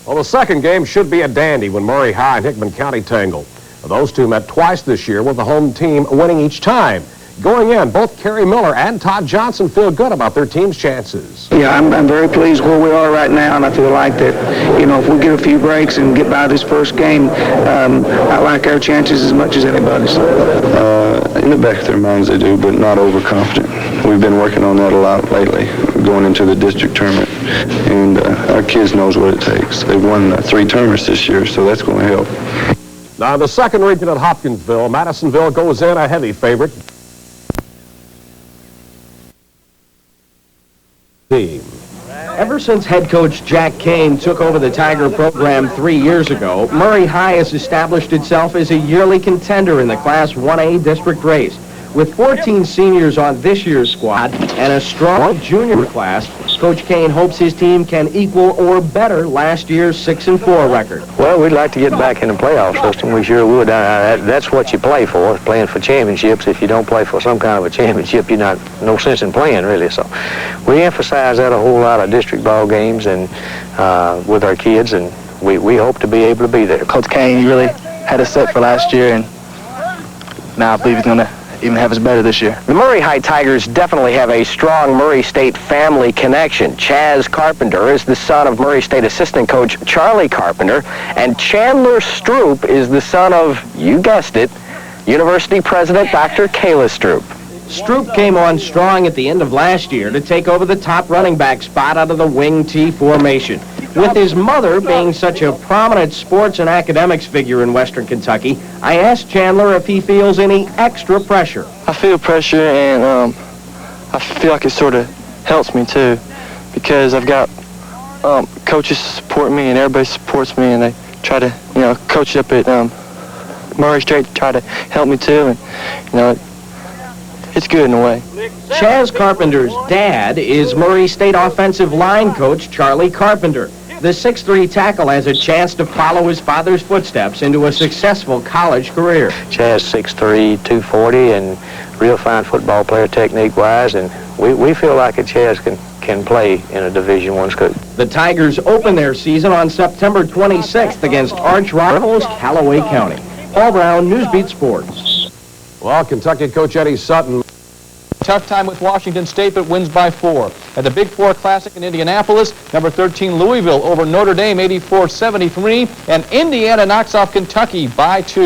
Well, the second game should be a dandy when Murray High and Hickman County tangle. Those two met twice this year with the home team winning each time. Going in, both Kerry Miller and Todd Johnson feel good about their team's chances. Yeah, I'm very pleased where we are right now, and I feel like that, you know, if we get a few breaks and get by this first game, I like our chances as much as anybody's. In the back of their minds they do, but not overconfident. We've been working on that a lot lately, going into the district tournament, and our kids knows what it takes. They've won 3 tournaments this year, so that's going to help. Now, in the second region at Hopkinsville, Madisonville goes in a heavy favorite. Ever since head coach Jack Kane took over the Tiger program 3 years ago, Murray High has established itself as a yearly contender in the Class 1A district race. With 14 seniors on this year's squad and a strong junior class, Coach Kane hopes his team can equal or better last year's 6-4 record. Well, we'd like to get back in the playoff system. We sure would. That's what you play for, playing for championships. If you don't play for some kind of a championship, you're no sense in playing, really. So we emphasize that a whole lot of district ball games and with our kids, and we hope to be able to be there. Coach Kane really had us set for last year, and now I believe he's going to even have us better this year. The Murray High Tigers definitely have a strong Murray State family connection. Chaz Carpenter is the son of Murray State assistant coach Charlie Carpenter, and Chandler Stroop is the son of, you guessed it, University President Dr. Kayla Stroop. Stroop came on strong at the end of last year to take over the top running back spot out of the wing T formation. With his mother being such a prominent sports and academics figure in Western Kentucky, I asked Chandler if he feels any extra pressure. I feel pressure, and I feel like it sort of helps me too, because I've got coaches support me and everybody supports me, and they try to, you know, coach up at Murray State to try to help me too, and you know, it's good in a way. Chaz Carpenter's dad is Murray State offensive line coach Charlie Carpenter. The 6'3" tackle has a chance to follow his father's footsteps into a successful college career. Chaz 6'3", 240, and real fine football player technique-wise, and we feel like a Chaz can play in a Division I school. The Tigers open their season on September 26th against arch rivals Callaway County. Paul Brown, Newsbeat Sports. Well, Kentucky coach Eddie Sutton. Tough time with Washington State, but wins by 4. At the Big 4 Classic in Indianapolis, number 13 Louisville over Notre Dame 84-73, and Indiana knocks off Kentucky by 2.